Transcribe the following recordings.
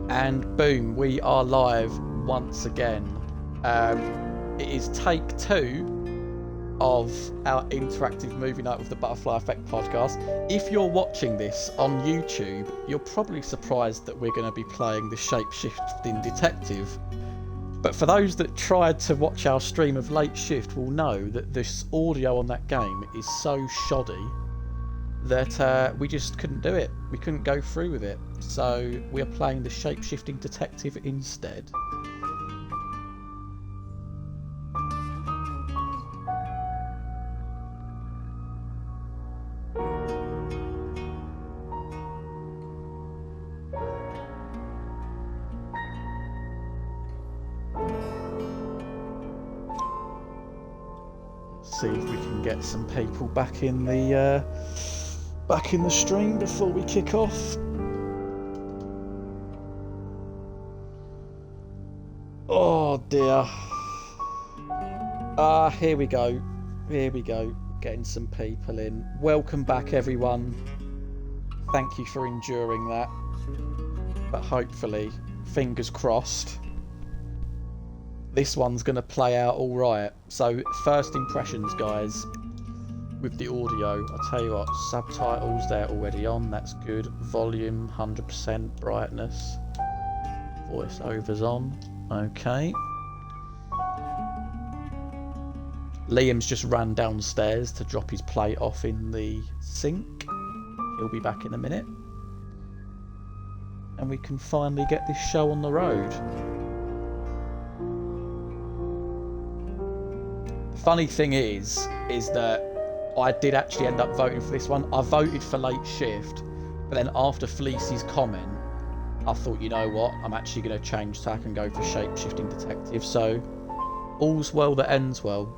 And boom, we are live once again. It is take 2 of our interactive movie night with the Butterfly Effect podcast. If you're watching this on YouTube, you're probably surprised that we're going to be playing the Shapeshifting Detective. But for those that tried to watch our stream of Late Shift will know that this audio on that game is so shoddy that we just couldn't do it. We couldn't go through with it. So we're playing the Shapeshifting Detective instead. See if we can get some people back in the stream before we kick off. Oh dear. Here we go. Here we go. Getting some people in. Welcome back, everyone. Thank you for enduring that. But hopefully, fingers crossed, this one's going to play out all right. So, first impressions, guys, with the audio. I'll tell you what, subtitles, they're already on. That's good. Volume, 100% brightness. Voiceovers on. Okay. Liam's just ran downstairs to drop his plate off in the sink. He'll be back in a minute. And we can finally get this show on the road. Funny thing is that I did actually end up voting for this one. I voted for Late Shift, but then after Fleece's comment, I thought, you know what, I'm actually going to change tack and go for Shapeshifting Detective. So, all's well that ends well.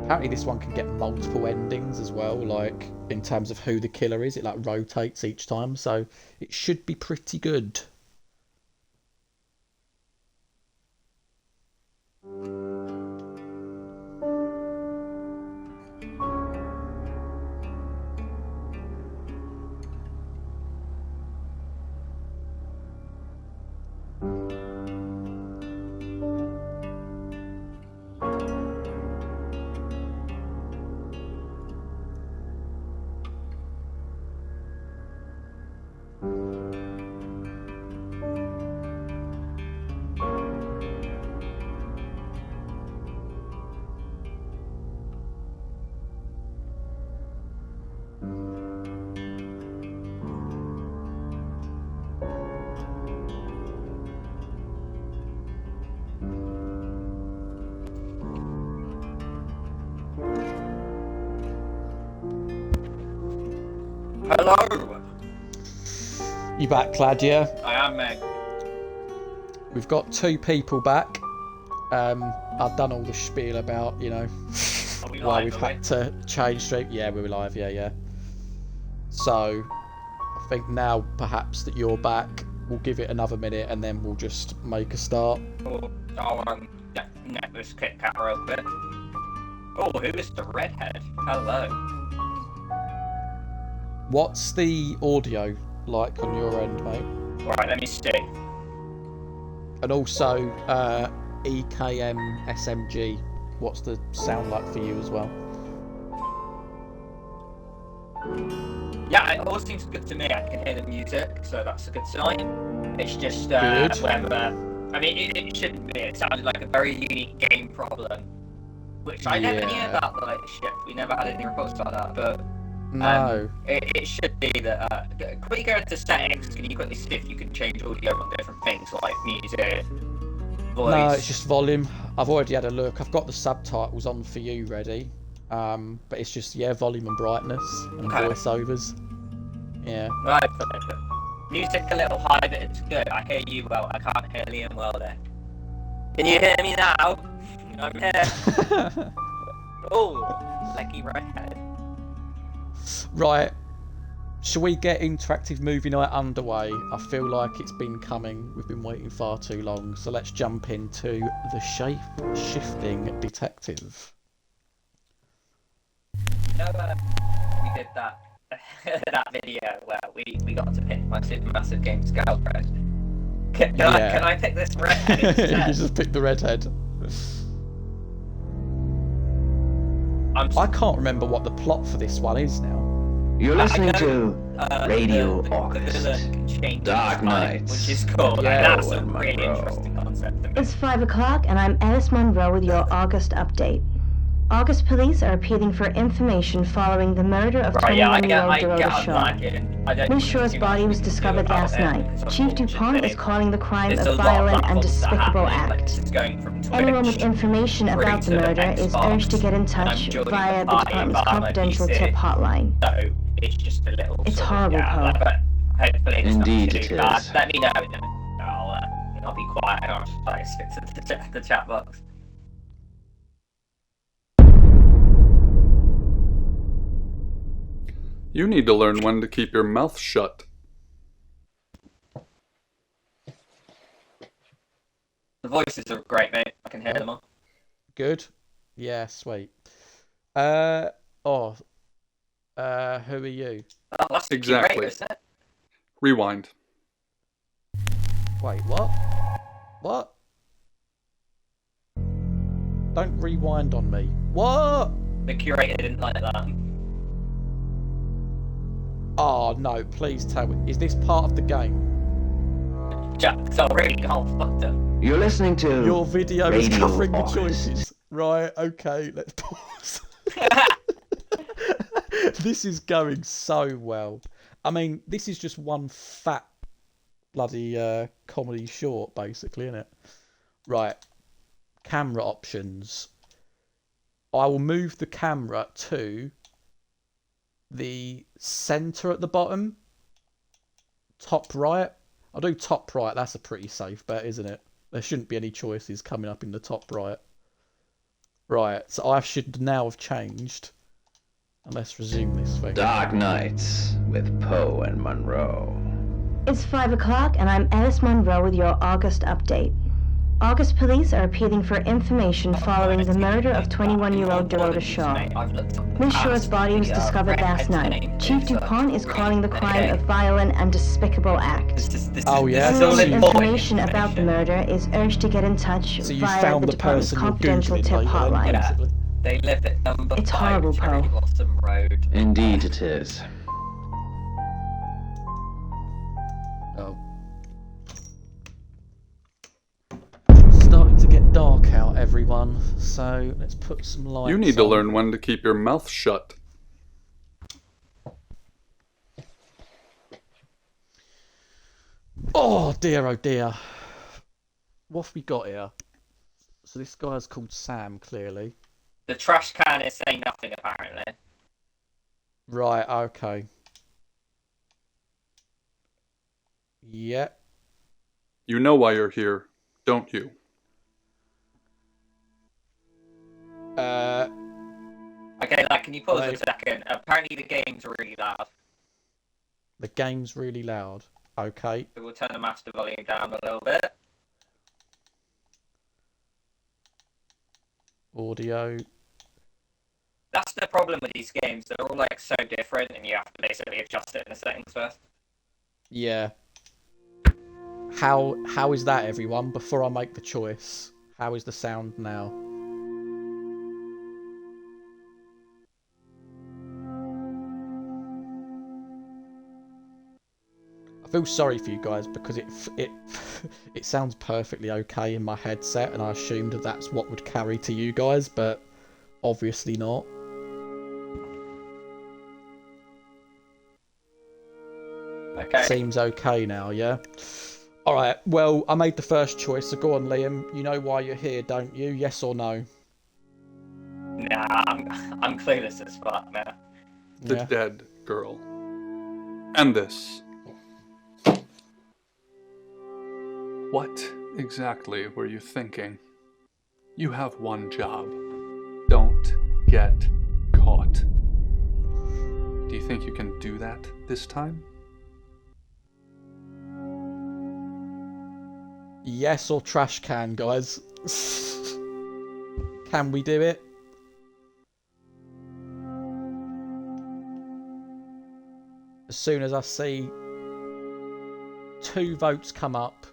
Apparently this one can get multiple endings as well, like in terms of who the killer is. It like rotates each time, so it should be pretty good. Hello! You back, Claudia? I am, mate. We've got 2 people back. I've done all the spiel about, you know, why we've had to change stream. Yeah, we were live, yeah. So, I think now perhaps that you're back, we'll give it another minute and then we'll just make a start. Oh, I'll net this Kit Kat real bit. Oh, who is the redhead? Hello. What's the audio like on your end, mate? Right, let me see. And also, EKM SMG, what's the sound like for you as well? Yeah, it all seems good to me. I can hear the music, so that's a good sign. It's just whether... I mean, it shouldn't be. It sounded like a very unique game problem, which I never knew about the Late Shift. We never had any reports about that, but... No. It should be that. Quickly go into settings. Can you quickly see if you can change audio on different things like music, voice? No, it's just volume. I've already had a look. I've got the subtitles on for you ready. But it's just, yeah, volume and brightness and voiceovers. Yeah. Right. Music a little high, but it's good. I hear you well. I can't hear Liam well there. Can you hear me now? I'm here. Oh, leggy redhead. Right, shall we get interactive movie night underway? I feel like it's been coming. We've been waiting far too long. So let's jump into the Shape-Shifting Detective. No, we did that that video where we got to pick my Supermassive Games girlfriend. Can I pick this redhead You instead? just pick the redhead. I can't remember what the plot for this one is now. You're listening to Radio the August. villain can change Dark his mind, Nights which is cool. Yeah. Like, that's a Owen really Monroe. interesting concept to me. It's 5 o'clock, and I'm Alice Monroe with your August update. August police are appealing for information following the murder of Right, yeah, I 21-year-old get Dorota Shaw. unlocking. I don't Miss think Shaw's too body much was we can do discovered about last it, night. because Chief DuPont unfortunately, is calling the crime there's a a lot of violent and platforms that despicable happening, like, act. this is going from Twitch Anyone with information through about to the murder is Xbox, urged to get in and I'm touch joining via the party department's via my confidential PC. tip hotline. So it's just a little. It's sort of, horrible, yeah, Poe. like, but hopefully it's Indeed not it too bad. is. Let me know, and then I'll be quiet and I'll just like stick to the chat box. You need to learn when to keep your mouth shut. The voices are great, mate. I can hear them all. Good. Yeah, sweet. Who are you? Oh, that's Exactly. great, isn't it? Rewind. Wait, what? What? Don't rewind on me. What? The curator didn't like that. Oh no, please tell me. Is this part of the game? Jack's already gone fucked up. You're listening to Your video is Radio covering the August. choices. Right, okay, let's pause. This is going so well. I mean, this is just one fat bloody comedy short, basically, isn't it? Right. Camera options. I will move the camera to the centre at the bottom. Top right. I'll do top right. That's a pretty safe bet, isn't it? There shouldn't be any choices coming up in the top right. Right, so I should now have changed. And let's resume this thing. Dark Nights with Poe and Monroe. It's 5 o'clock, and I'm Alice Monroe with your August update. August police are appealing for information following the murder of 21-year-old Dorota Shaw. Miss Shaw's body was discovered last night. Chief DuPont is calling the crime a violent and despicable act. Oh, yeah, Anyone with so information about the murder is urged to get in touch So you via found the the department's person you're confidential Googling tip later, then, hotline. basically. They live at number It's 5 horrible, Cherry Poe. Blossom Road. Indeed it is. Oh. Starting to get dark out, everyone. So let's put some lights You need to on. learn when to keep your mouth shut. Oh dear, oh dear. What have we got here? So this guy's called Sam, clearly. The trash can is saying nothing, apparently. Right, okay. Yeah. You know why you're here, don't you? Okay, like, can you pause Right. a second? Apparently the game's really loud. The game's really loud. Okay. So we'll turn the master volume down a little bit. Audio. That's the problem with these games. They're all, like, so different, and you have to basically adjust it in the settings first. Yeah. How is that, everyone? Before I make the choice, how is the sound now? I feel sorry for you guys because it sounds perfectly okay in my headset, and I assumed that's what would carry to you guys, but obviously not. Okay. Seems okay now, yeah? Alright, well, I made the first choice, so go on, Liam. You know why you're here, don't you? Yes or no? Nah, I'm clueless as fuck, man. The Yeah. dead girl. And this. What exactly were you thinking? You have one job. Don't get caught. Do you think you can do that this time? Yes or trash can, guys? Can we do it? as soon as I see 2 votes come up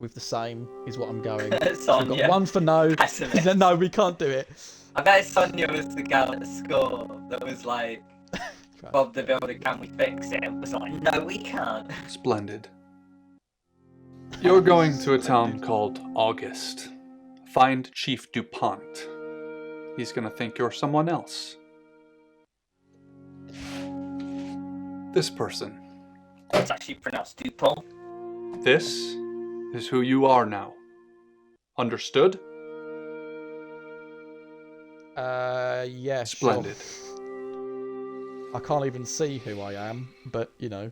with the same, is what I'm going. So we've got 1 for no. No, we can't do it. I bet Sonia was the gal at school that was like, Bob the Builder, can we fix it? It was like, no, we can't. Splendid. You're going to a town called August. Find Chief DuPont. He's gonna think you're someone else. This person. It's actually pronounced DuPont. This is who you are now. Understood? Yeah, Splendid. Sure. I can't even see who I am, but, you know.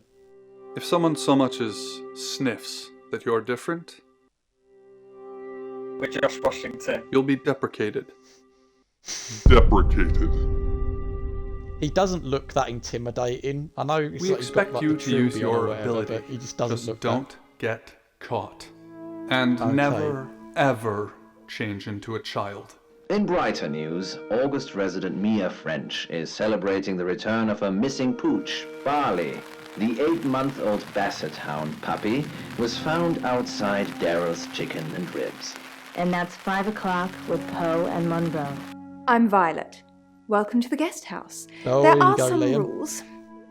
If someone so much as sniffs that you're different, We're Josh Washington. you'll be deprecated. He doesn't look that intimidating. I know it's We like he's got, expect like, you the to use Trubion or your whatever, ability. but he just doesn't Just look don't get caught. And Okay. never, ever change into a child. In brighter news, August resident Mia French is celebrating the return of her missing pooch, Barley. The 8-month-old Basset Hound puppy was found outside Daryl's Chicken and Ribs. And that's 5 o'clock with Poe and Monroe. I'm Violet. Welcome to the guest house. Oh, There here you are go, some Liam. rules.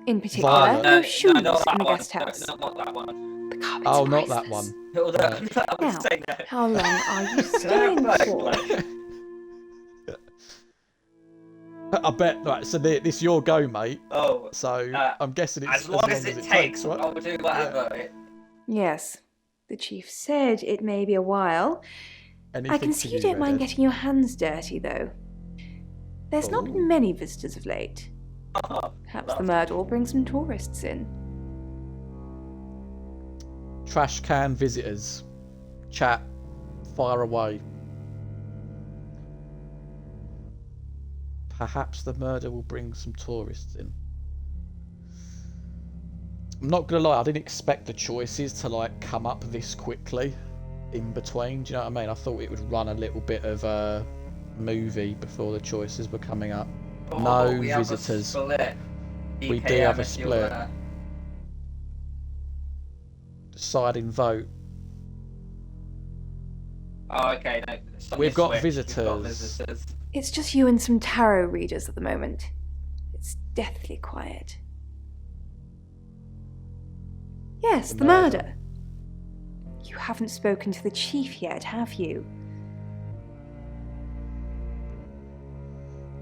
In particular, Violet. no shoes not in that the one. guest house. No, not that one. The carpet's Oh, not that priceless. one. Hold on, Right. I would Now, say no. how long are you staying for? I bet. Right, so this is your go, mate. Oh, So I'm guessing it's as long as it takes, right? I'll do whatever. Yes. The chief said it may be a while. Anything I can for see you don't mind Reddit. getting your hands dirty, though. There's not Oh. been many visitors of late. Perhaps the murder will bring some tourists in. Trash can visitors. Chat. Fire away. Perhaps the murder will bring some tourists in. I'm not gonna lie, I didn't expect the choices to like come up this quickly in between. Do you know what I mean? I thought it would run a little bit of a movie before the choices were coming up. No we have a visitors. split. We do DKM have a if you're split. there. Deciding vote. Oh, okay. No, Sonia We've got switched. visitors. We've got visitors. It's just you and some tarot readers at the moment. It's deathly quiet. Yes, the murder. You haven't spoken to the chief yet, have you?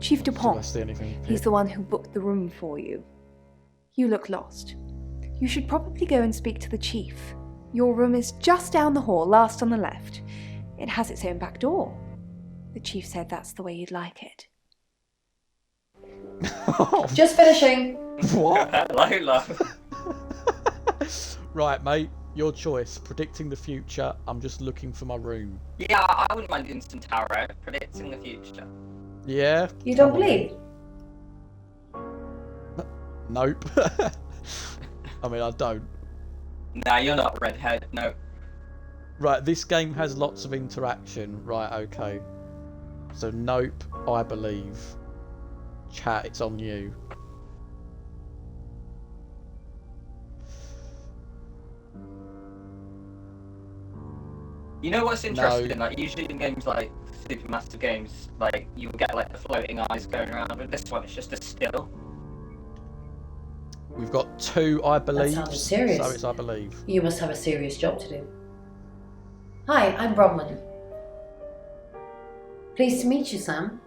Chief Do I DuPont. see anything? He's the one who booked the room for you. You look lost. You should probably go and speak to the chief. Your room is just down the hall, last on the left. It has its own back door. The chief said that's the way you'd like it. Just finishing. What? Hello, love. Right, mate. Your choice. Predicting the future. I'm just looking for my room. Yeah, I wouldn't mind doing some tarot, predicting the future. Yeah. You don't come on bleed? then. Nope. I mean, I don't. Nah, you're not redhead. No. Right, this game has lots of interaction. Right, okay. So, nope, I believe. Chat, it's on you. You know what's interesting? Like usually in games like Supermassive games, like you will get like the floating eyes going around. But this one, it's just a still. We've got 2, I believe. sounded serious. So it's I believe. You must have a serious job to do. Hi, I'm Bronwyn. Pleased to meet you, Sam.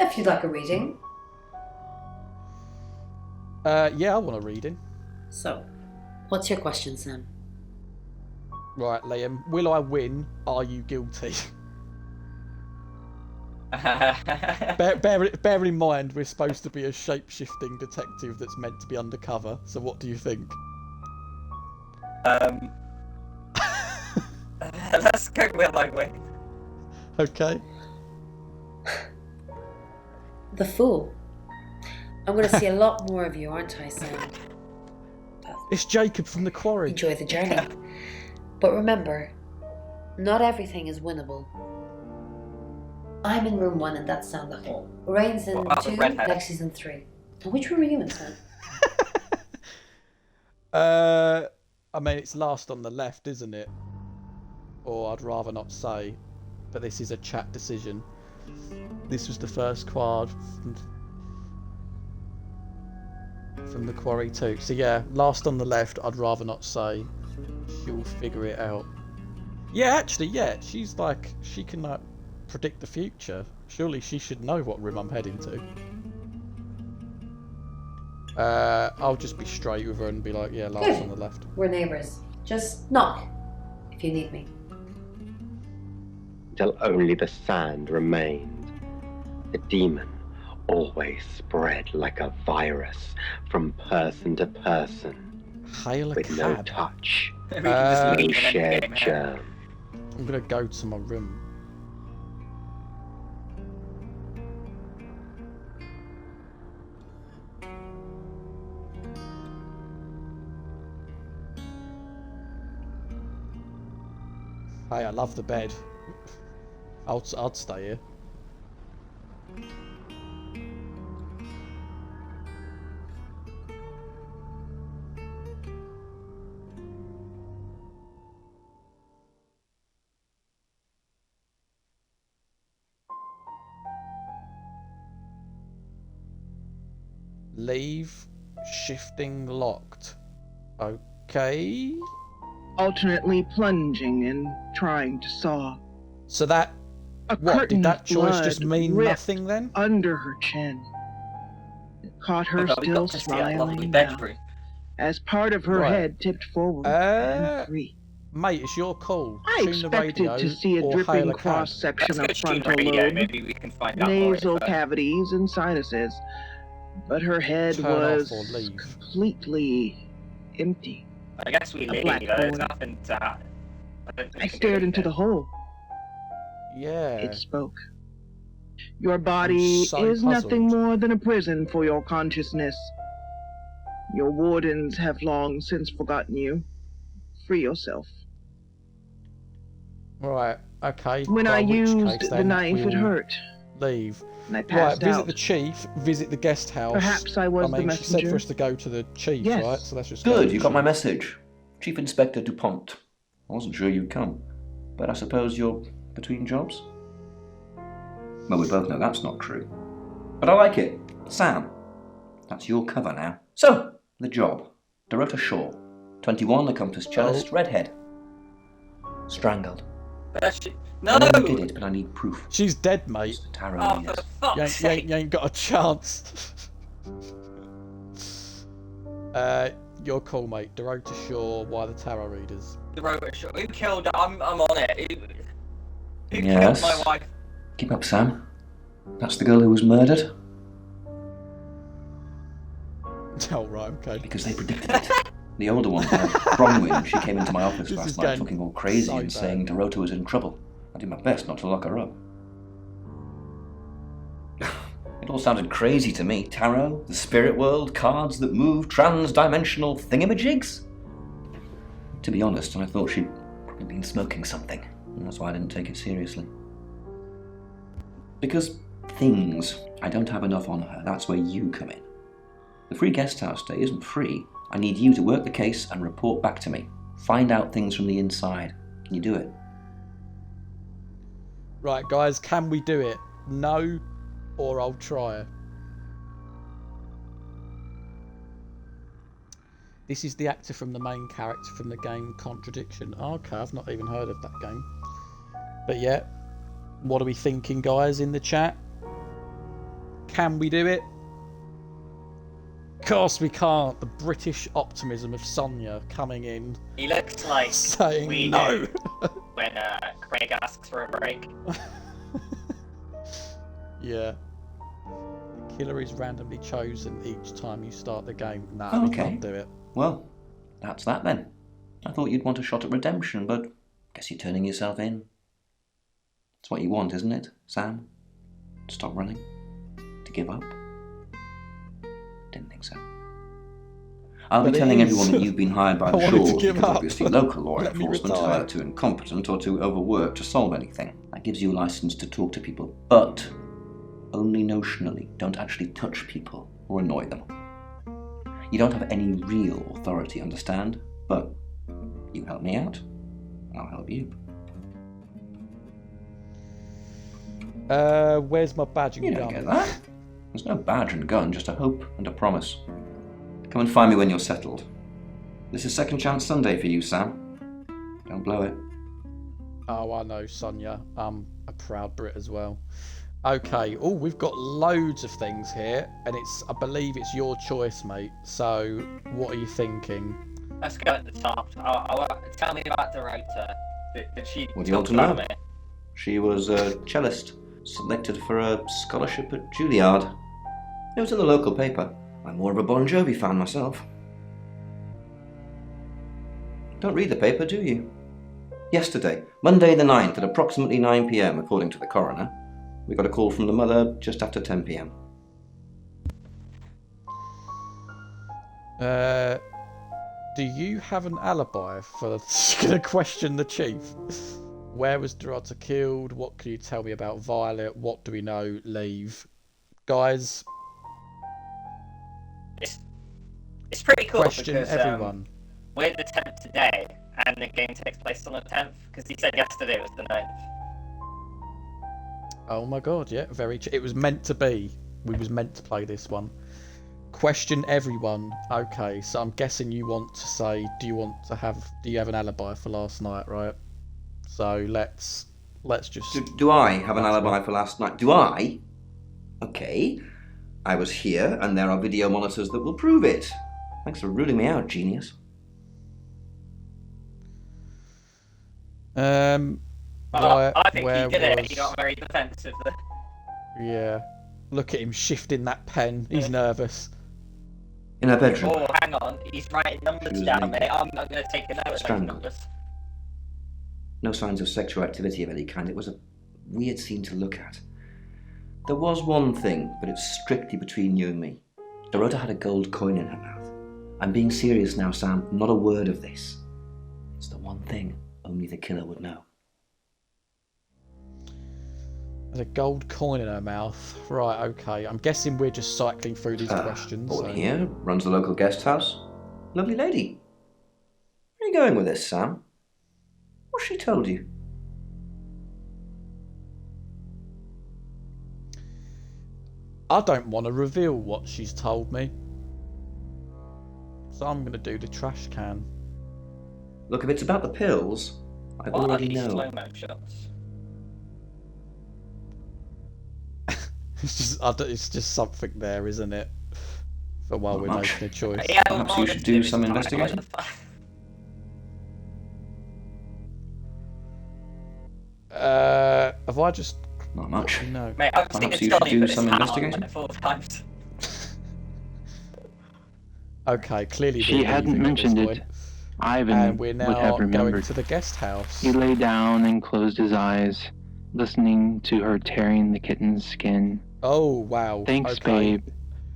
If you'd like a reading. Yeah, I want a reading. So, what's your question, Sam? Right, Liam. Will I win? Are you guilty? Bear in mind, we're supposed to be a shape-shifting detective that's meant to be undercover. So what do you think? Let's go with my way. Okay. The Fool. I'm going to see a lot more of you, aren't I, Sam? It's Jacob from the Quarry. Enjoy the journey. But remember, not everything is winnable. I'm in room 1 and that's down the hall. Lorraine's in What about the 2, redhead? Lexi's in 3. And which room are you in, Sam? I mean, it's last on the left, isn't it? Or I'd rather not say. But this is a chat decision. This was the first quad from the quarry too. So yeah, last on the left, I'd rather not say. She'll figure it out. Yeah, actually, yeah. She's like, she can like predict the future. Surely she should know what room I'm heading to. I'll just be straight with her and be like, yeah, last Good. on the left. We're neighbours. Just knock if you need me. Till only the sand remained. The demon always spread like a virus from person to person. Hail a With no cab. touch. We can just No leave and then shared game ahead. germ. I'm gonna go to my room. Hey, I love the bed. I'd stay here. Leave. Shifting locked. Okay. Alternately plunging and trying to saw. So that, A what, curtain did that of choice blood just mean ripped nothing then? under her chin. It caught her Oh, we still got to see our lovely smiling now, bedroom. as part of her Right. head tipped forward and free. Mate, it's your call. I Tune the expected radio to see a or dripping hail a cab. cross-section Let's of go tune the frontal radio, lobe, maybe we can find out more nasal info. cavities and sinuses, but her head Turn off was or leave. completely empty. I guess we A leave, black there's void. nothing to I don't think we I can do stared into anything. the hole. Yeah. It spoke. Your body so is nothing puzzled. more than a prison for your consciousness. Your wardens have long since forgotten you. Free yourself. Right, okay. When by I which used case the then knife, it we'll hurt, Leave. and I Right, passed visit out. the chief, visit the guest house. Perhaps I was I mean, the she said for messenger. us to go to the chief, Yes. right? So let's just go to Good, the you got my chief. message. Chief Inspector DuPont. I wasn't sure you'd come, but I suppose you're between jobs? Well, we both know that's not true. But I like it. Sam, that's your cover now. So, the job. Dorota Shaw. 21, accomplished cellist, redhead. Strangled. No! I know you did it, but I need proof. She's dead, mate. Tarot Oh, readers. for You fuck's ain't, you, sake! ain't, you ain't got a chance. Your call, mate. Dorota Shaw, why the tarot readers? Dorota Shaw. Who killed her? I'm on it. Who Yes. killed my wife? Keep up, Sam. That's the girl who was murdered? Oh, right, okay. Because they predicted it. The older one, Bronwyn, she came into my office This last is night going looking all crazy so and bad. saying Dorota was in trouble. I did my best not to lock her up. It all sounded crazy to me. Tarot, the spirit world, cards that move, trans-dimensional thingamajigs? To be honest, I thought she'd probably been smoking something, and that's why I didn't take it seriously. Because things, I don't have enough on her, that's where you come in. The free guest house stay isn't free. I need you to work the case and report back to me. Find out things from the inside. Can you do it? Right, guys, can we do it? No, or I'll try. This is the actor from the main character from the game Contradiction. Okay, I've not even heard of that game. But yeah, what are we thinking, guys, in the chat? Can we do it? Of course we can't. The British optimism of Sonia coming in, He looks like saying we no. do when Craig asks for a break. Yeah. The killer is randomly chosen each time you start the game. Nah, we Okay. can't do it. Well, that's that then. I thought you'd want a shot at redemption, but guess you're turning yourself in. It's what you want, isn't it, Sam? To stop running? To give up? Didn't think so. I'll But be it telling is. everyone that you've been hired by I the wanted to Shaws give because up. obviously local law Let me enforcement retire. are either too incompetent or too overworked to solve anything. That gives you a license to talk to people, but only notionally. Don't actually touch people or annoy them. You don't have any real authority, understand? But you help me out, and I'll help you. Where's my badge and You gun? don't get that. There's no badge and gun, just a hope and a promise. Come and find me when you're settled. This is Second Chance Sunday for you, Sam. Don't blow it. Oh, I know, Sonia. I'm a proud Brit as well. Okay. Oh, we've got loads of things here, and I believe it's your choice, mate. So, what are you thinking? Let's go at the top. Tell me about Dorota. Did she What do you want to know? She was a cellist, selected for a scholarship at Juilliard. It was in the local paper. I'm more of a Bon Jovi fan myself. Don't read the paper, do you? Yesterday, Monday the 9th at approximately 9 p.m, according to the coroner, we got a call from the mother just after 10 p.m. Do you have an alibi for gonna question the chief? Where was Dorota killed? What can you tell me about Violet? What do we know? Leave. Guys. It's pretty cool question because everyone. We're the 10th today, and the game takes place on the 10th, because he said yesterday it was the 9th. Oh my god, yeah, very it was meant to be. We was meant to play this one. Question everyone. Okay, so I'm guessing you want to say, do you have an alibi for last night, right? So let's just... Do I have an alibi for last night? Do I? Okay. I was here, and there are video monitors that will prove it. Thanks for ruling me out, genius. Right, I think where he did it. was... He got very defensive there. Yeah. Look at him shifting that pen. He's nervous. In her bedroom. Oh, hang on. He's writing numbers down, mate. I'm not going to take a note of those numbers. No signs of sexual activity of any kind. It was a weird scene to look at. There was one thing, but it's strictly between you and me. Dorota had a gold coin in her mouth. I'm being serious now, Sam. Not a word of this. It's the one thing only the killer would know. There's a gold coin in her mouth. Right, okay. I'm guessing we're just cycling through these questions. Boy here runs the local guest house. Lovely lady. Where are you going with this, Sam? What's she told you? I don't want to reveal what she's told me. So I'm going to do the trash can. Look, if it's about the pills, I already know. Slow-mo shots? It's just something there, isn't it? For while we're making a choice. Yeah, perhaps you should do some investigating. Have I just... Not much. No. Mate, I've seen Perhaps it you should Johnny do put his some hat on investigating. like 4 times. Okay, clearly She hadn't mentioned it. Ivan and we're now would have going remembered. to the guest house. He lay down and closed his eyes, listening to her tearing the kitten's skin. Oh, wow. Thanks, okay. babe,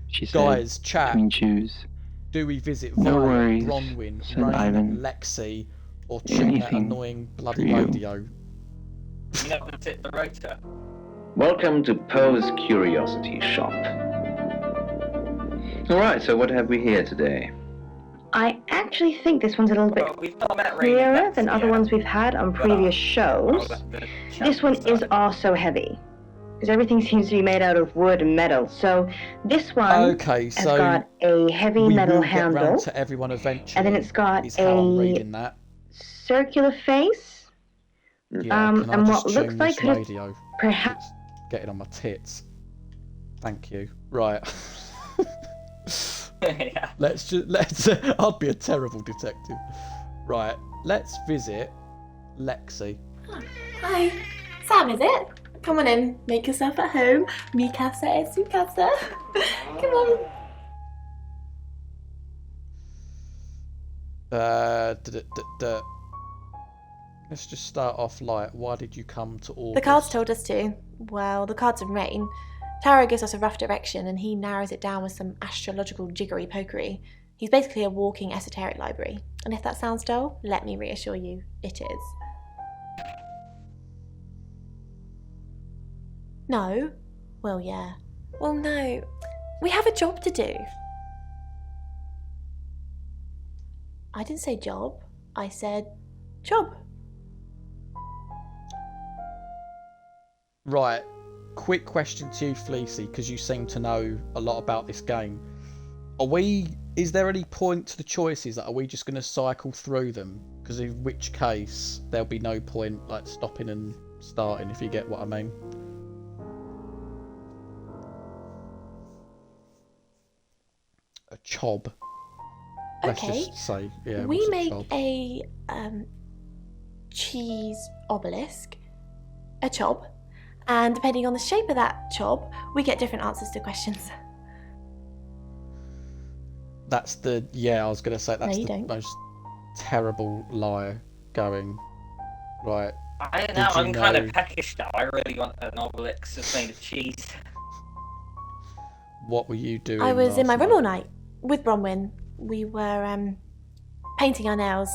she said. Guys, chat. Between chews. Do we visit No Violet, worries, Bronwyn, said Rain, Ivan. Lexi, or tune that Anything annoying bloody for you. radio? You know, that's it, the rotor. Welcome to Poe's Curiosity Shop. Alright, so what have we here today? I actually think this one's a little bit clearer than other ones we've had on previous shows. This one is also heavy, because everything seems to be made out of wood and metal. So this one has got a heavy metal handle, get round to everyone eventually, and then it's got is how I'm reading that. circular face. Yeah, can I and just what tune looks like this could radio? perhaps It's getting on my tits. Thank you. Right. Yeah. Let's I'd be a terrible detective. Right, let's visit Lexi. Hi, Sam, is it? Come on in, make yourself at home. Mi casa es su casa. Come on. Let's just start off light. Why did you come to August? The cards told us to. Well, the cards in rain. Tarot gives us a rough direction and he narrows it down with some astrological jiggery pokery. He's basically a walking esoteric library. And if that sounds dull, let me reassure you, it is. No? Well, yeah. Well, no. We have a job to do. I didn't say job. I said job. Right. Quick question to you, Fleecy, because you seem to know a lot about this game. Is there any point to the choices? Are we just going to cycle through them? Because in which case, there'll be no point like stopping and starting, if you get what I mean. A chob. Let's Okay. just say, yeah. We what's make chob? a cheese obelisk, a chob, and depending on the shape of that chob, we get different answers to questions. That's the, yeah, I was going to say that's No, you the don't. most terrible lie going. Right. I don't know, I'm kind of peckish now. I really want an obelisk that's made of cheese. What were you doing? I was in my last room night? all night with Bronwyn. We were painting our nails.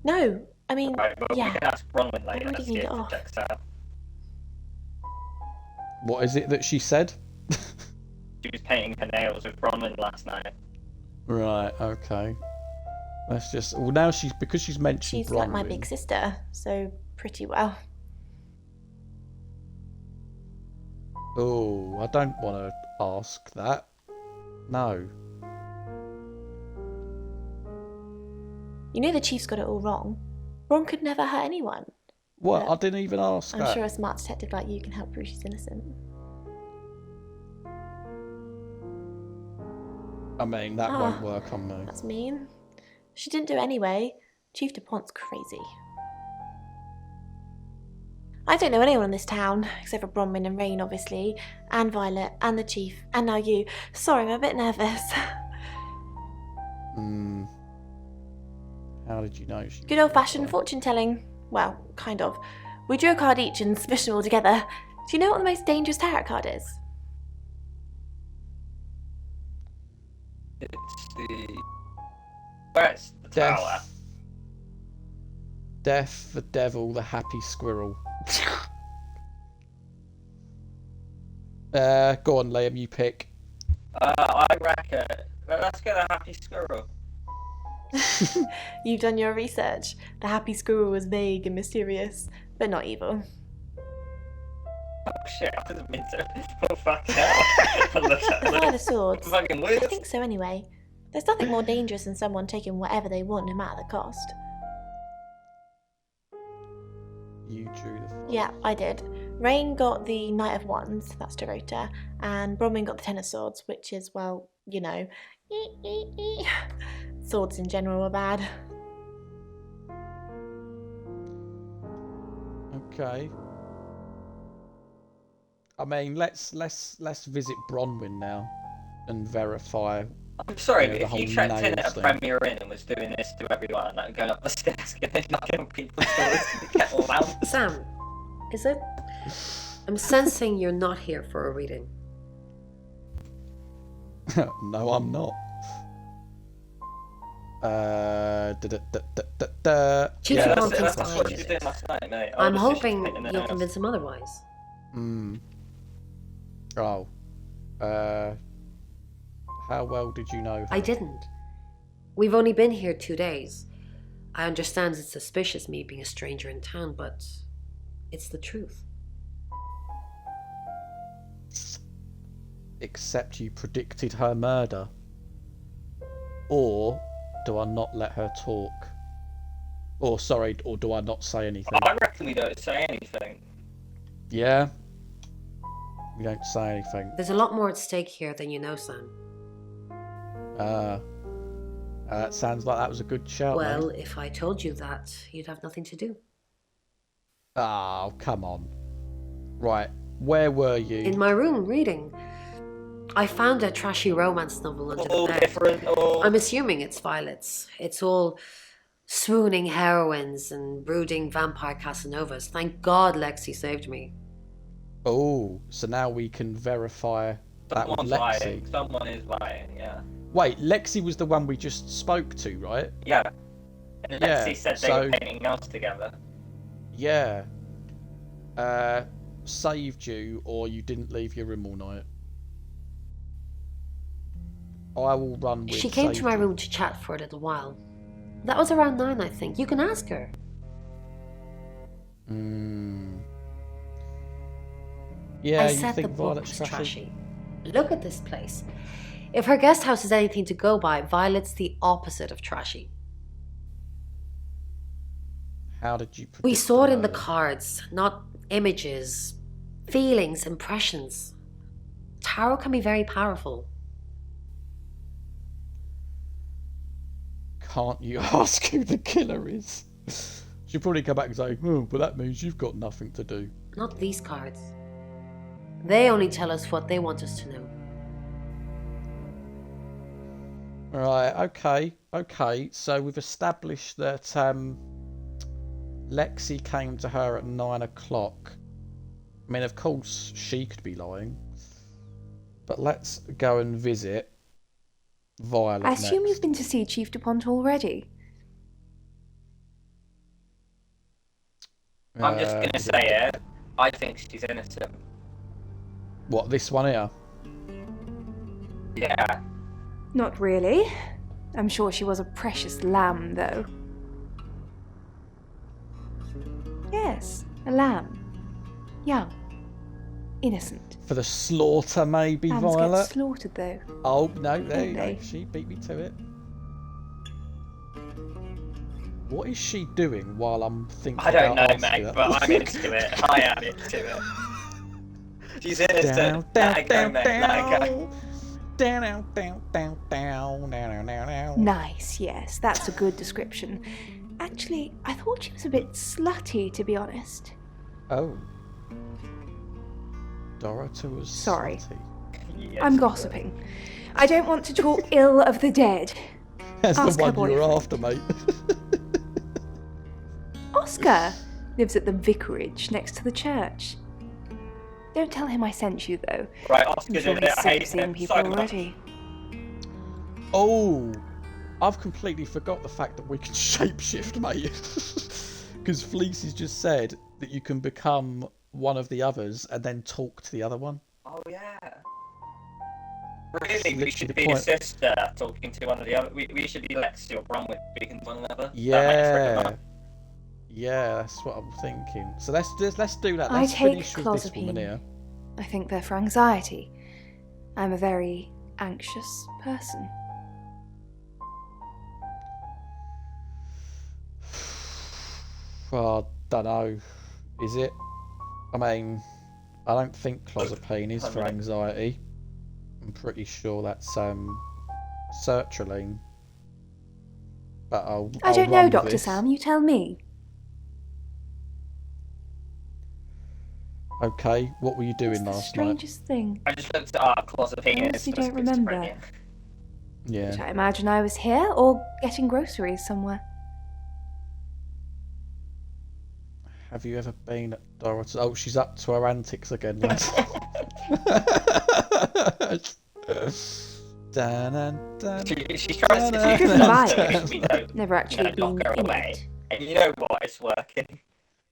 No, I mean, Right, well, yeah. we can ask Bronwyn later. Why would Let's you see need if it it off? checks out. What is it that she said? She was painting her nails with Bronwyn last night. Right, okay. Let's just, well, now because she's mentioned She's like my Bronwyn. big sister, so pretty well. Oh, I don't want to ask that. No. You know the chief's got it all wrong. Ron could never hurt anyone. What? But I didn't even ask I'm that. sure a smart detective like you can help prove she's innocent. I mean, that won't work on me. That's mean. She didn't do it anyway. Chief DuPont's crazy. I don't know anyone in this town, except for Bronwyn and Rain, obviously, and Violet, and the Chief, and now you. Sorry, I'm a bit nervous. How did you know? Good old-fashioned fortune-telling. Well, kind of. We drew a card each and smushed them all together. Do you know what the most dangerous tarot card is? It's the... Where's the tower? Death, the devil, the happy squirrel. Go on, Liam, you pick. I reckon... Let's get a happy squirrel. You've done your research. The happy squirrel was vague and mysterious, but not evil. Oh shit, I didn't mean to. Oh fuck hell. Five of Swords. Fucking I weird. think so anyway. There's nothing more dangerous than someone taking whatever they want, no matter the cost. You drew the... Yeah, I did. Rain got the Knight of Wands, that's Dorota, and Bronwyn got the Ten of Swords, which is, well, you know, swords in general are bad. Okay. I mean, let's visit Bronwyn now and verify. I'm sorry, the but if whole you checked in nails at a thing. Premier Inn and was doing this to everyone, like going up the stairs, getting knocking on people's doors to get all out. Sam, is it? I'm sensing you're not here for a reading. No, I'm not. Chief Yeah, DuPont That's thinks what I she was did doing it. last night, mate. I'm Obviously, she's hoping painting the you'll nails. convince him otherwise. Oh. How well did you know her? I didn't. We've only been here 2 days. I understand it's suspicious me being a stranger in town, but it's the truth. Except you predicted her murder. Or do I not let her talk? Or sorry, or do I not say anything? I reckon we don't say anything. Yeah? We don't say anything. There's a lot more at stake here than you know, Sam. That sounds like that was a good shout. Well, mate. if I told you that, you'd have nothing to do. Oh, come on. Right, where were you? In my room, reading. I found a trashy romance novel under All the bed. different, all... I'm assuming it's Violet's. It's all swooning heroines and brooding vampire Casanovas. Thank God Lexi saved me. Oh, so now we can verify that was Someone's Lexi. lying. Someone is lying, yeah. Wait, Lexi was the one we just spoke to, right? Yeah. And Yeah, Lexi said they so- were painting nails together. Yeah. Saved you, or you didn't leave your room all night? I will run with She came to my safety. room to chat for a little while. That was around 9, I think. You can ask her. Yeah, I you said the think book Violet's was trashy? trashy. Look at this place. If her guest house is anything to go by, Violet's the opposite of trashy. How did you predict We saw it in the murder? cards, not images, feelings, impressions. Tarot can be very powerful. Can't you ask who the killer is? She'll probably come back and say, oh, well that means you've got nothing to do. Not these cards. They only tell us what they want us to know. Right, okay. So we've established that Lexi came to her at 9 o'clock. I mean, of course, she could be lying. But let's go and visit Violet I assume next. you've been to see Chief DuPont already. I'm just going to say it. I think she's innocent. What, this one here? Yeah. Not really. I'm sure she was a precious lamb, though. Yes, a lamb. Young. Innocent. For the slaughter, maybe, Lambs Violet? get slaughtered, though. Oh, no, there Don't you they? go. She beat me to it. What is she doing while I'm thinking I don't know, about mate, Oscar? but I'm into it. I am into it. She's innocent. Let her go, mate. Let her go. Nice, yes, that's a good description. Actually, I thought she was a bit slutty, to be honest. Oh. Dorota was Sorry. salty. Yes. I'm gossiping. I don't want to talk ill of the dead. That's Ask the her one you were boyfriend. after, mate. Oscar lives at the vicarage next to the church. Don't tell him I sent you, though. Right, I'm Oscar's sure in he's it. I sick of hate seeing him people so much. already. Oh, I've completely forgot the fact that we can shapeshift, mate. Because Fleece has just said that you can become one of the others and then talk to the other one. Oh, yeah. Really, we Literally should the be point. the sister talking to one of the other. We should be Lexi or Bromwich speaking to one another. Yeah. Yeah, that's what I'm thinking. So let's do that. I Let's take finish with this woman clozapine. here. I think they're for anxiety. I'm a very anxious person. Well, I don't know. Is it? I mean, I don't think clozapine is for anxiety. I'm pretty sure that's sertraline. But I don't know, run with Dr. this. Sam, you tell me. Okay, what were you doing It's the last night? strangest thing. I just looked at clozapine. I honestly don't remember. But Yeah. I imagine I was here or getting groceries somewhere. Have you ever been at Dorothy? Oh, she's up to her antics again. lads. She tries to Driven by it. we don't, Never actually lock been her in away. it. And you know what? It's working.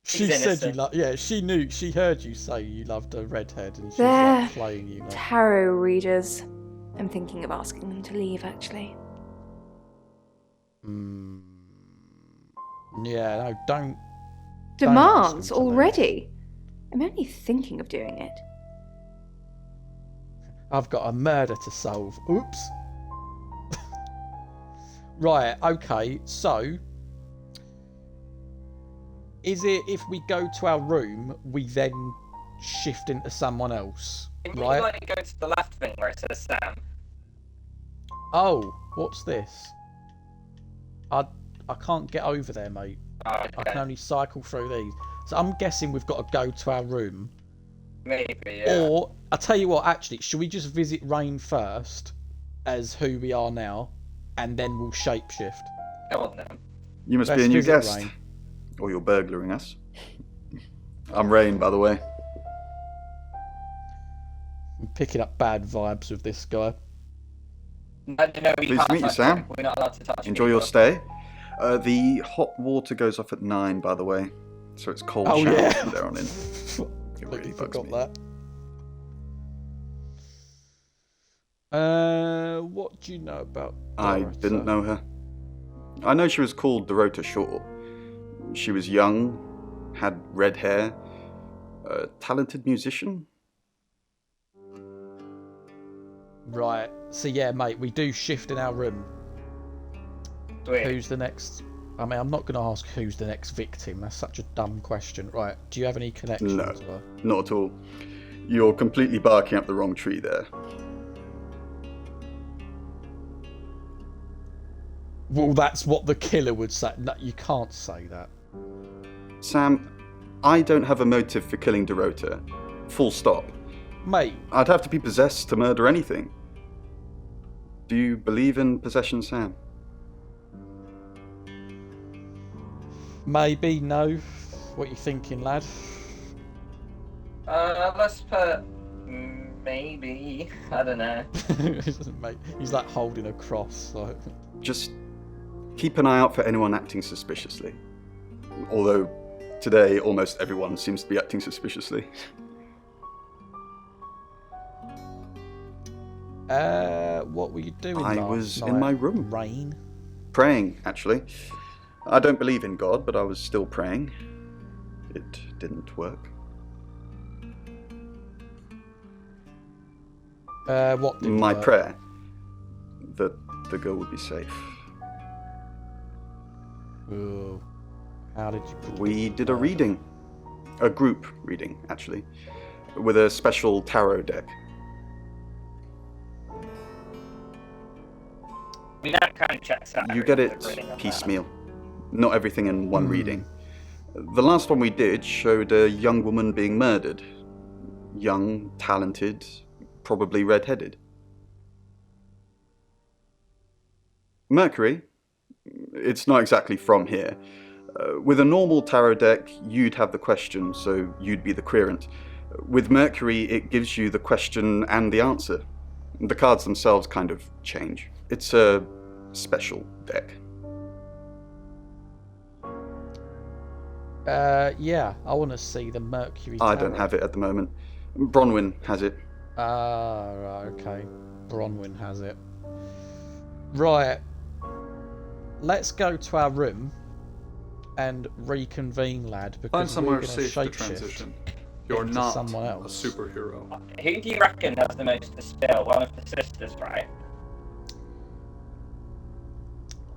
She She's said you innocent. love. Yeah, she heard you say you loved a redhead, and she was They're like playing you. Like. tarot readers. I'm thinking of asking them to leave, actually. Yeah, no, don't. Demands them to leave. already? I'm only thinking of doing it. I've got a murder to solve. Oops. Right, okay, so is it if we go to our room, we then shift into someone else? Can Right? you like go to the left thing where it says Sam? Oh, what's this? I can't get over there, mate. Oh, I can okay. only cycle through these. So I'm guessing we've got to go to our room. Maybe, yeah. Or, I'll tell you what, actually, should we just visit Rain first, as who we are now, and then we'll shapeshift? Go on then. You must Let's be a new visit guest. Rain. Or you're burglaring us. I'm Rain, by the way. I'm picking up bad vibes with this guy. No, we Pleased can't to meet you, touch Sam. him. We're not allowed to touch Enjoy your people. stay. The hot water goes off at 9, by the way. So it's cold Oh, showers yeah. from there on in. It Completely really bugs forgot me. that. What do you know about I Dorota? didn't know her. I know she was called Dorota Shaw. She was young, had red hair, a talented musician. Right. So yeah, mate, we do shift in our room. Sweet. Who's the next? I mean, I'm not going to ask who's the next victim. That's such a dumb question. Right. Do you have any connections? No, to her? not at all. You're completely barking up the wrong tree there. Well, that's what the killer would say. No, you can't say that. Sam, I don't have a motive for killing Dorota. Full stop. Mate. I'd have to be possessed to murder anything. Do you believe in possession, Sam? Maybe, no. What you thinking, lad? Let's put maybe. I don't know. Mate, he's like holding a cross. Like. Just keep an eye out for anyone acting suspiciously. Although today almost everyone seems to be acting suspiciously. What were you doing? I last was night? in my room. Rain? Praying, actually. I don't believe in God, but I was still praying. It didn't work. What didn't My work? prayer. That the girl would be safe. Ooh. How did you... We did a reading. A group reading, actually. With a special tarot deck. I mean, that kind of checks out. You get it piecemeal. Not everything in one reading. The last one we did showed a young woman being murdered. Young, talented, probably red-headed. Mercury, it's not exactly from here. With a normal tarot deck, you'd have the question, so you'd be the querent. With Mercury, it gives you the question and the answer. The cards themselves kind of change. It's a special deck. Yeah, I want to see the Mercury I tarot. don't have it at the moment. Bronwyn has it. Right, okay. Bronwyn has it. Right. Let's go to our room and reconvene, lad, because Find somewhere we're safe to shapeshift transition. You're into not someone a else. superhero. Who do you reckon has the most to spill? One of the sisters, right?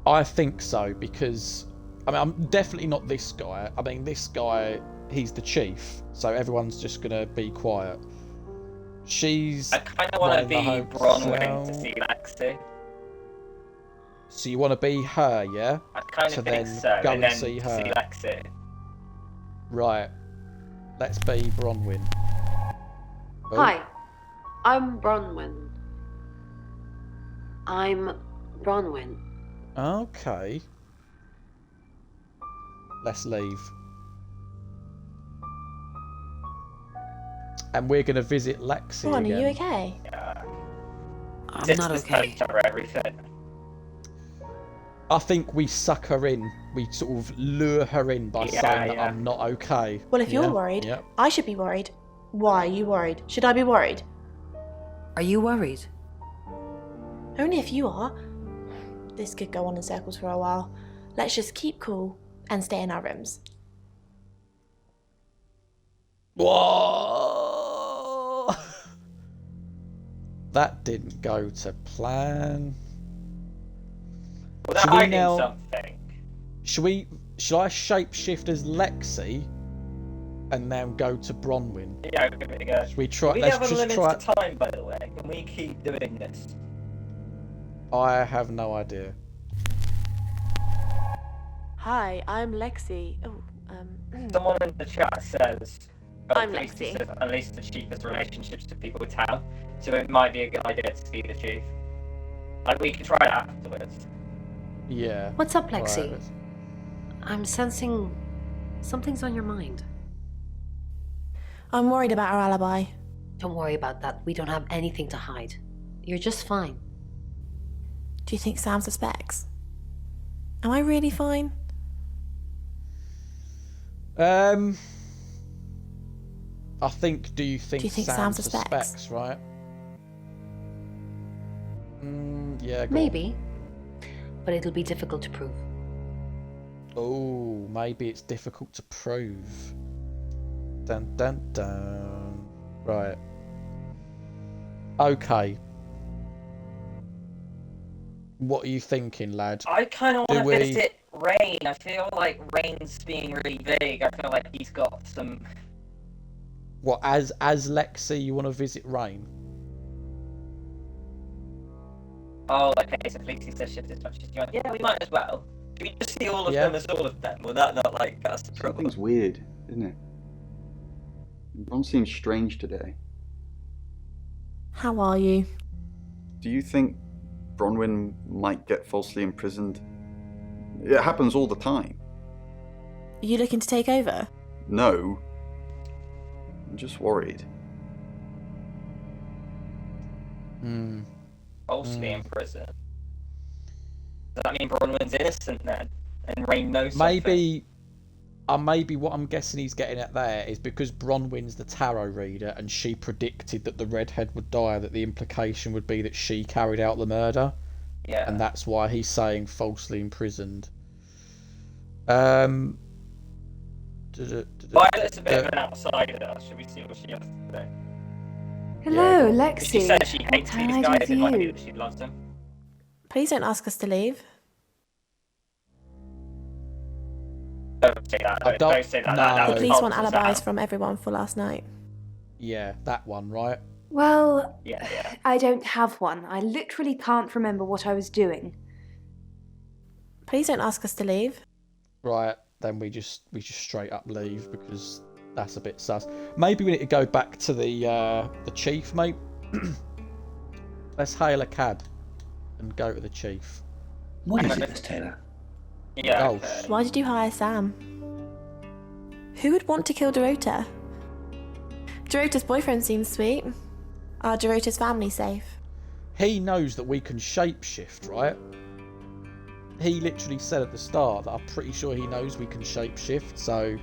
I think so, because I mean, I'm definitely not this guy. I mean, this guy, he's the chief, so everyone's just gonna be quiet. She's. I kind of want to be Bronwyn to see Lexi. So you want to be her, yeah? I kind of think then so, go and then see her. see Lexi. Right. Let's be Bronwyn. Oh. Hi, I'm Bronwyn. I'm Bronwyn. Okay. Let's leave. And we're going to visit Lexi Ron, are again. you okay? I'm not okay. Everything. I think we suck her in. We sort of lure her in by saying that I'm not okay. Well, if you're worried, I should be worried. Why are you worried? Should I be worried? Are you worried? Only if you are. This could go on in circles for a while. Let's just keep cool and stay in our rooms. Whoa! That didn't go to plan. Well, they're hiding something. Should I shapeshift as Lexi and then go to Bronwyn? Yeah, give it a go. Should we try? We Let's have a just limit try. to time, by the way. Can we keep doing this? I have no idea. Hi, I'm Lexi. Oh, Someone in the chat says, I'm police Lexi. says at least the chief has relationships to people with town, so it might be a good idea to see the chief. Like, we can try it afterwards. Yeah. What's up, Lexi? Right. I'm sensing something's on your mind. I'm worried about our alibi. Don't worry about that. We don't have anything to hide. You're just fine. Do you think Sam suspects? Am I really fine? I think. Do you think Sam suspects? Right. Yeah, go Maybe. But it'll be difficult to prove. Oh, maybe it's difficult to prove. Dun dun dun. Right. Okay. What are you thinking, lad? I kind of Do want to we- visit Rain. I feel like Rain's being really vague. I feel like he's got some... What, as Lexi, you want to visit Rain? Oh, okay, so Lexi says shift as much as you want. Yeah, we might as well. Can we just see all of Yeah. them as all of them? Will that not, like, that's the trouble? Something's weird, isn't it? Ron seems strange today. How are you? Do you think Bronwyn might get falsely imprisoned? It happens all the time. Are you looking to take over? No. I'm just worried. Falsely in prison. Does that mean Bronwyn's innocent then? And Rain knows Maybe what I'm guessing he's getting at there is because Bronwyn's the tarot reader and she predicted that the redhead would die, that the implication would be that she carried out the murder. Yeah. And that's why he's saying falsely imprisoned. Violet's a bit of an outsider. Should we see what she has to say? Hello, She Lexi. says she hates What can these I do guys for and might you? be that she loves them. Please don't ask us to leave. Don't say that. I Don't say that. no. That The was police want horrible, alibis Sam. from everyone for last night. Yeah, that one, right? Well, Yeah. I don't have one. I literally can't remember what I was doing. Please don't ask us to leave. Right, then we just straight up leave because that's a bit sus. Maybe we need to go back to the chief, mate. Let's hail a cab and go to the chief. What is it, Miss Taylor? Yeah. Oh, Why did you hire Sam? Who would want to kill Dorota? Dorota's boyfriend seems sweet. Are Dorota's family safe? he knows that we can shapeshift, right? He literally said at the start that I'm pretty sure he knows we can shapeshift, so...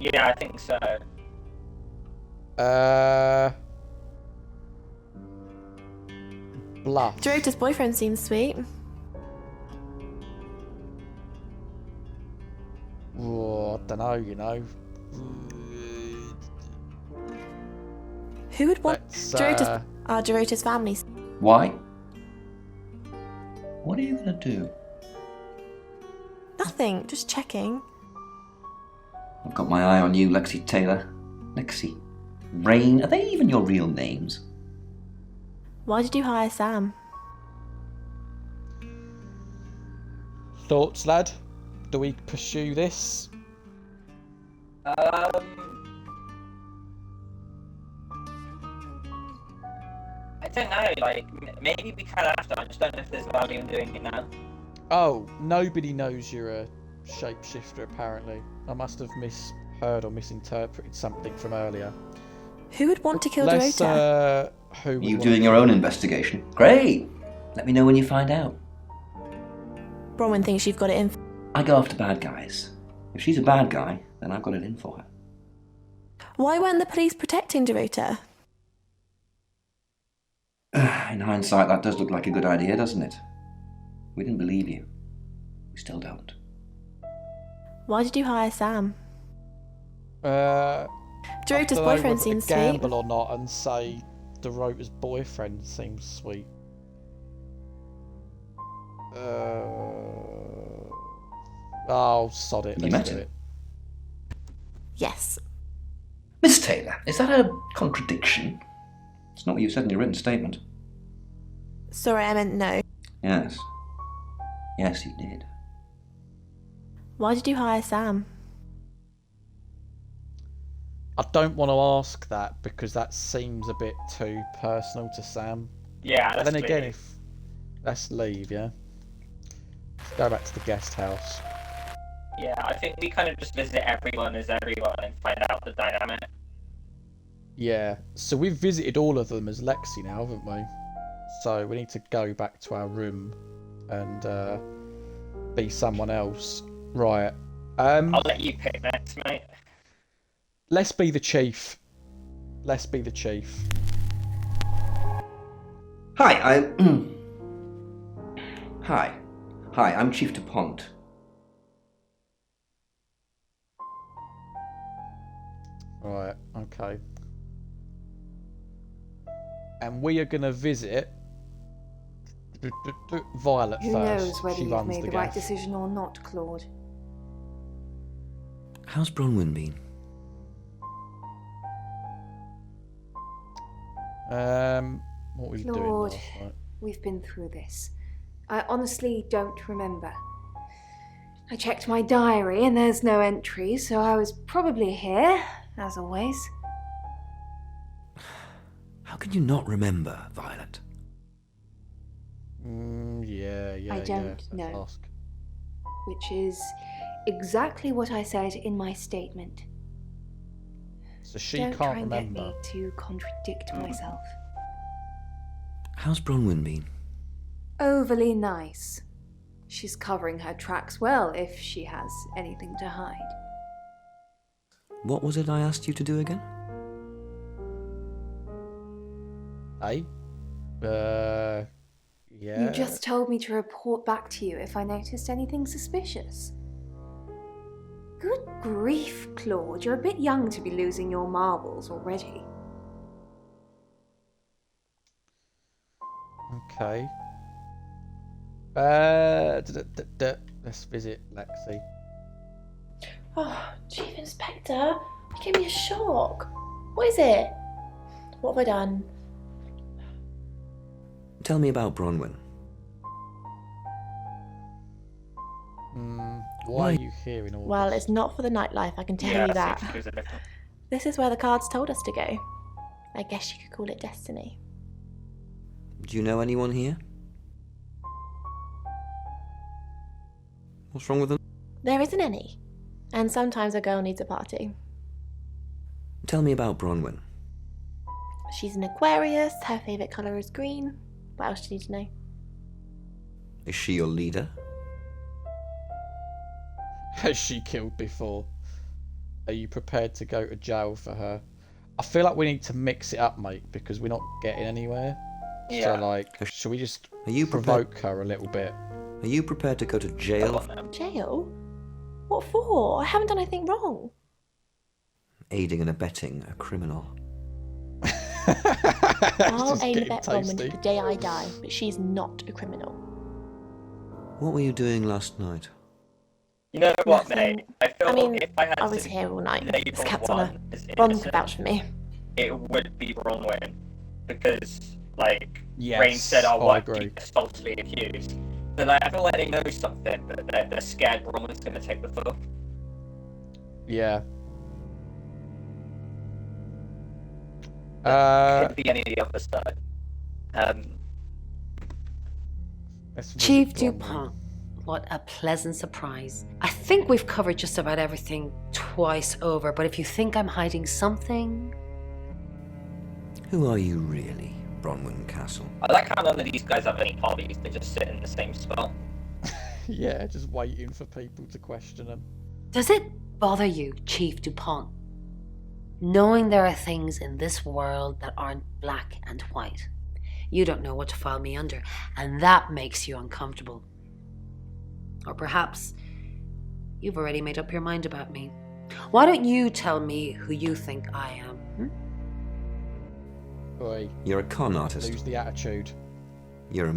Yeah, I think so. Bluff. Dorota's boyfriend seems sweet. Oh, I don't know, you know. Who would want Let's, Dorota's family? Why? What are you gonna do? Nothing, just checking. I've got my eye on you, Lexi Taylor. Lexi. Rain. Are they even your real names? Why did you hire Sam? Thoughts, lad? Do we pursue this? I don't know, like, maybe we can after, I just don't know if there's value in doing it now. Oh, nobody knows you're a shapeshifter, apparently. I must have misheard or misinterpreted something from earlier. Who would want to kill Let's, Dorota? who Are would you want doing to your kill- own investigation? Great! Let me know when you find out. Bronwyn thinks you've got it in. I go after bad guys. If she's a bad guy, then I've got it in for her. Why weren't the police protecting Dorota? In hindsight, that does look like a good idea, doesn't it? We didn't believe you. We still don't. Why did you hire Sam? I Dorota's don't know boyfriend whether seems to gamble sweet. or not and say Dorota's boyfriend seems sweet. Oh, sod it. You Let's met do him? it. Yes. Miss Taylor, is that a contradiction? It's not what you said in your written statement. Sorry, I meant no. Yes. Yes, you did. Why did you hire Sam? I don't want to ask that because that seems a bit too personal to Sam. Yeah, But then let's again, leave. let's leave, yeah? Let's go back to the guest house. Yeah, I think we kind of just visit everyone as everyone and find out the dynamic. Yeah, so we've visited all of them as Lexi now, haven't we? So we need to go back to our room and be someone else. Right. I'll let you pick next, mate. Let's be the chief. Let's be the chief. Hi, Hi. Hi, I'm Chief DuPont. Right, okay. And we are going to visit Violet Who first. knows whether She you've runs made the the right gaff. decision or not, Claude? How's Bronwyn been? What were you doing Claude, last night? we've been through this. I honestly don't remember. I checked my diary and there's no entry, so I was probably here, as always. How can you not remember, Violet? Yeah. I don't Let's know. ask. Which is exactly what I said in my statement. So she Don't can't try and remember. get me to contradict myself. How's Bronwyn been? Overly nice. She's covering her tracks well if she has anything to hide. What was it I asked you to do again? Yeah. You just told me to report back to you if I noticed anything suspicious. Good grief, Claude. You're a bit young to be losing your marbles already. Okay. Let's visit Lexi. Oh, Chief Inspector, you gave me a shock. What is it? What have I done? Tell me about Bronwyn. Why are you here in all Well, this? it's not for the nightlife, I can tell you that. This is where the cards told us to go. I guess you could call it destiny. Do you know anyone here? What's wrong with them? There isn't any. And sometimes a girl needs a party. Tell me about Bronwyn. She's an Aquarius, her favourite colour is green. What else do you need to know? Is she your leader? Has she killed before? Are you prepared to go to jail for her? I feel like we need to mix it up, mate, because we're not getting anywhere. Yeah. So, like, should we just Are you provoke her a little bit? Are you prepared to go to jail? Jail? What for? I haven't done anything wrong. Aiding and abetting a criminal. I'll Just aim and getting abet Bronwyn to tasty. the day I die, but she's not a criminal. What were you doing last night? You know what, Nothing. mate? I feel I mean, if I had I was to here all night. label This cat's on one her. as Bron innocent, could vouch for me. it would be Bronwyn. Because, like, Yes, Rain said, I what agree. he's falsely accused. But like, I feel like they know something, but they're scared Bronwyn's going to take the fall. Yeah. Could be any of the other side. Let's visit Chief Bronwyn. DuPont, what a pleasant surprise. I think we've covered just about everything twice over, but if you think I'm hiding something... Who are you really, Bronwyn Castle? I like how none of these guys have any hobbies, they just sit in the same spot. Yeah, just waiting for people to question them. Does it bother you, Chief DuPont, knowing there are things in this world that aren't black and white? You don't know what to file me under, and that makes you uncomfortable. Or perhaps you've already made up your mind about me. Why don't you tell me who you think I am? Oi, You're a con artist. lose the attitude. You're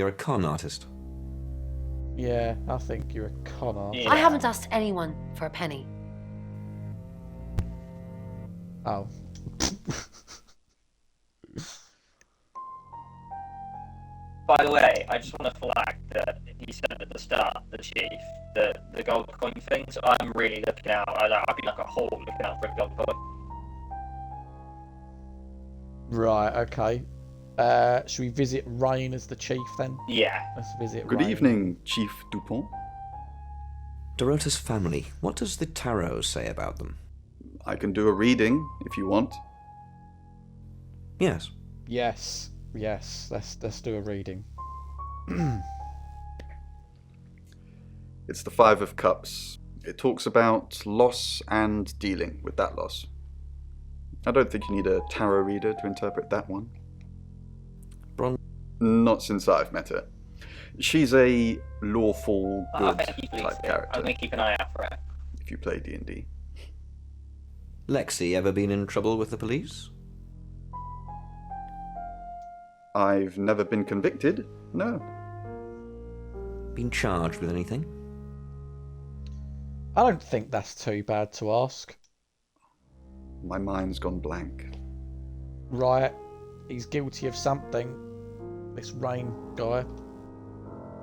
a con artist. Yeah, I think you're a con artist. I haven't asked anyone for a penny. Oh. By the way, I just want to flag that he said at the start, the chief, the gold coin thing, so I'm really looking out. I'd be like a hawk looking out for a gold coin. Right, okay. Should we visit Rain as the chief then? Yeah. Let's visit Good Rain. evening, Chief Dupont. Dorota's family, what does the tarot say about them? I can do a reading if you want. Yes. Yes, let's do a reading. It's the Five of Cups. It talks about loss and dealing with that loss. I don't think you need a tarot reader to interpret that one. Bron... Not since I've met her. She's a lawful, good Thank you, type I'm character, going to keep an eye out for it. if you play D&D. Lexi ever been in trouble with the police? I've never been convicted, no. Been charged with anything? I don't think that's too bad to ask. My mind's gone blank. Right, he's guilty of something. This Rain guy.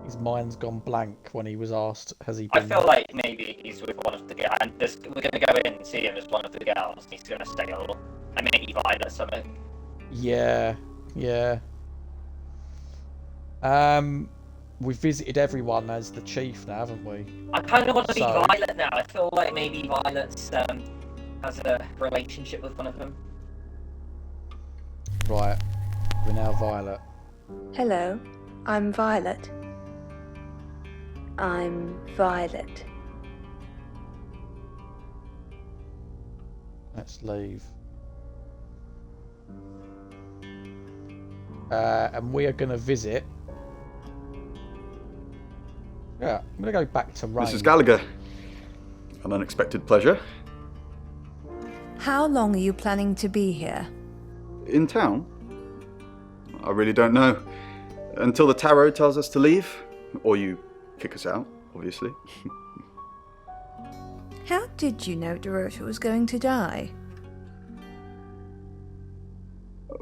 His mind's gone blank when he was asked, has he been... I feel like maybe he's with one of the girls, and we're going to go in and see him as one of the girls. He's going to stay all, and maybe Violet or something. Yeah. We've visited everyone as the chief now, haven't we? I kind of want to be Violet now. I feel like maybe Violet's has a relationship with one of them. Right, we're now Violet. Hello, I'm Violet. I'm Violet. Let's leave. And we are going to visit... Yeah, I'm going to go back to Rain. Mrs. Gallagher, an unexpected pleasure. How long are you planning to be here? In town? I really don't know. Until the tarot tells us to leave, or you kick us out, obviously. How did you know Dorota was going to die?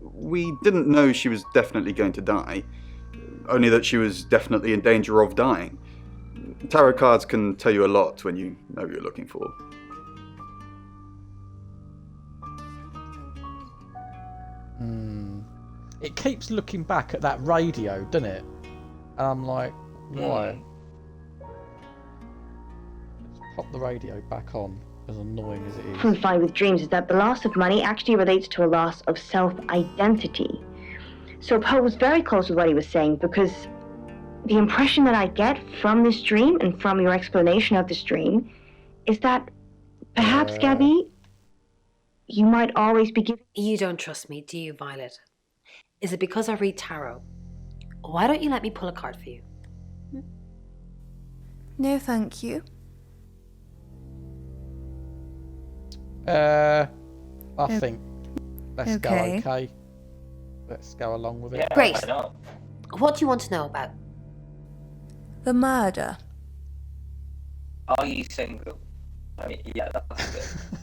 We didn't know she was definitely going to die, only that she was definitely in danger of dying. Tarot cards can tell you a lot when you know what you're looking for. It keeps looking back at that radio, doesn't it? And I'm like, why? Let's pop the radio back on, as annoying as it is. From Find with Dreams is that the loss of money actually relates to a loss of self-identity. So Poe was very close with what he was saying, because the impression that I get from this dream and from your explanation of this dream is that perhaps, Gabby, you might always be giving... You don't trust me, do you, Violet? Is it because I read tarot? Why don't you let me pull a card for you? No, thank you. I think let's go okay. Let's go along with it. Yeah, Great. why not? What do you want to know about? The murder. Are you single? I mean, yeah, that's good.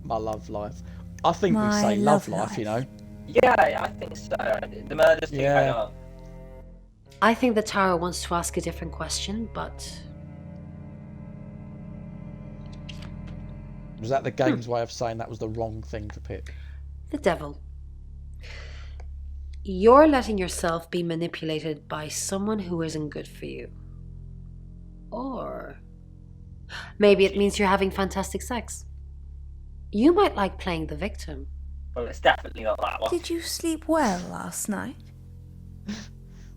My love life. I think we My say love love life, you know. Yeah, I think so. The murders thing, why not? I think the tarot wants to ask a different question, but... Was that the game's way of saying that was the wrong thing to pick? The devil. You're letting yourself be manipulated by someone who isn't good for you. Or maybe it means you're having fantastic sex. You might like playing the victim. Well, it's definitely not that one. Did you sleep well last night?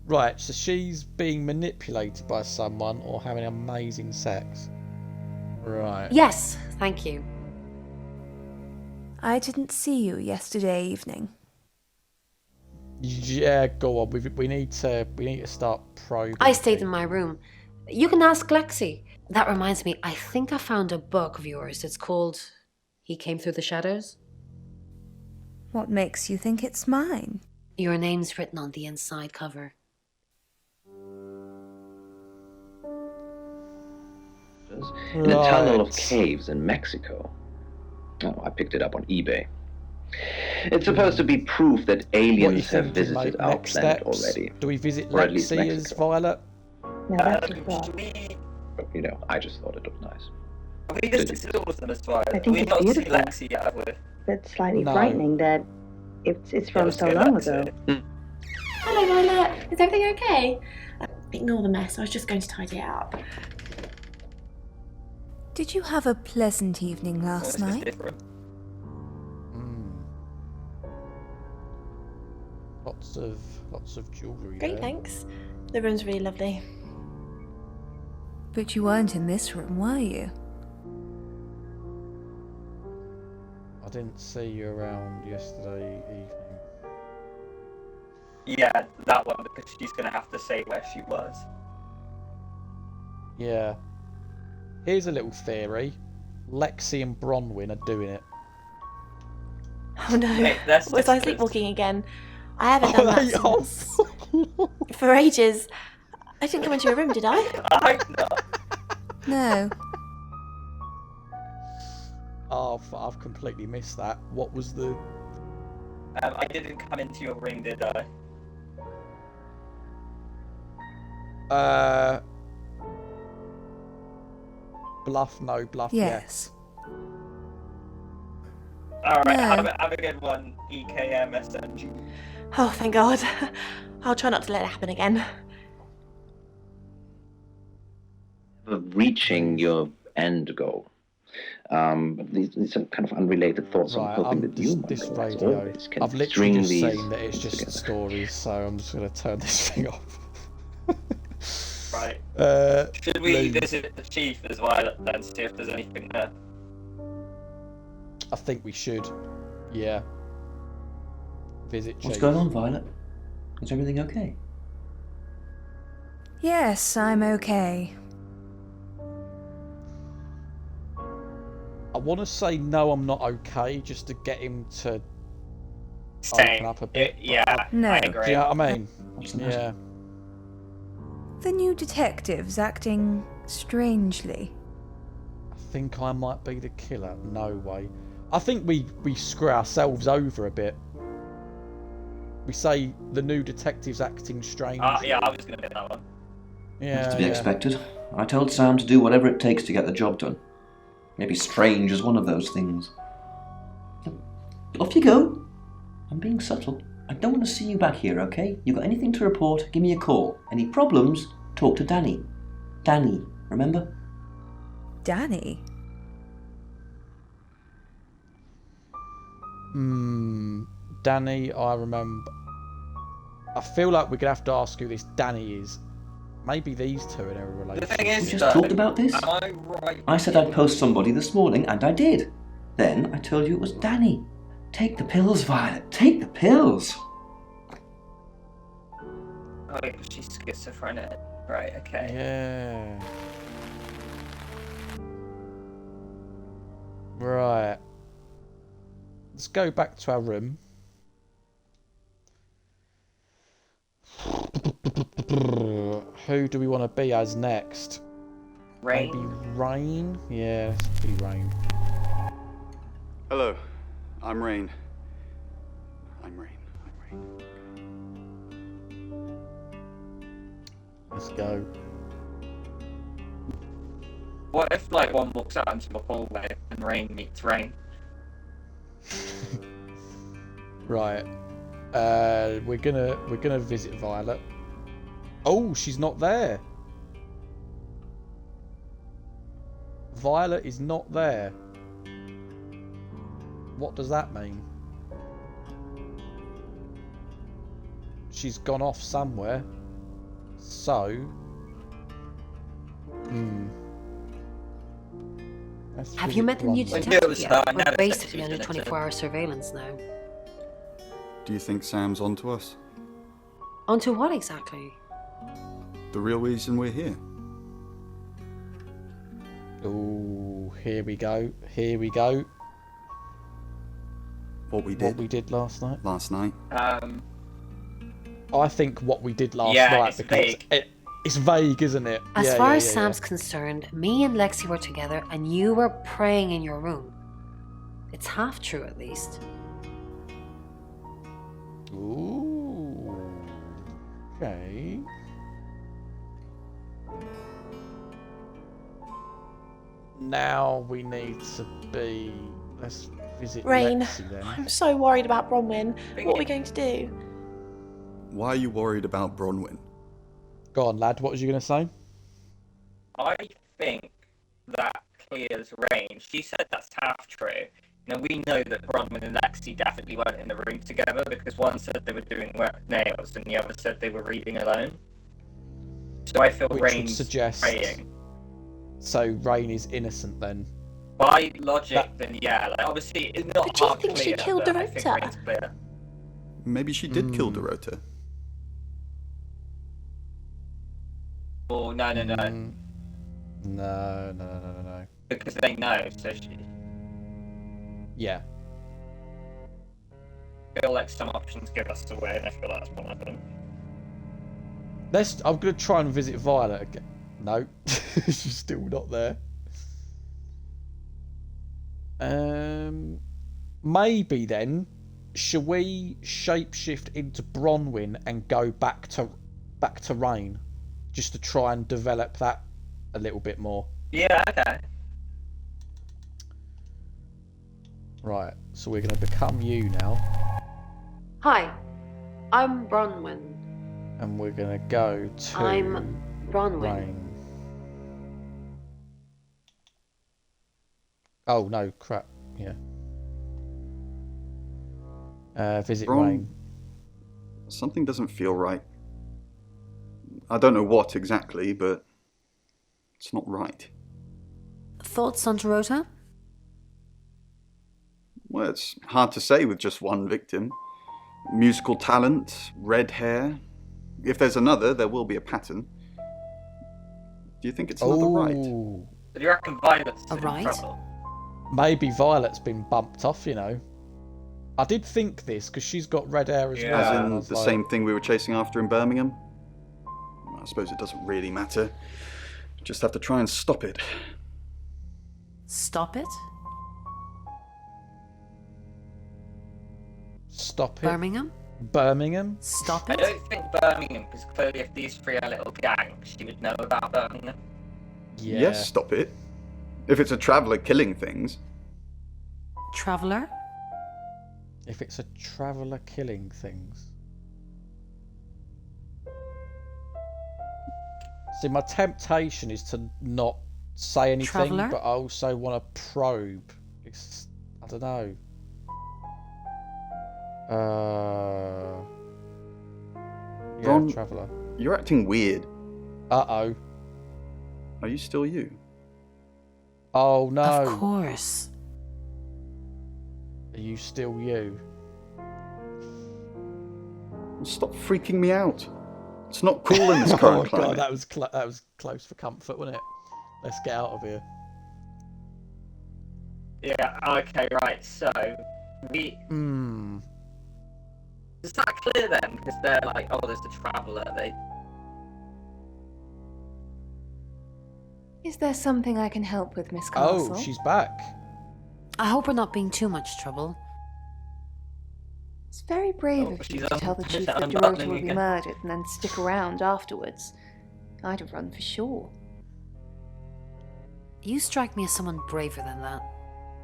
Right, so she's being manipulated by someone or having amazing sex. Right. Yes, thank you. I didn't see you yesterday evening. Yeah, go on. We need to start probing. I stayed in my room. You can ask Lexi. That reminds me, I think I found a book of yours. It's called He Came Through the Shadows. What makes you think it's mine? Your name's written on the inside cover. In a tunnel of caves in Mexico. Oh, I picked it up on eBay. It's supposed to be proof that aliens have visited our planet already. Do we visit Or at least Lexi as Mexico. Violet? No, that's just wrong. But, you know, I just thought it looked nice. We just explored them as far I as think we've it's not seen beautiful. Lexi yet, have we? That's slightly No. frightening that it's from let's so go long back to ago. it. Hello, Violet. Is everything okay? Ignore the mess. I was just going to tidy it up. Did you have a pleasant evening Well, last it's just night? different. Lots of jewellery. Great, there. thanks. The room's really lovely. But you weren't in this room, were you? I didn't see you around yesterday evening. Yeah, that one, because she's going to have to say where she was. Yeah. Here's a little theory. Lexi and Bronwyn are doing it. Oh no. Wait, that's Was I just- sleepwalking again? I haven't done that Oh, since... for ages. I didn't come into your room, did I? No. Oh, I've completely missed that. What was the... I didn't come into your room, did I? Bluff, no, bluff, Yes. Alright, No. have a good one, EKMSNG. Oh, thank God. I'll try not to let it happen again. Of reaching your end goal. These are kind of unrelated thoughts. Right, I'm hoping that you, this Michael, as radio. always, can I've literally string just these seen that it's just together. stories, so I'm just going to turn this thing off. Right. Should we Lee. visit the chief as well then, see if there's anything there? I think we should. Yeah. Visit What's Chief. going on, Violet? Is everything okay? Yes, I'm okay. I want to say no, I'm not okay, just to get him to Same. open up a bit. Yeah, No. I Do agree. you know what I mean? What's the matter? Yeah. The new detective's acting strangely. I think I might be the killer. No way. I think we screw ourselves over a bit. We say the new detective's acting strange. Yeah, I was going to get that one. Yeah, That's to be yeah. expected. I told Sam to do whatever it takes to get the job done. Maybe strange is one of those things. Off you go. I'm being subtle. I don't want to see you back here, okay? You got anything to report, give me a call. Any problems, talk to Danny. Danny, remember? Danny? Danny, I remember. I feel like we're going to have to ask who this Danny is. Maybe these two are in a The relationship. thing is, We just talked about this. am I right? I said I'd post somebody this morning, and I did. Then I told you it was Danny. Take the pills, Violet. Take the pills. Oh, yeah, she's schizophrenic. Right, okay. Yeah. Right. Let's go back to our room. Who do we want to be as next? Rain. Maybe Rain? Yeah, let's be Rain. Hello, I'm Rain. I'm Rain. Let's go. What if, like, one walks out into the hallway and Rain meets Rain? Right. We're gonna visit Violet. Oh, she's not there. Violet is not there. What does that mean? She's gone off somewhere. So, Have you met the new Well, detective yeah, yet? I know We're the basically detective's under gonna 24-hour surveillance now. Do you think Sam's onto us? Onto what exactly? The real reason we're here? oh, here we go. Here we go. What we What did we did last night. last night? I think what we did last Yeah, night it's because vague. it's vague, isn't it? As Yeah, far yeah, as yeah, Sam's concerned, me and Lexi were together and you were praying in your room. It's half true, at least. yeah. Ooh. Okay. Now we need to be. Let's visit Rain, Lexi then. I'm so worried about Bronwyn. What are we going to do? Why are you worried about Bronwyn? Go on, lad. What was you going to say? I think that clears Rain. She said that's half true. Now, we know that Bronwyn and Lexi definitely weren't in the room together because one said they were doing nails and the other said they were reading alone. So I feel Which would Rain's suggest. praying. So Rain is innocent then. By logic, then yeah. Like, obviously, it's not But do you half think she clear, killed but I think Dorota? Rain's clear. Maybe she did kill Dorota. Oh, no. No. Because they know, so she... Yeah. I feel like some options give us away, and I feel that's one of them. I'm going to try and visit Violet again. No. She's still not there. Maybe then, shall we shapeshift into Bronwyn and go back to Rain, just to try and develop that a little bit more? Yeah, okay. Right, so we're going to become you now, Hi, I'm Bronwyn. and we're going to go to I'm Bronwyn. Rain. Oh no, crap. Yeah. Visit Rain. Something doesn't feel right. I don't know what exactly, but it's not right. Thoughts on Dorota? Well, it's hard to say with just one victim. Musical talent, red hair. If there's another, there will be a pattern. Do you think it's another right? Do you reckon Violet's A in right? trouble? Maybe Violet's been bumped off, you know. I did think this, because she's got red hair as well. As and I in was the like, same thing we were chasing after in Birmingham? I suppose it doesn't really matter. Just have to try and stop it. Stop it? Stop it. Birmingham? Birmingham? Stop I it? don't think Birmingham, because clearly if these three are little gangs, she would know about Birmingham. Yeah. Yes, stop it. If it's a traveller killing things. Traveller? If it's a traveller killing things. See, my temptation is to not say anything, Traveller? but I also want to probe. I don't know. Yeah, Ron, traveller. You're acting weird. Uh-oh. Are you still you? Oh, no. Of course. Are you still you? Stop freaking me out. It's not cool in this current climate. God, that was close for comfort, wasn't it? Let's get out of here. Yeah, okay, right, so we... Is that clear then? Because they're like, oh, there's the traveller, Is there something I can help with, Miss Castle? Oh, she's back. I hope we're not being too much trouble. It's very brave of you to tell the chief that Dorota will be murdered and then stick around afterwards. I'd have run for sure. You strike me as someone braver than that.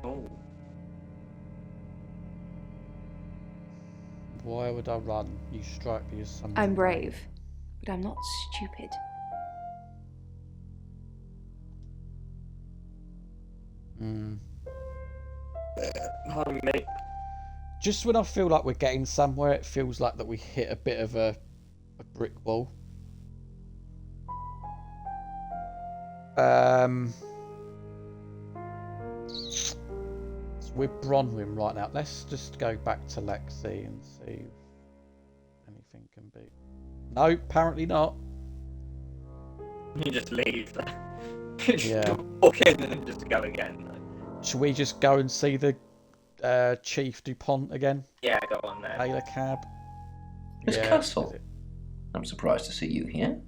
Oh. Why would I run? You strike me as someone. I'm brave, but I'm not stupid. Pardon me, mate. Just when I feel like we're getting somewhere, it feels like that we hit a bit of a brick wall. So we're Bronwyn right now. Let's just go back to Lexi and see if anything can be. No, apparently not. You just leave. Yeah. Walk in and then just go again. Should we just go and see the Chief DuPont again? Yeah, go on then. Hail a cab. Miss Yeah, Castle, I'm surprised to see you here.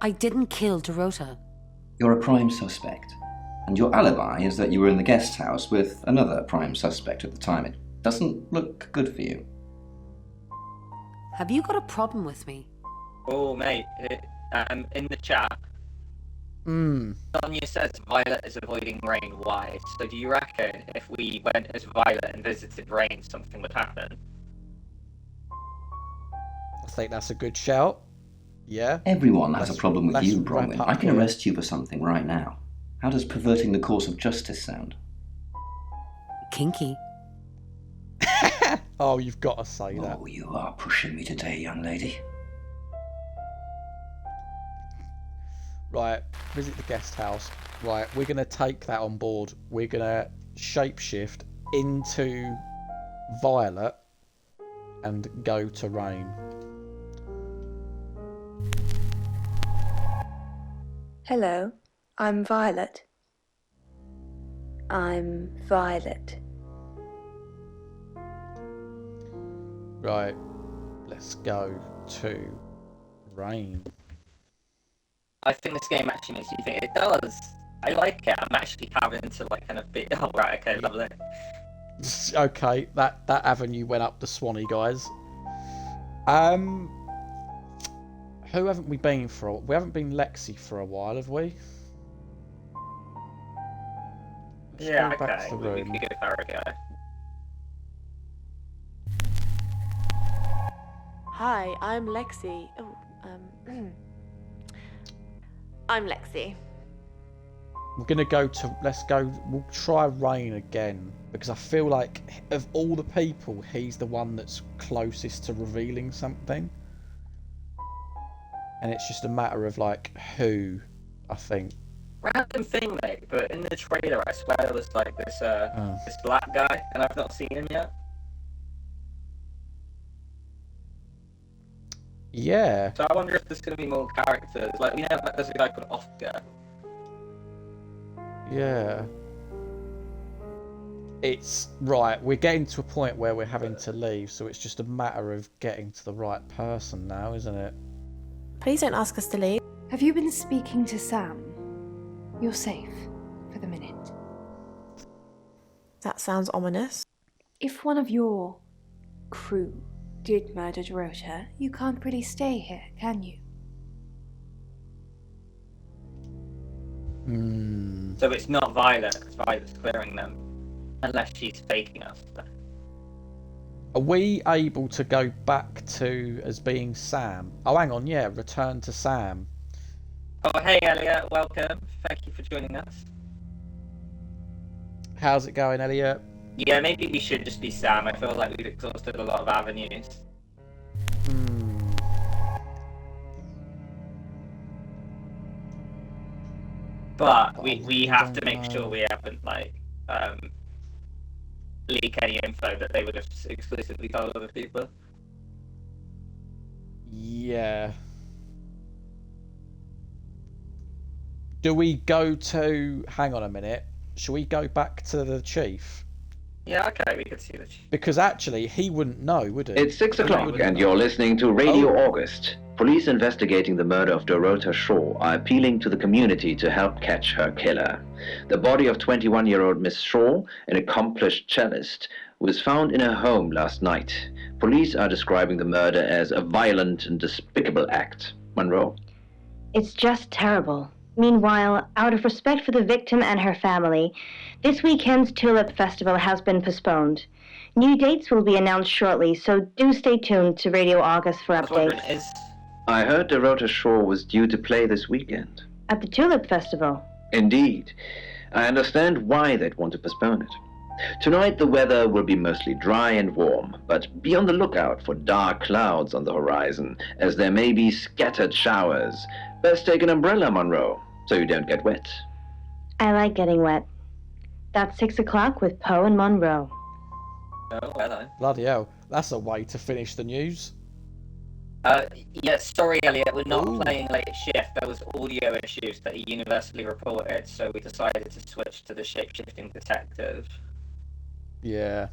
I didn't kill Dorota. You're a prime suspect, and your alibi is that you were in the guest house with another prime suspect at the time. It doesn't look good for you. Have you got a problem with me? Oh, mate, in the chat, Sonia says Violet is avoiding Rain. Why? So do you reckon if we went as Violet and visited Rain, something would happen? I think that's a good shout. Yeah. Everyone has a problem with you, wrap Bronwyn. up I can here. arrest you for something right now. How does perverting the course of justice sound? Kinky. Oh, you've got to say that. Oh, you are pushing me today, young lady. Right, visit the guest house. Right, we're going to take that on board. We're going to shapeshift into Violet and go to Rain. Hello. I'm Violet. I'm Violet. Right. Let's go to Rain. I think this game actually makes you think. It does. I like it. I'm actually having to like kind of be. Oh right, okay, lovely. Okay, that avenue went up the Swanee, guys. Who haven't we been for? We haven't been Lexi for a while, have we? Let's Yeah, go back okay. to the We room. could go Farrago. Hi, I'm Lexi. Oh, I'm Lexi. We're gonna go to. Let's go. We'll try Rain again because I feel like of all the people, he's the one that's closest to revealing something, and it's just a matter of like who. I think. Random thing, mate. But in the trailer, I swear there was like this this black guy, and I've not seen him yet. Yeah. So I wonder if there's going to be more characters. Like, you know, there's a guy called Oscar. Yeah. It's right. We're getting to a point where we're having to leave, so it's just a matter of getting to the right person now, isn't it? Please don't ask us to leave. Have you been speaking to Sam? You're safe for the minute. That sounds ominous. If one of your crew did murder Dorota, you can't really stay here, can you? So it's not Violet, because Violet's clearing them. Unless she's faking us. Are we able to go back to as being Sam? Oh, hang on, yeah, return to Sam. Oh, hey Elliot, welcome. Thank you for joining us. How's it going, Elliot? Yeah, maybe we should just be Sam. I feel like we've exhausted a lot of avenues. But we have to make sure we haven't like leak any info that they would have exclusively told other people. Yeah. Do we go to... Hang on a minute. Shall we go back to the chief? Yeah, okay, we could see the chief. Because actually, he wouldn't know, would he? It's 6 o'clock, and you're listening to Radio August. Police investigating the murder of Dorota Shaw are appealing to the community to help catch her killer. The body of 21-year-old Miss Shaw, an accomplished cellist, was found in her home last night. Police are describing the murder as a violent and despicable act. Monroe? It's just terrible. Meanwhile, out of respect for the victim and her family, this weekend's Tulip Festival has been postponed. New dates will be announced shortly, so do stay tuned to Radio August for updates. I heard Dorota Shaw was due to play this weekend. At the Tulip Festival? Indeed. I understand why they'd want to postpone it. Tonight the weather will be mostly dry and warm, but be on the lookout for dark clouds on the horizon, as there may be scattered showers. Best take an umbrella, Monroe, so you don't get wet. I like getting wet. That's 6 o'clock with Poe and Monroe. Oh, hello. Bloody hell. That's a way to finish the news. Yeah, sorry Elliot, we're not playing late shift. There was audio issues that he universally reported, so we decided to switch to the Shapeshifting Detective. Yeah.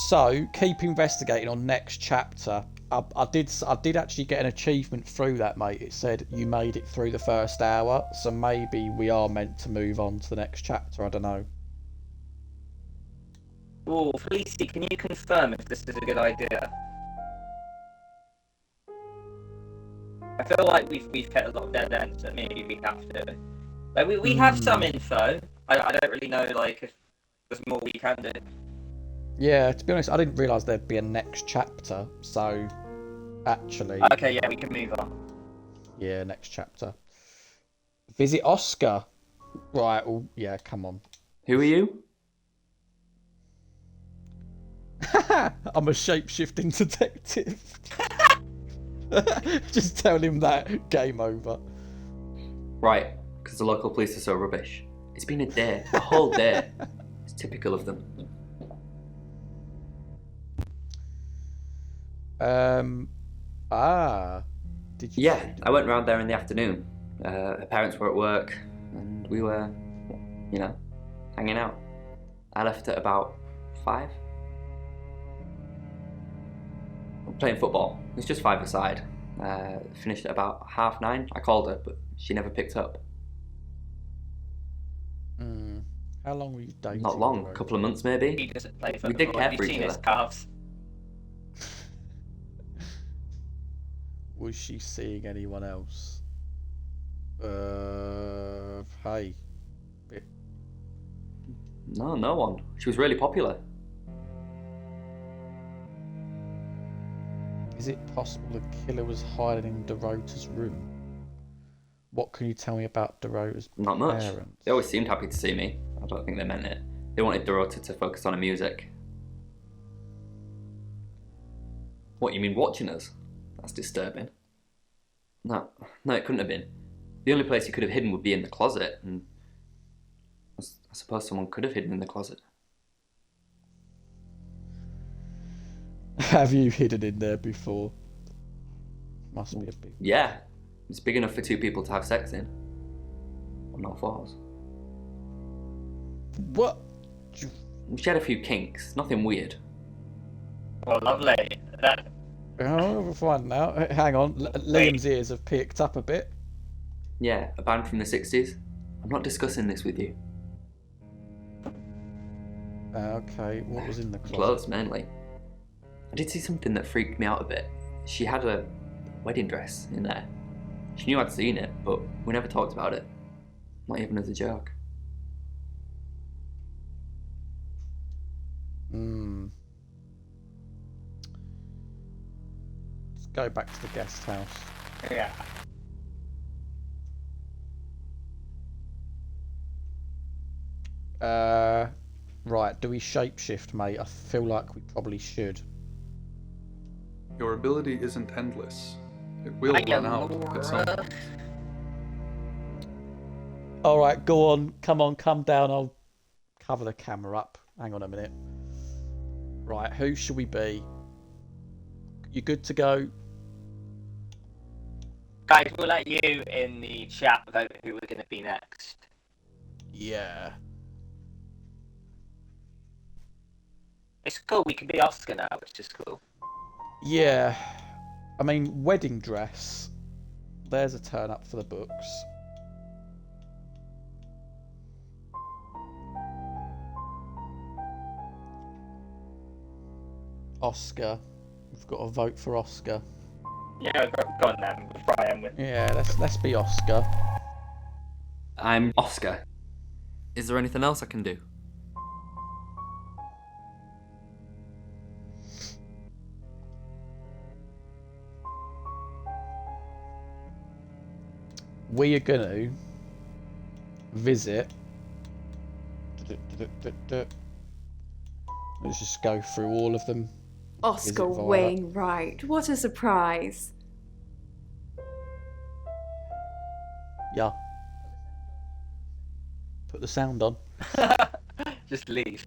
So, keep investigating on next chapter. I did actually get an achievement through that, mate. It said you made it through the first hour, so maybe we are meant to move on to the next chapter. I don't know. Oh, Felicity, can you confirm if this is a good idea? I feel like we've hit a lot of dead ends that maybe we have to. Like we have some info. I don't really know like if there's more we can do. Yeah, to be honest, I didn't realise there'd be a next chapter, so actually... Okay, yeah, we can move on. Yeah, next chapter. Visit Oscar. Right, well, yeah, come on. Who are you? I'm a shape-shifting detective. Just tell him that. Game over. Right, because the local police are so rubbish. It's been a whole day. It's typical of them. Did you? Yeah, I went round there in the afternoon. Her parents were at work. and we were, hanging out. I left at about 5. Playing football. It's just 5-a-side. Finished at about 9:30. I called her, but she never picked up. How long were you dating? Not long, a couple of months maybe. He doesn't play football. We did care Have for you each seen his other. calves? Was she seeing anyone else? Hey. No, no one. She was really popular. Is it possible the killer was hiding in Dorota's room? What can you tell me about Dorota's Not much. parents? They always seemed happy to see me. I don't think they meant it. They wanted Dorota to focus on her music. What, you mean watching us? That's disturbing. No, it couldn't have been. The only place you could have hidden would be in the closet, and I suppose someone could have hidden in the closet. Have you hidden in there before? Must be a big... Yeah, it's big enough for 2 people to have sex in. But not for us. What? She had a few kinks, nothing weird. Well, lovely. Oh, we're fine now. Hang on, Liam's ears have picked up a bit. Yeah, a band from the 60s. I'm not discussing this with you. Okay, what was in the closet? Clothes, mainly. I did see something that freaked me out a bit. She had a wedding dress in there. She knew I'd seen it, but we never talked about it. Not even as a joke. Let's go back to the guest house. Yeah. Right, do we shapeshift, mate? I feel like we probably should. Your ability isn't endless. It will run out at some point. Alright, go on. Come down. I'll cover the camera up. Hang on a minute. Right, who should we be? You good to go? Guys, we'll let you in the chat vote who we're going to be next. Yeah. It's cool, we can be Oscar now, which is cool. Yeah. I mean, wedding dress. There's a turn up for the books. Oscar. We've got to vote for Oscar. Yeah, go on then, with Brian. Yeah, let's be Oscar. I'm Oscar. Is there anything else I can do? We are going to visit. Let's just go through all of them. Oscar Wainwright, what a surprise. Yeah. Put the sound on. Just leave.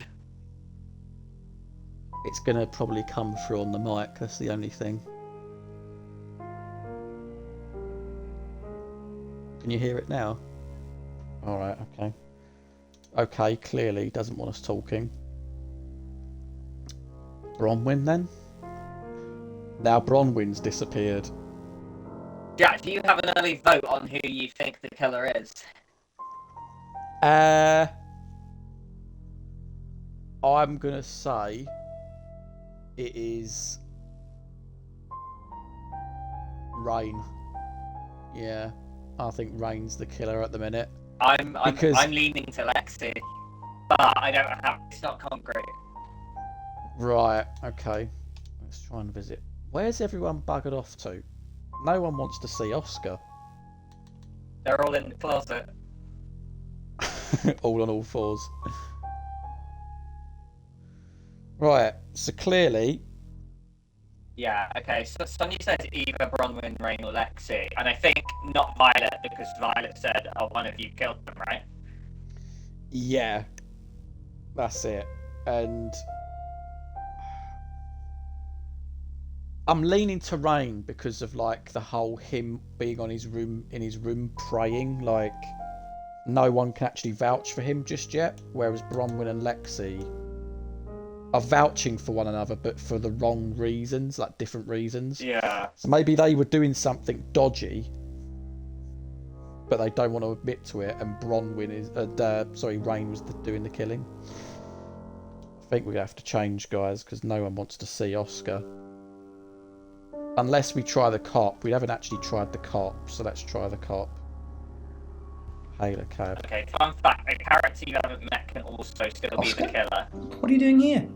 It's going to probably come through on the mic, that's the only thing. Can you hear it now? Alright, okay. Okay, clearly doesn't want us talking. Bronwyn then? Now Bronwyn's disappeared. Jack, do you have an early vote on who you think the killer is? I'm gonna say it is Rain. Yeah, I think Rain's the killer at the minute. I'm leaning to Lexi, but I don't have. It's not concrete. Right. Okay. Let's try and visit. Where's everyone buggered off to? No one wants to see Oscar. They're all in the closet. All on all fours. Right. So clearly. Yeah, okay, so Sonia says either Bronwyn, Rain or Lexi, and I think not Violet, because Violet said, oh, one of you killed them, right? Yeah. That's it. And I'm leaning to Rain because of like the whole him being on his room, in his room praying, like no one can actually vouch for him just yet, whereas Bronwyn and Lexi are vouching for one another, but for the wrong reasons, like different reasons. Yeah. So maybe they were doing something dodgy, but they don't want to admit to it, and Rain was doing the killing. I think we're going to have to change, guys, because no one wants to see Oscar. Unless we try the cop. We haven't actually tried the cop, so let's try the cop. Haylor Cab. Okay, fun fact, a character you haven't met can also still Oscar? be the killer. What are you doing here?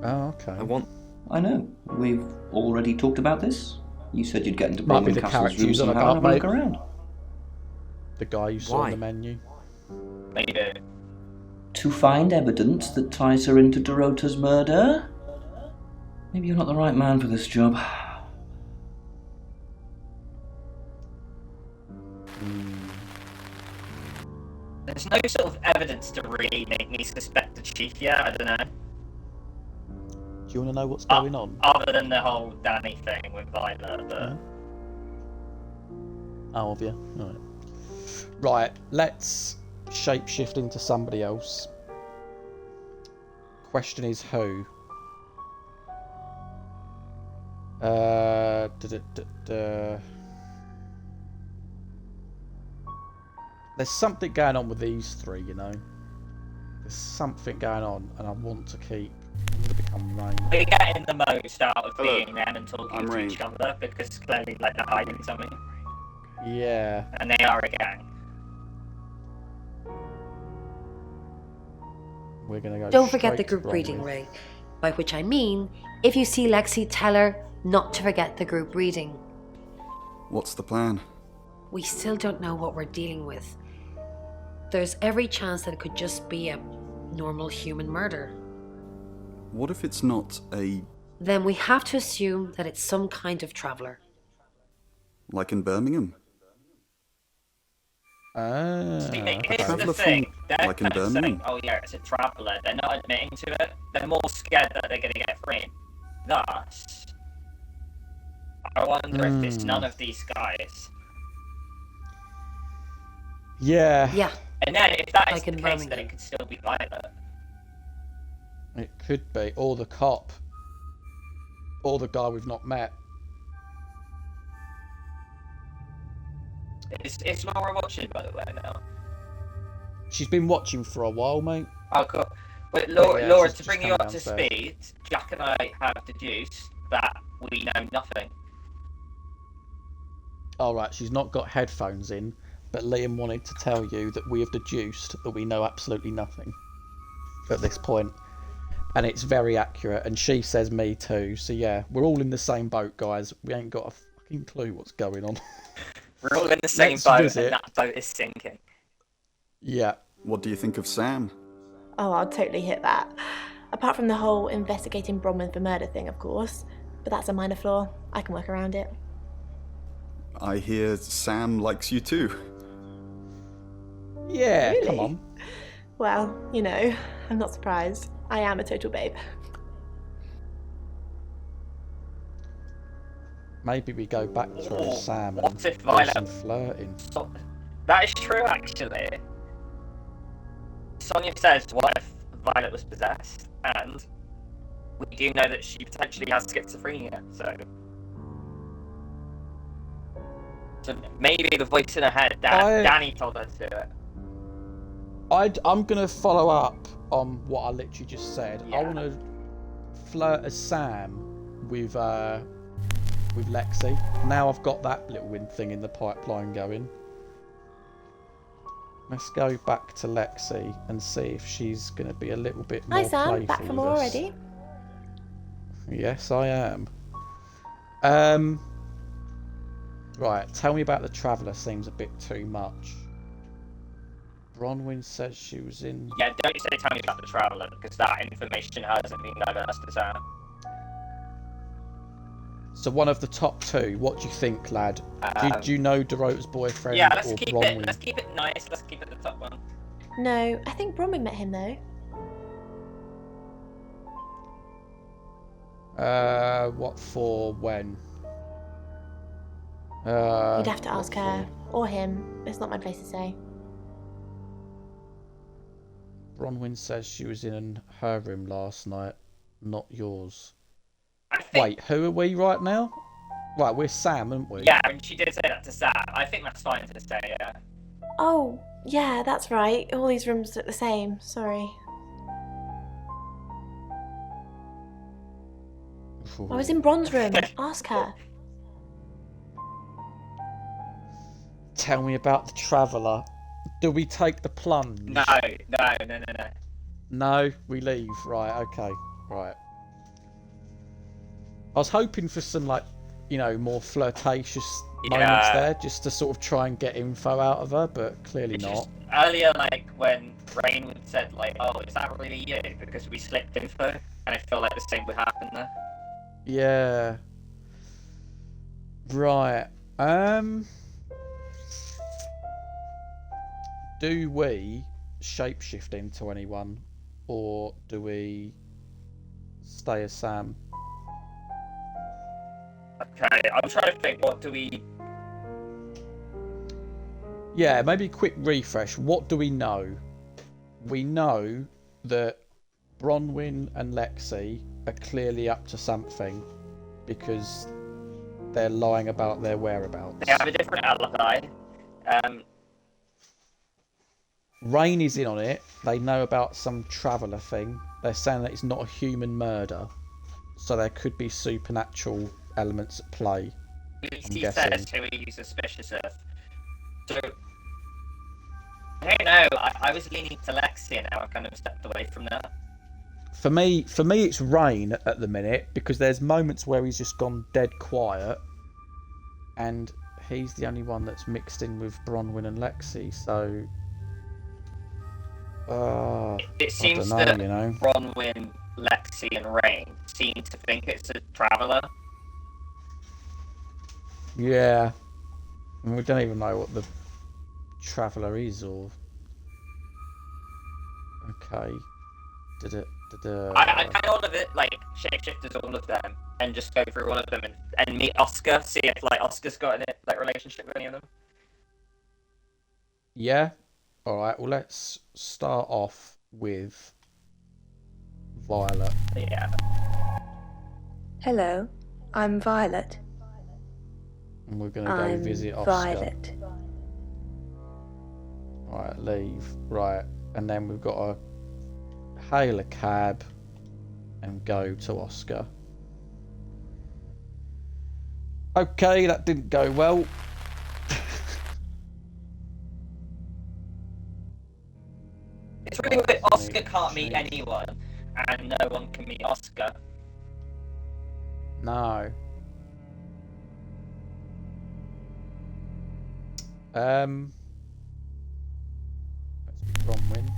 Oh, okay. I know. We've already talked about this. You said you'd get into Might be Bronwyn the Castle's character room who's on somehow and have a about, look mate. around. The guy you saw on the menu. Maybe. To find evidence that ties her into Dorota's murder? Maybe you're not the right man for this job. There's no sort of evidence to really make me suspect the chief yet, I don't know. Do you want to know what's going on? Other than the whole Danny thing with Violet, but... Oh, have you? Alright. Right, let's shapeshift into somebody else. Question is who? There's something going on with these three, you know. There's something going on, and I want to keep. I'm going to become Rain. We're getting the most out of Hello. being them and talking I'm to Rain. each other because clearly, like, they're hiding something, Yeah. and they are a gang. We're going to go. Don't forget the straight to group reading, Bronwyn. Ray. By which I mean, if you see Lexi, tell her not to forget the group reading. What's the plan? We still don't know what we're dealing with. There's every chance that it could just be a normal human murder. What if it's not a... Then we have to assume that it's some kind of traveller. like in Birmingham? See, here's the Traveller thing. from, They're like in kind of saying, Birmingham? oh yeah, it's a traveller. They're not admitting to it. They're more scared that they're going to get framed. Thus, I wonder if it's none of these guys. Yeah. Yeah. And then, if that is Like the in case, then Birmingham. it could still be Violet. It could be. Or the cop. Or the guy we've not met. Is Laura watching, by the way, now? She's been watching for a while, mate. Oh, cool. But Laura, Yeah, Laura she's to just bring you come up to downstairs. speed, Jack and I have deduced that we know nothing. Alright, she's not got headphones in, but Liam wanted to tell you that we have deduced that we know absolutely nothing at this point. And it's very accurate, and she says me too, so yeah, we're all in the same boat, guys. We ain't got a fucking clue what's going on. We're all in the same Let's boat, visit. and that boat is sinking. Yeah. What do you think of Sam? Oh, I'll totally hit that. Apart from the whole investigating Bronwyn for murder thing, of course. But that's a minor flaw. I can work around it. I hear Sam likes you too. Yeah, Really? come on. Well, you know, I'm not surprised. I am a total babe. Maybe we go back to Oh, Sam and what if do Violet- some flirting. That is true, actually. Sonia says, what if Violet was possessed? And we do know that she potentially has schizophrenia, so maybe the voice in her head, Danny told her to do it. I'm going to follow up on what I literally just said. I want to flirt as Sam with Lexi. Now I've got that little win thing in the pipeline going. Let's go back to Lexi and see if she's going to be a little bit more Hi Sam, playful back for with more us. already? Yes, I am. Right, tell me about the Traveller. Seems a bit too much. Bronwyn says she was in... Yeah, don't say tell me about the Traveller, because that information hasn't been diverse to Sam. So one of the top two, what do you think, lad? Do you know Dorota's boyfriend Yeah, let's or keep Bronwyn? it. Let's keep it nice. Let's keep it the top one. No, I think Bronwyn met him though. What for? When? You'd have to ask her or him. It's not my place to say. Bronwyn says she was in her room last night, not yours. Think... Wait, who are we right now? Right, we're Sam, aren't we? Yeah, and she did say that to Sam. I think that's fine to say, yeah. Oh, yeah, that's right. All these rooms look the same. Sorry. I was in Bron's room. Ask her. Tell me about the Traveller. Do we take the plunge? No. No, we leave. Right, okay. Right. I was hoping for some, like, you know, more flirtatious moments there, just to sort of try and get info out of her, but clearly not. Earlier, like, when Rain said, like, oh, is that really you? Because we slipped info, and I feel like the same would happen there. Yeah. Right. Do we shapeshift into anyone, or do we stay as Sam? Okay, I'm trying to think, what do we... Yeah, maybe a quick refresh. What do we know? We know that Bronwyn and Lexi are clearly up to something because they're lying about their whereabouts. They have a different alibi. Rain is in on it. They know about some Traveller thing. They're saying that it's not a human murder, so there could be supernatural elements at play. He says who he's suspicious of. So, I don't know. I was leaning to Lexi, and now I've kind of stepped away from that. For me, it's Rain at the minute, because there's moments where he's just gone dead quiet, and he's the only one that's mixed in with Bronwyn and Lexi. So, it seems I don't know, that you know. Bronwyn, Lexi, and Rain seem to think it's a Traveller. Yeah, and we don't even know what the Traveller is, or okay. I kind of all of it, like, shapeshifters all of them, and just go through all of them and meet Oscar, see if, like, Oscar's got a like relationship with any of them. Yeah. All right. Well, let's start off with Violet. Yeah. Hello, I'm Violet. And we're gonna go visit Oscar. Violet. Right, leave. Right, and then we've got to hail a cab and go to Oscar. Okay, that didn't go well. It's really weird. Oscar can't meet anyone, and no one can meet Oscar. No. That's Bronwyn.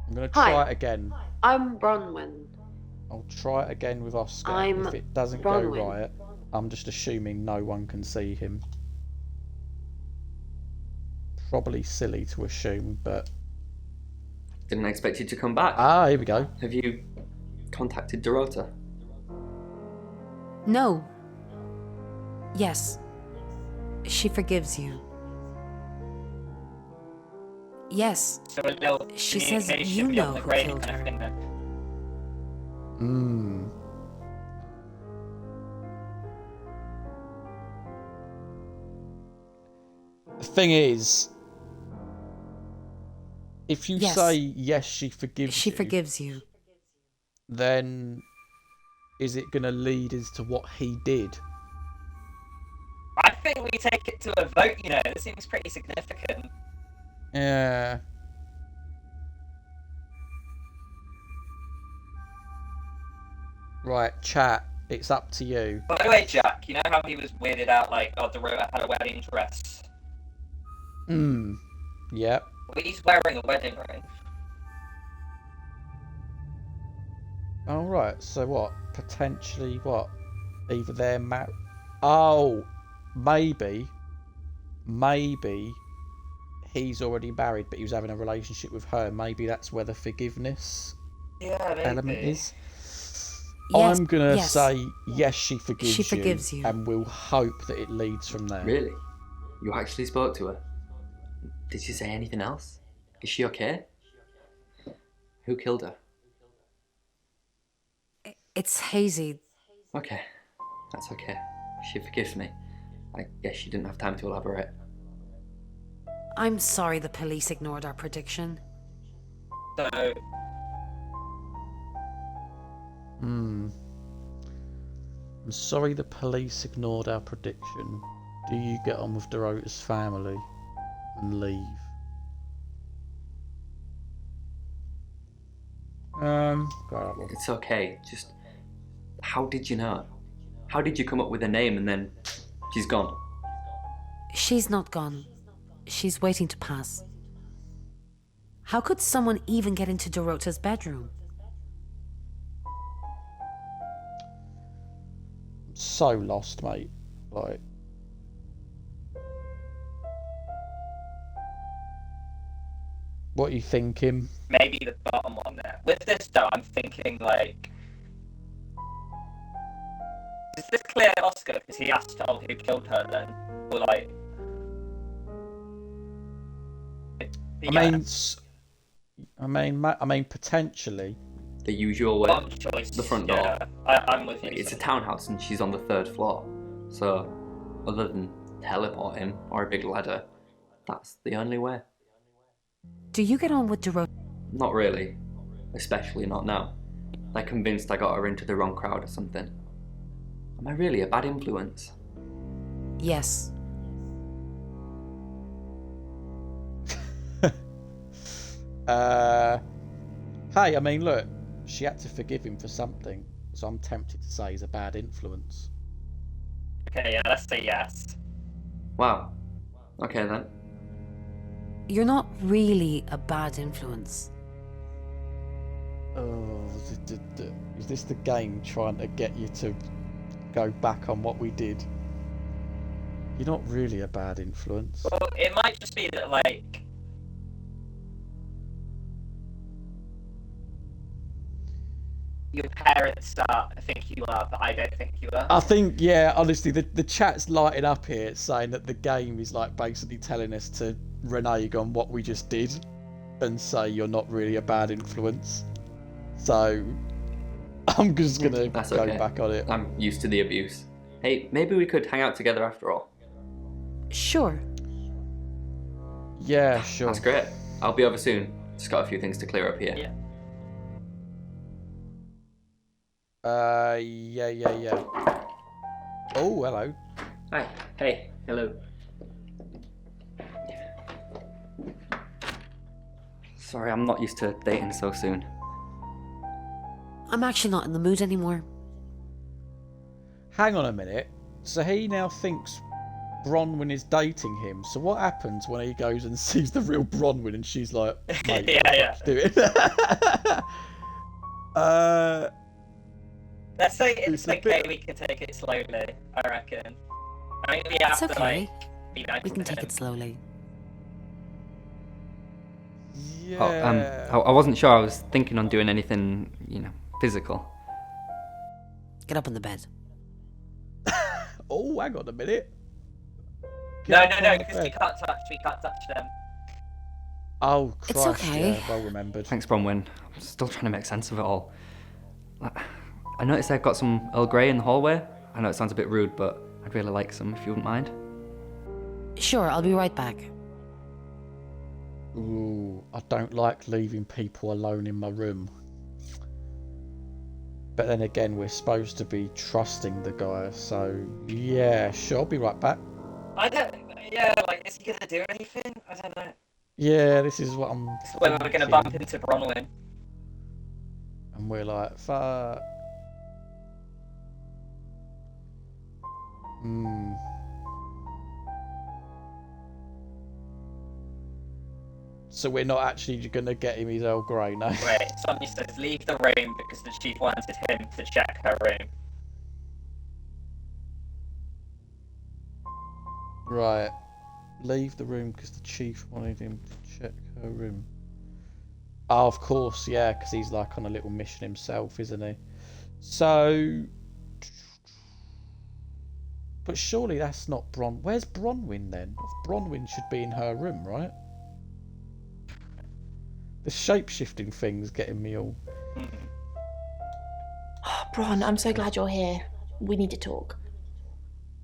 I'm gonna try it again. I'm Bronwyn. I'll try it again with Oscar. If it doesn't go right, I'm just assuming no one can see him. Probably silly to assume, but... Didn't expect you to come back. Ah, here we go. Have you contacted Dorota? No. Yes. She forgives you. Yes. So a little she says you know who killed her. The thing is, if you say yes, she forgives you, then is it going to lead as to what he did? I think we take it to a vote, you know. This seems pretty significant. Yeah. Right, chat. It's up to you. By the way, Jack, you know how he was weirded out, like, oh, Dorota had a wedding dress? Yep. Well, he's wearing a wedding ring. Oh, right. So what? Potentially what? Either they're married... Oh, maybe he's already married, but he was having a relationship with her. Maybe that's where the forgiveness element is. Yes, I'm going to say, yes, she forgives you. And we'll hope that it leads from there. Really? You actually spoke to her? Did she say anything else? Is she okay? Who killed her? It's Hazy. Okay, that's okay. She forgives me. I guess she didn't have time to elaborate. I'm sorry the police ignored our prediction. So, I'm sorry the police ignored our prediction. Do you get on with Dorota's family and leave? It's okay. Just, how did you know? How did you come up with a name and then she's gone? She's not gone. She's waiting to pass. How could someone even get into Dorota's bedroom? So lost, mate. Like, what are you thinking? maybe the bottom one there. With this though, I'm thinking like, is this clear Oscar because he asked told who killed her then? Or like, I mean, potentially. The usual way. Choice. The front door. Yeah, I'm with you. It's a townhouse and she's on the 3rd floor. So, other than teleporting or a big ladder, that's the only way. Do you get on with Dorota? Not really. Especially not now. They're convinced I got her into the wrong crowd or something. Am I really a bad influence? Yes. Hey, I mean, look, she had to forgive him for something, so I'm tempted to say he's a bad influence. Okay, yeah, let's say yes. Wow. Okay then. You're not really a bad influence. Oh, is this the game trying to get you to go back on what we did? You're not really a bad influence. Well, it might just be that like, your parents think you are, but I don't think you are. I think, yeah, honestly, the chat's lighting up here saying that the game is like basically telling us to renege on what we just did and say you're not really a bad influence. So I'm just gonna go back on it. I'm used to the abuse. Hey, maybe we could hang out together after all. Sure. Yeah, sure. That's great. I'll be over soon. Just got a few things to clear up here. Yeah. Yeah. Oh, hello. Hi. Hey. Hello. Sorry, I'm not used to dating so soon. I'm actually not in the mood anymore. Hang on a minute. So he now thinks Bronwyn is dating him. So what happens when he goes and sees the real Bronwyn and she's like, mate, yeah. do it. Let's say it's okay, we can take it slowly, I reckon. I mean, we have It's to, okay. like, be nice We can to take him. it slowly. Yeah. I wasn't sure I was thinking on doing anything, physical. Get up on the bed. Oh, hang on a minute. No, because we can't touch them. Oh, Christ, It's okay. yeah, well remembered. Thanks, Bronwyn. I'm still trying to make sense of it all. I noticed I've got some Earl Grey in the hallway. I know it sounds a bit rude, but I'd really like some if you wouldn't mind. Sure, I'll be right back. Ooh, I don't like leaving people alone in my room. But then again, we're supposed to be trusting the guy, so yeah, sure, I'll be right back. Is he gonna do anything? I don't know. Yeah, this is what I'm Whether we're gonna bump into Bronwyn. And we're like, fuck. So we're not actually gonna get him his Earl Grey, no? Wait, Sonia says leave the room because the chief wanted him to check her room. Right. Leave the room because the chief wanted him to check her room. Oh, of course, yeah, because he's like on a little mission himself, isn't he? So... But surely that's not Where's Bronwyn then? Bronwyn should be in her room, right? The shape-shifting thing's getting me all... Oh, Bron, I'm so glad you're here. We need to talk.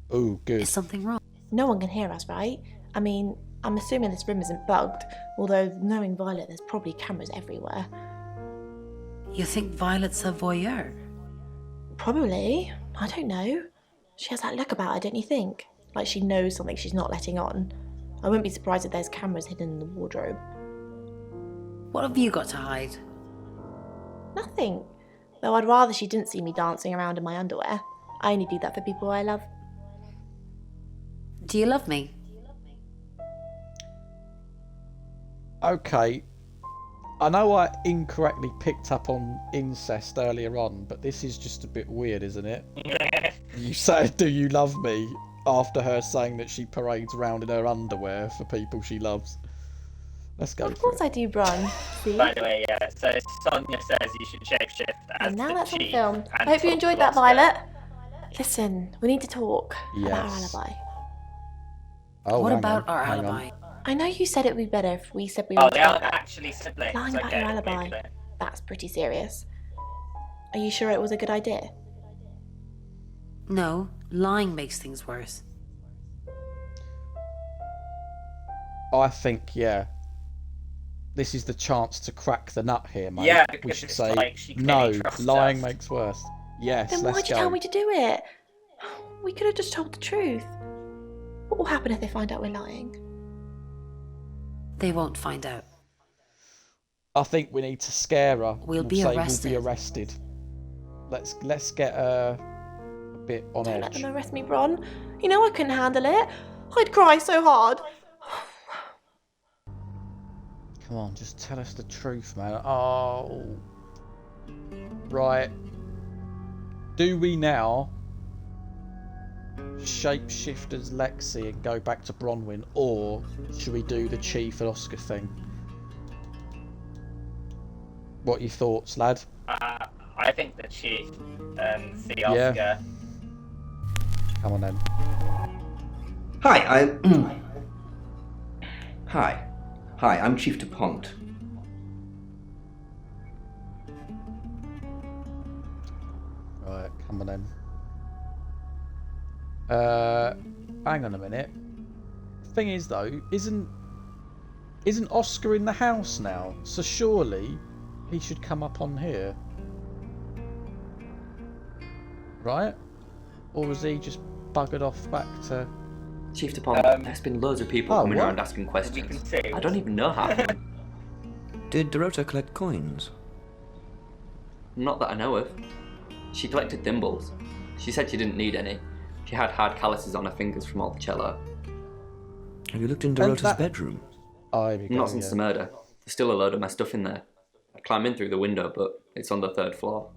Oh, good. Is something wrong? No one can hear us, right? I mean, I'm assuming this room isn't bugged, although knowing Violet, there's probably cameras everywhere. You think Violet's a voyeur? Probably. I don't know. She has that look about her, don't you think? Like she knows something she's not letting on. I wouldn't be surprised if there's cameras hidden in the wardrobe. What have you got to hide? Nothing. Though I'd rather she didn't see me dancing around in my underwear. I only do that for people I love. Do you love me? Okay. I know I incorrectly picked up on incest earlier on, but this is just a bit weird, isn't it? You say, "Do you love me?" after her saying that she parades around in her underwear for people she loves. Let's go. Of course I do, Bron. See? By the way, yeah, so Sonia says you should shapeshift as And now the that's on chief film. I and hope you talk enjoyed to that, Oscar. Violet. Listen, we need to talk about our Yes. alibi. Oh, What hang about on, our hang on. alibi? I know you said it would be better if we said we Oh, were they aren't together. actually siblings. Lying about Okay, your alibi. maybe they- That's pretty serious. Are you sure it was a good idea? No, lying makes things worse. I think, yeah. This is the chance to crack the nut here, mate. Yeah, we because should it's say, like she no, clearly trusts lying us. makes worse. Yes, Then let's why'd you go. tell me to do it? We could have just told the truth. What will happen if they find out we're lying? They won't find out. I think we need to scare her. We'll be say arrested. We'll be arrested. Let's get her a bit on Don't let edge. them arrest me, Bron. You know I couldn't handle it. I'd cry so hard. Come on, just tell us the truth, man. Oh. Right. Do we now shapeshift as Lexi and go back to Bronwyn, or should we do the Chief and Oscar thing? What are your thoughts, lad? I think the chief and the Yeah. Oscar. Come on then. Hi, Hi, I'm Chief DuPont. Right, come on then. Hang on a minute. Thing is though, isn't Oscar in the house now? So surely he should come up on here. Right? Or was he just buggered off back to... Chief DuPont, there's been loads of people coming around asking questions. I don't even know how. Did Dorota collect coins? Not that I know of. She collected thimbles. She said she didn't need any. She had hard calluses on her fingers from all the cello. Have you looked in Dorota's bedroom? Not since the murder. There's still a load of my stuff in there. I climb in through the window, but it's on the 3rd floor.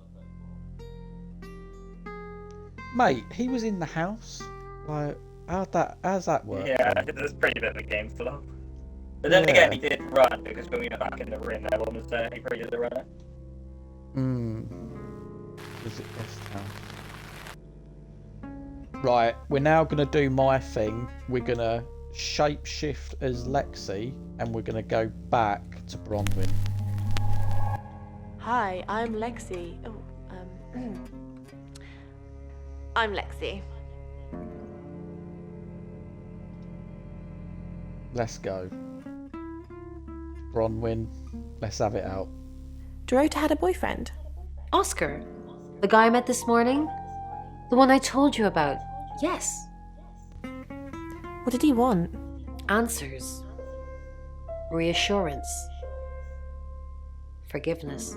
Mate, he was in the house? Like, how's that work? Yeah, there's pretty bit of a game for them. But then Yeah. again, he did run, because when we went back in the room, no one was there. He probably did the runner. Is it this town? Right, we're now going to do my thing. We're going to shapeshift as Lexi, and we're going to go back to Bronwyn. Hi, I'm Lexi. I'm Lexi. Let's go. Bronwyn, let's have it out. Dorota had a boyfriend. Oscar, the guy I met this morning? The one I told you about? Yes. What did he want? Answers. Reassurance. Forgiveness.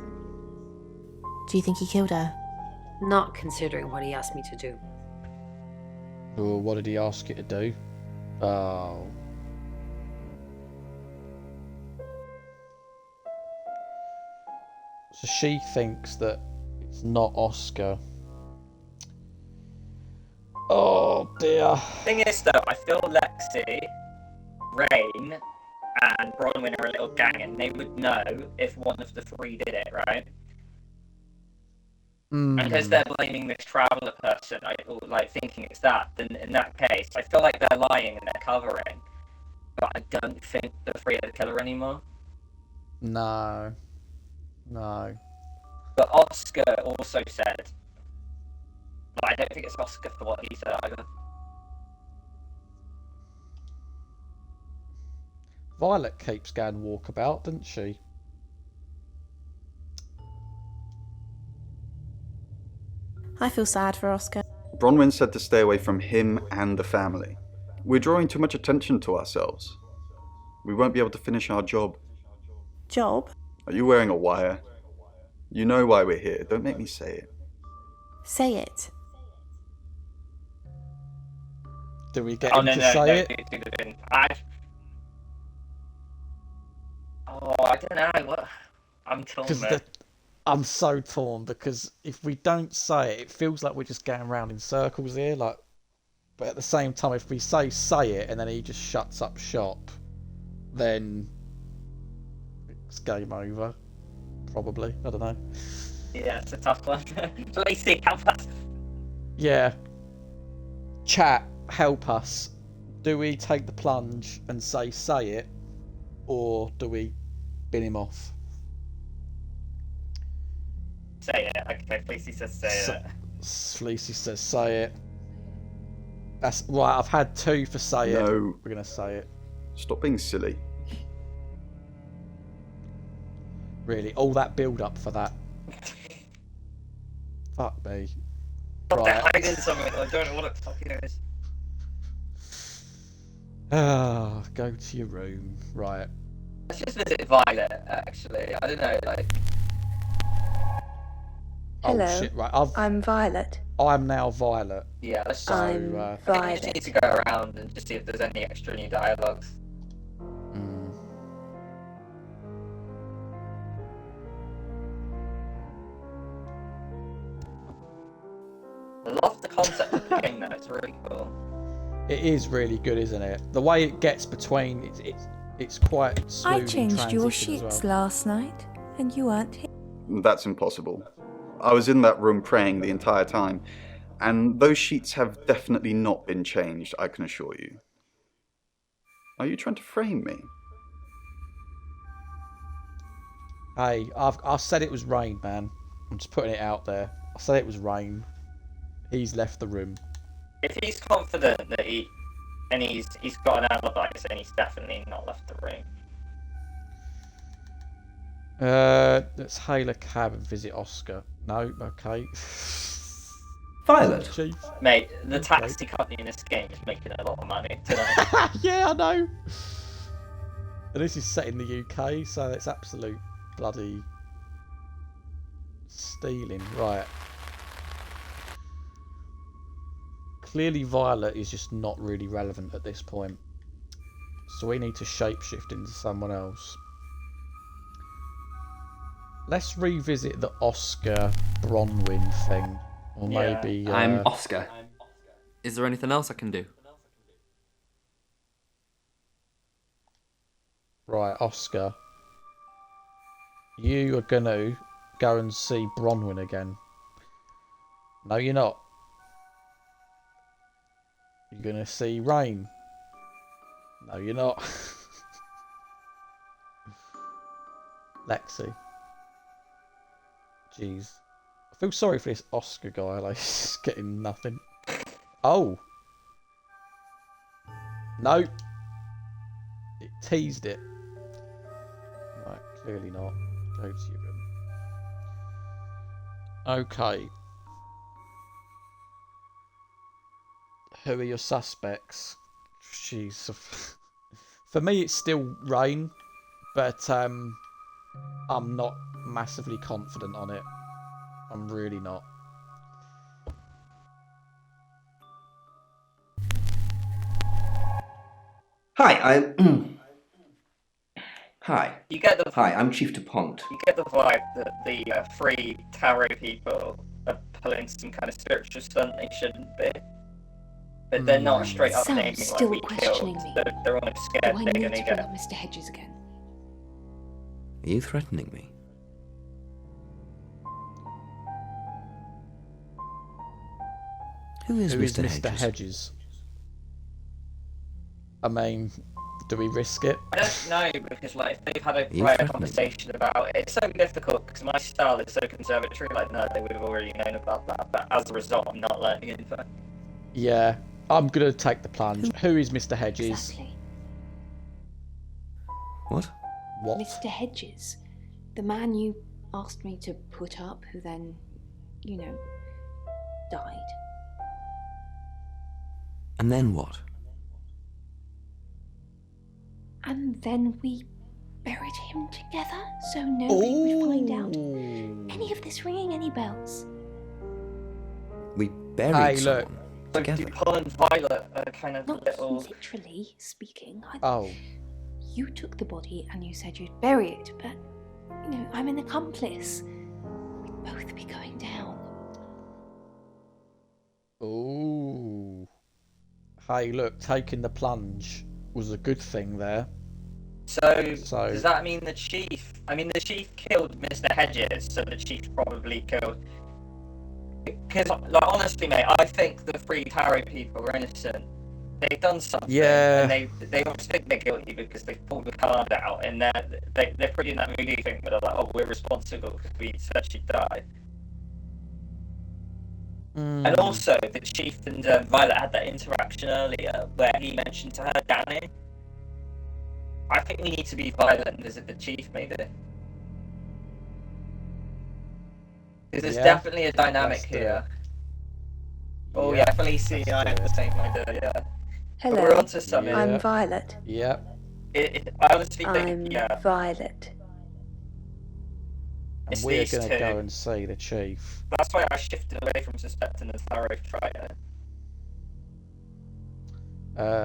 Do you think he killed her? Not considering what he asked me to do. Oh, what did he ask you to do? Oh. So she thinks that it's not Oscar. Oh dear. Thing is, though, I feel Lexi, Rain, and Bronwyn are a little gang, and they would know if one of the three did it, right? And because they're blaming this traveller person, or like thinking it's that, then in that case, I feel like they're lying and they're covering. But I don't think the three are the killer anymore. No. No. But Oscar also said, but I don't think it's Oscar for what he said either. Violet keeps going walkabout, doesn't she? I feel sad for Oscar. Bronwyn said to stay away from him and the family. We're drawing too much attention to ourselves. We won't be able to finish our job. Job? Are you wearing a wire? You know why we're here. Don't make me say it. Say it. Do we get him to say it? I don't know. What? I'm torn. I'm so torn because if we don't say it, it feels like we're just going around in circles here. Like, but at the same time, if we say it and then he just shuts up shop, then it's game over. Probably. I don't know. Yeah, it's a tough one. Lacey, help us. Yeah. Chat, help us. Do we take the plunge and say it, or do we bin him off? Say it. Okay, Fleecy says say it. Fleecy says say it. That's right. I've had 2 for say it. No. We're gonna say it. Stop being silly. Really, all that build up for that. Fuck me. They're Right. hiding something. I don't know what it fucking is. Ah, go to your room. Right. Let's just visit Violet. Actually, I don't know. Like. Hello. Oh shit! Right. I'm Violet. I'm now Violet. Yeah, let's So, I'm I think Violet. we just need to go around and just see if there's any extra new dialogues. I love the concept of the game though, it's really cool. It is really good, isn't it? The way it gets between it's quite smooth. I changed your transition as sheets well. last night, and you weren't here. That's impossible. I was in that room praying the entire time, and those sheets have definitely not been changed, I can assure you. Are you trying to frame me? Hey, I said it was rain, man. I'm just putting it out there. I said it was rain. He's left the room. If he's confident that he's got an alibi, then he's definitely not left the room. Let's hail a cab and visit Oscar. No, okay. Violet. Chief. Mate, the taxi company in this game is making a lot of money tonight. Yeah, I know. And this is set in the UK, so it's absolute bloody stealing. Right. Clearly Violet is just not really relevant at this point. So we need to shapeshift into someone else. Let's revisit the Oscar Bronwyn thing. Or maybe... I'm Oscar. Is there anything else I can do? Right, Oscar. You are going to go and see Bronwyn again. No, you're not. You're going to see Rain. No, you're not. Lexi. Jeez. I feel sorry for this Oscar guy, like, he's getting nothing. Oh. No. It teased it. Right, clearly not. Go to your room. Okay. Who are your suspects? Jeez. For me, it's still Rain, but I'm not massively confident on it. I'm really not. Hi, Hi. You get the Hi, I'm Chief DuPont. You get the vibe that the 3 tarot people are pulling some kind of spiritual stunt they shouldn't be. But they're not straight up Sam's naming still like we questioning killed. me. They're almost scared Do I they're need going to to bring get. up Mr. Hedges again? Are you threatening me? Who is Mr. Hedges? I mean, Do we risk it? I don't know, because like if they've had a You prior threaten me. conversation about it, it's so difficult because my style is so conservatory. Like, no, they would have already known about that, but as a result, I'm not learning info. Yeah, I'm gonna take the plunge. Who is Mr. Hedges? Exactly. What? What? Mr. Hedges. The man you asked me to put up, who then, you know, died. And then what? And then we buried him together, so nobody would find out any of this ringing any bells. We buried Hey, someone look. together. Paul and Violet are kind of Not little. literally speaking. Oh. You took the body and you said you'd bury it, but, you know, I'm an accomplice. We'd both be going down. Ooh. Hey, look, taking the plunge was a good thing there. So does that mean the chief? I mean, the chief killed Mr. Hedges, so the chief probably killed. Because, like, honestly, mate, I think the three Tarot people are innocent. They've done something, Yeah. and they always think they're guilty because they've pulled the card out, and they're pretty in that moody thing where they're like, oh, we're responsible because we said she died. And also, the chief and Violet had that interaction earlier where he mentioned to her Danny. I think we need to be Violet and visit the chief, maybe. Because there's definitely a dynamic here. Oh yeah, Felicia, I have the same idea, yeah. Hello, But we're onto something. I'm Violet. Yep. I honestly think, I'm Violet. And It's we're these gonna two. go and see the chief. That's why I shifted away from suspecting the Tarot Trier.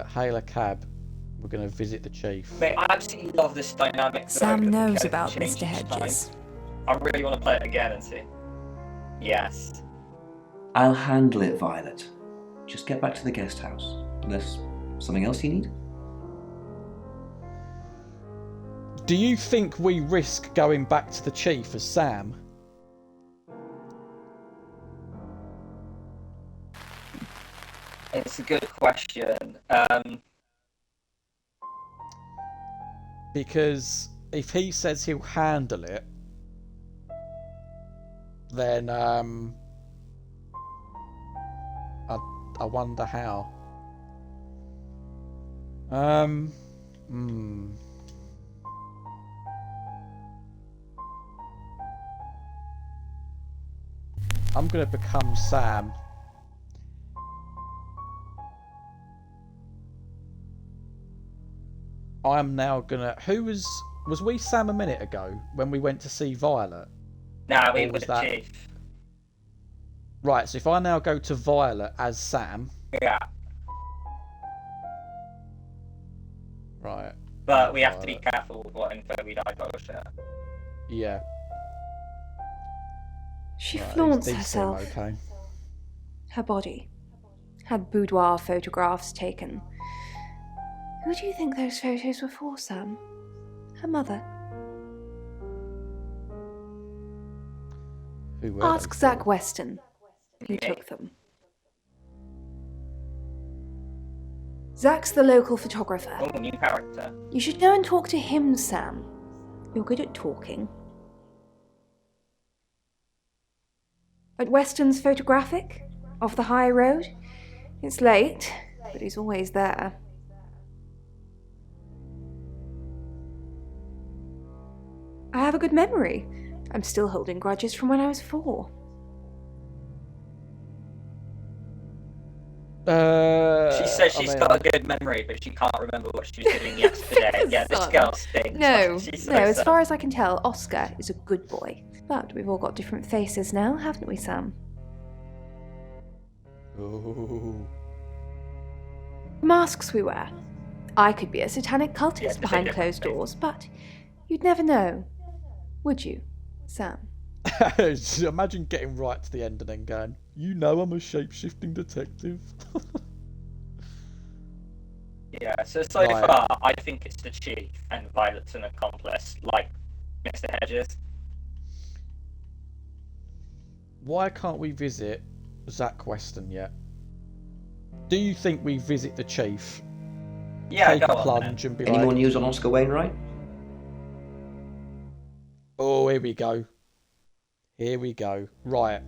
Hail a cab. We're gonna visit the chief. Mate, I absolutely love this dynamic. Sam though, knows because it about changes Mr. Hedges. time. I really want to play it again and see. Yes. I'll handle it, Violet. Just get back to the guest house. Unless something else you need? Do you think we risk going back to the chief as Sam? It's a good question. Because if he says he'll handle it, then I wonder how. I'm gonna become Sam. I'm now gonna. Who was we Sam a minute ago when we went to see Violet? Nah, we Or was the chief. Right, so if I now go to Violet as Sam. Yeah. Right. But we have to be careful with what info we divulge. Yeah. She Right, flaunts these seem herself. okay. Her body. Had boudoir photographs taken. Who do you think those photos were for, Sam? Her mother? Who were Ask they? Zach Weston. He took them. Zach's the local photographer. Oh, new character. You should go and talk to him, Sam. You're good at talking. At Weston's Photographic, off the high road. It's late, but he's always there. I have a good memory. I'm still holding grudges from when I was 4. She says she's got a good memory, but she can't remember what she was doing yesterday. Yeah, this girl stinks. No, She's so no, as sad. far as I can tell, Oscar is a good boy. But we've all got different faces now, haven't we, Sam? Ooh. Masks we wear. I could be a satanic Yeah, cultist just a behind different closed doors, but you'd never know. Would you, Sam? Imagine getting right to the end and then going, you know I'm a shapeshifting detective. Yeah, so Right. far, I think it's the chief and Violet's an accomplice, like Mr. Hedges. Why can't we visit Zach Weston yet? Do you think we visit the chief? take a plunge and be Any like... more news on Oscar Wainwright? Oh, here we go. Here we go. Right.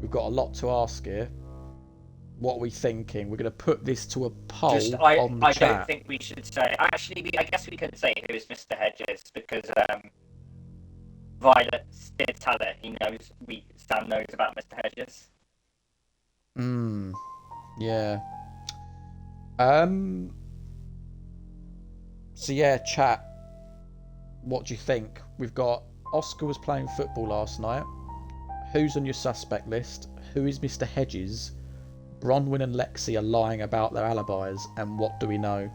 We've got a lot to ask here. What are we thinking? We're going to put this to a poll on the chat. I don't think we should say... Actually, I guess we could say who is Mr. Hedges, because Violet did tell it. Sam knows about Mr. Hedges. Yeah. So yeah, chat. What do you think? We've got Oscar was playing football last night. Who's on your suspect list? Who is Mr. Hedges? Bronwyn and Lexi are lying about their alibis, and what do we know?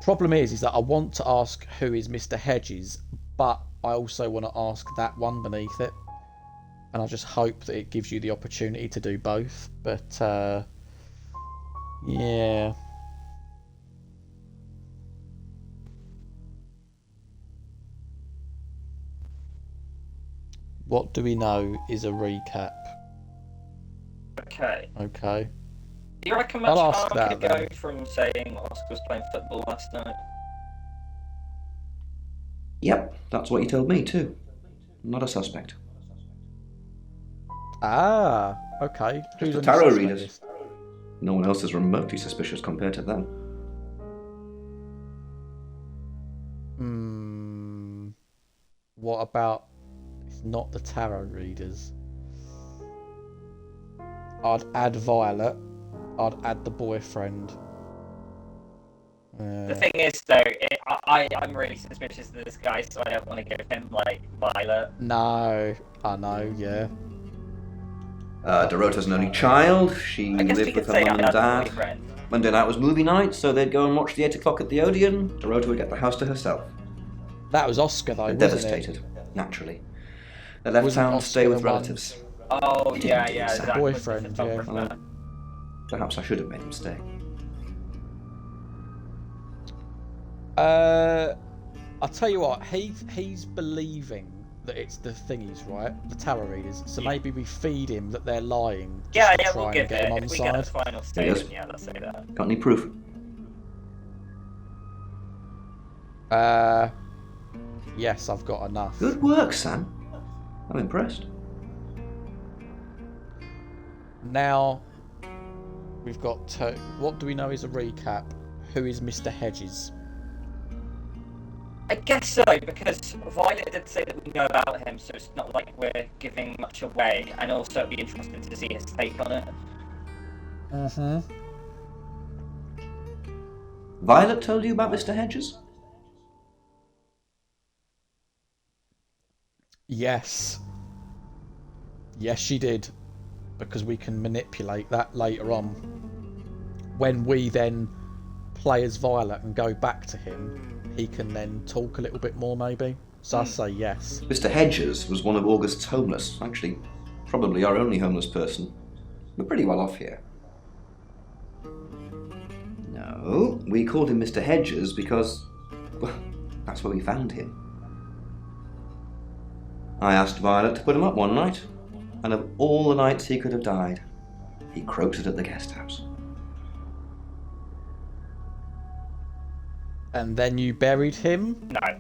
Problem is that I want to ask who is Mr. Hedges, but I also want to ask that one beneath it, and I just hope that it gives you the opportunity to do both. But yeah. What do we know is a recap. Okay. Do you reckon much harm could go from saying Oscar was playing football last night? Yep, that's what you told me too. Not a suspect. Ah, okay. Just the tarot readers. No one else is remotely suspicious compared to them. What about... It's not the tarot readers. I'd add Violet. I'd add the boyfriend. The thing is, though, I'm really suspicious of this guy, so I don't want to give him, Violet. No, I know, yeah. Dorota's an only child. She lived with her mum and dad. Monday night was movie night, so they'd go and watch the 8 o'clock at the Odeon. Dorota would get the house to herself. That was Oscar, though, wasn't devastated, naturally. They left town to stay with relatives. Oh, yeah, exactly. Boyfriend, yeah. Perhaps I should have made him stay. I'll tell you what, he's believing that it's the thingies, right? The tarot readers. So maybe we feed him that they're lying. Yeah, we'll give get him on it. If we side. get a final statement, yeah, let's say that. Got any proof? Yes, I've got enough. Good work, Sam. I'm impressed. Now, we've got to... What do we know is a recap? Who is Mr. Hedges? I guess so, because Violet did say that we know about him, so it's not like we're giving much away, and also it'd be interesting to see his take on it. Violet told you about Mr. Hedges? Yes. Yes, she did. Because we can manipulate that later on. When we then play as Violet and go back to him, he can then talk a little bit more, maybe. So I say yes. Mr. Hedges was one of August's homeless. Actually, probably our only homeless person. We're pretty well off here. No, we called him Mr. Hedges because, well, that's where we found him. I asked Violet to put him up one night, and of all the nights he could have died, he croaked at the guest house. And then you buried him? No.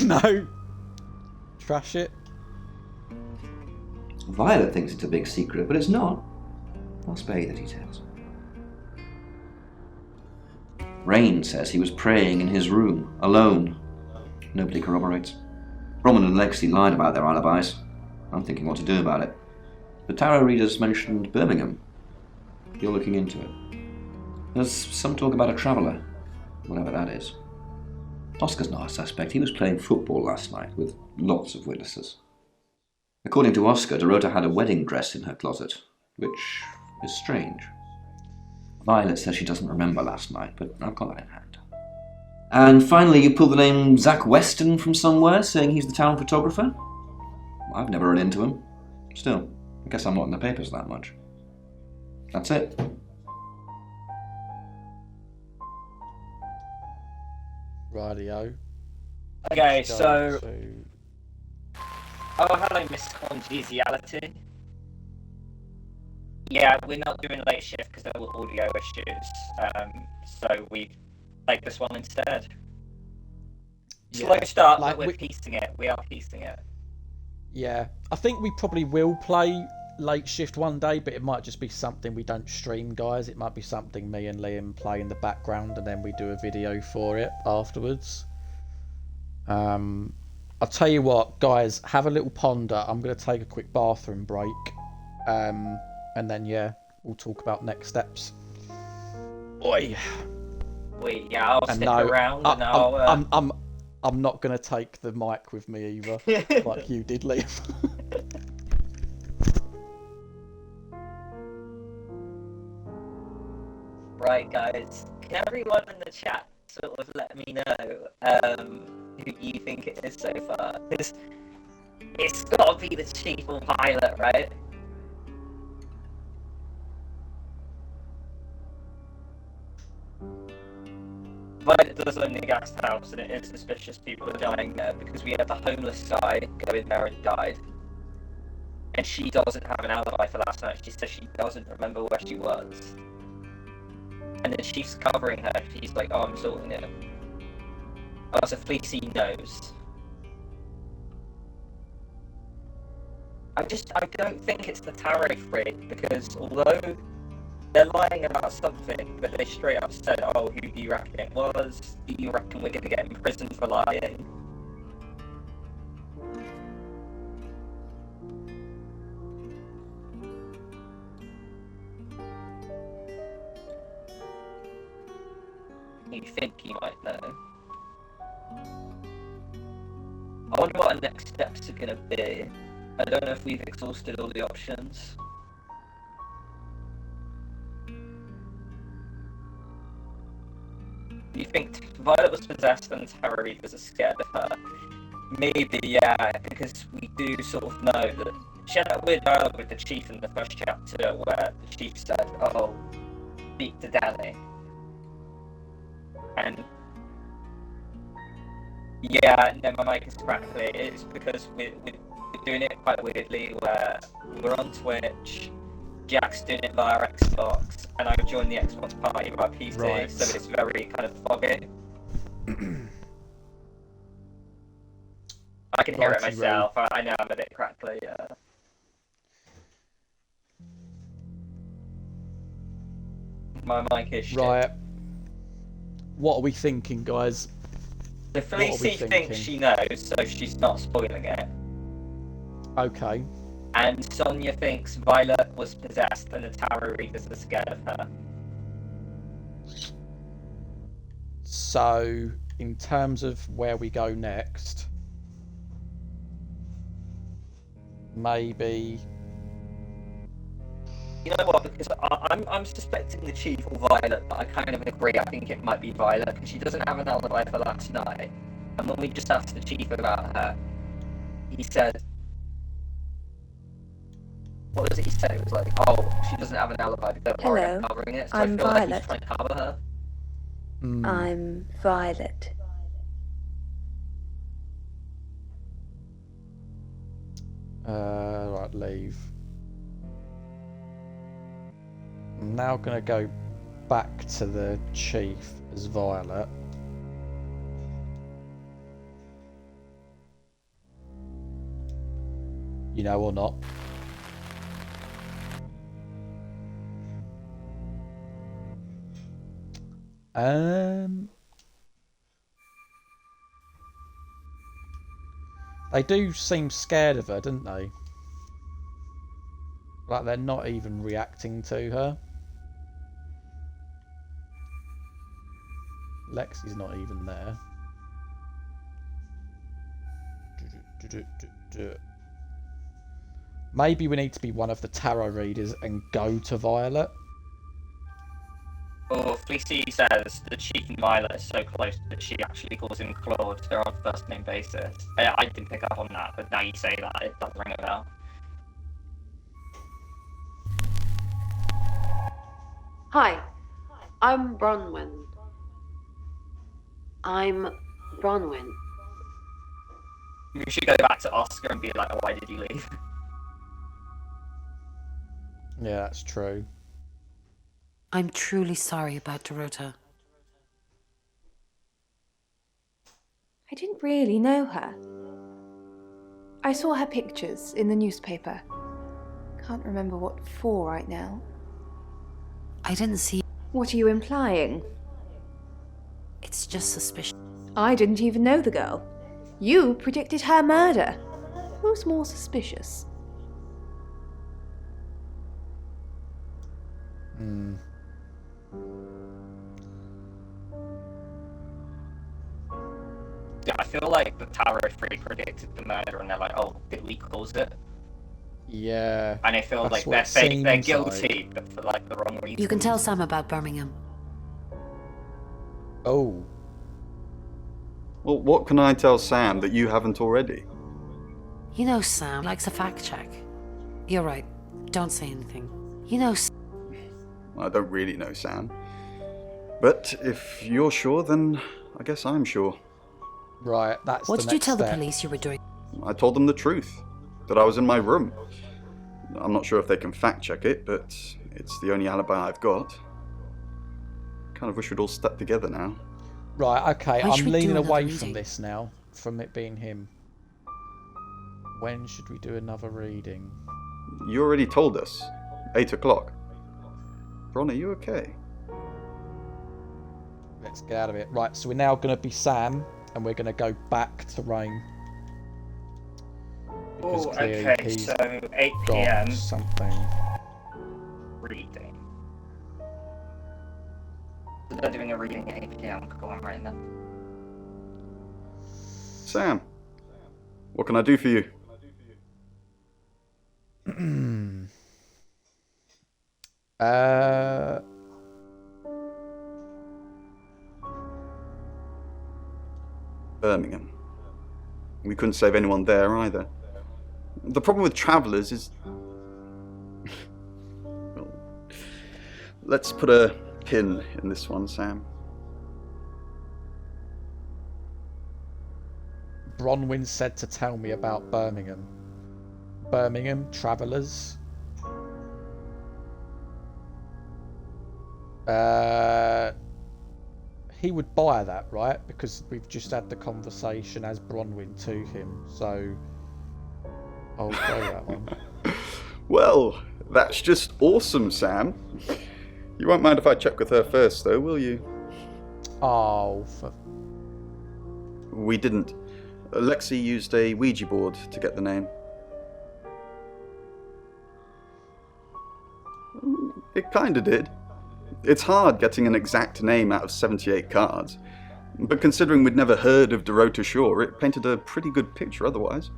No. Trash it. Violet thinks it's a big secret, but it's not. I'll spare you the details. Rain says he was praying in his room, alone. Nobody corroborates. Roman and Lexi lied about their alibis. I'm thinking what to do about it. The tarot readers mentioned Birmingham. You're looking into it. There's some talk about a traveller, whatever that is. Oscar's not a suspect. He was playing football last night with lots of witnesses. According to Oscar, Dorota had a wedding dress in her closet, which is strange. Violet says she doesn't remember last night, but I've got that in hand. And finally, you pulled the name Zach Weston from somewhere, saying he's the town photographer? I've never run into him. Still, I guess I'm not in the papers that much. That's it. Radio. Okay, so... Oh, hello, Miss Congeniality. Yeah, we're not doing late shift because there were audio issues. So we played this one instead. Slow start, but we're piecing it. We are piecing it. Yeah, I think we probably will play late shift one day, but it might just be something we don't stream, guys. It might be something me and Liam play in the background, and then we do a video for it afterwards. I'll tell you what, guys, have a little ponder. I'm going to take a quick bathroom break, and then yeah, we'll talk about next steps. Oi. Wait, yeah, I'll stick around and I'm not going to take the mic with me either, like you did, Liam. Right, guys, can everyone in the chat sort of let me know who you think it is so far? Because it's got to be the chief or pilot, right? Violet does own the gas house, and it is suspicious people are dying there because we had the homeless guy go in there and died. And she doesn't have an alibi for last night. She says she doesn't remember where she was. And then she's covering her. She's like, oh, I'm sorting it. Oh, so Fleecy knows. I don't think it's the tarot freak, because although they're lying about something, but they straight up said, oh, who do you reckon it was? Do you reckon we're going to get in prison for lying? You think you might know. I wonder what our next steps are going to be. I don't know if we've exhausted all the options. You think Violet was possessed and Tarot Readers are scared of her? Maybe, yeah, because we do sort of know that she had that weird dialogue with the Chief in the first chapter where the Chief said, oh, speak to Danny. And yeah, no, my mic is crackly. It's because we're doing it quite weirdly where we're on Twitch, Jack's doing it via Xbox, and I've joined the Xbox party via PC, right. So it's very kind of foggy. I can hear it myself. I know I'm a bit crackly, yeah. My mic is shit. Right. What are we thinking, guys? So Felicie thinks she knows, so she's not spoiling it. Okay. And Sonia thinks Violet was possessed and the Tarot Readers are scared of her. So, in terms of where we go next, maybe... You know what, because I'm suspecting the Chief or Violet, but I kind of agree, I think it might be Violet, because she doesn't have an alibi for last night. And when we just asked the Chief about her, he said... What was it he said? It was like, oh, she doesn't have an alibi, don't worry, I'm covering it. So I'm I feel Violet. like he's trying to cover her. I'm Violet. Right, leave. I'm now going to go back to the Chief as Violet. You know, or not. They do seem scared of her, don't they? Like they're not even reacting to her. Lexi's not even there. Maybe we need to be one of the tarot readers and go to Violet. Or Fleecy says the Chief and Violet are so close that she actually calls him Claude. They're on a first name basis. I didn't pick up on that, but now you say that, it does ring a bell. Hi, I'm Bronwyn. I'm Bronwyn. We should go back to Oscar and be like, oh, why did you leave? Yeah, that's true. I'm truly sorry about Dorota. I didn't really know her. I saw her pictures in the newspaper. Can't remember what for right now. I didn't see... What are you implying? It's just suspicious. I didn't even know the girl. You predicted her murder. Who's more suspicious? Yeah, I feel like the Tower of Three predicted the murder and they're like, oh, did we cause it? Yeah. And I feel like they're guilty, but for like the wrong reason. You can tell Sam about Birmingham. Oh. Well, what can I tell Sam that you haven't already? You know Sam likes a fact check. You're right. Don't say anything. You know I don't really know Sam. But if you're sure, then I guess I'm sure. Right, that's What the did you next tell the step. police you were doing? I told them the truth. That I was in my room. I'm not sure if they can fact check it, but it's the only alibi I've got. Kind of wish we'd all stuck together now. Right, okay, When should I'm we do leaning another away reading? from this now, from it being him. When should we do another reading? You already told us. 8 o'clock. Ron, are you okay? Let's get out of it. Right, so we're now going to be Sam, and we're going to go back to Rain. Oh, clearly okay, he's so 8 got PM. something. Reading. So they're doing a reading at 8 PM. Go on, right then. Sam, what can I do for you? Birmingham. We couldn't save anyone there either. The problem with travellers is... Well, let's put a pin in this one, Sam. Bronwyn said to tell me about Birmingham. Birmingham, travellers. He would buy that, right? Because we've just had the conversation as Bronwyn to him, so I'll go that one. Well, that's just awesome, Sam. You won't mind if I check with her first, though, will you? Oh, We didn't. Lexi used a Ouija board to get the name. It kinda did. It's hard getting an exact name out of 78 cards, but considering we'd never heard of Dorota Shaw, it painted a pretty good picture otherwise.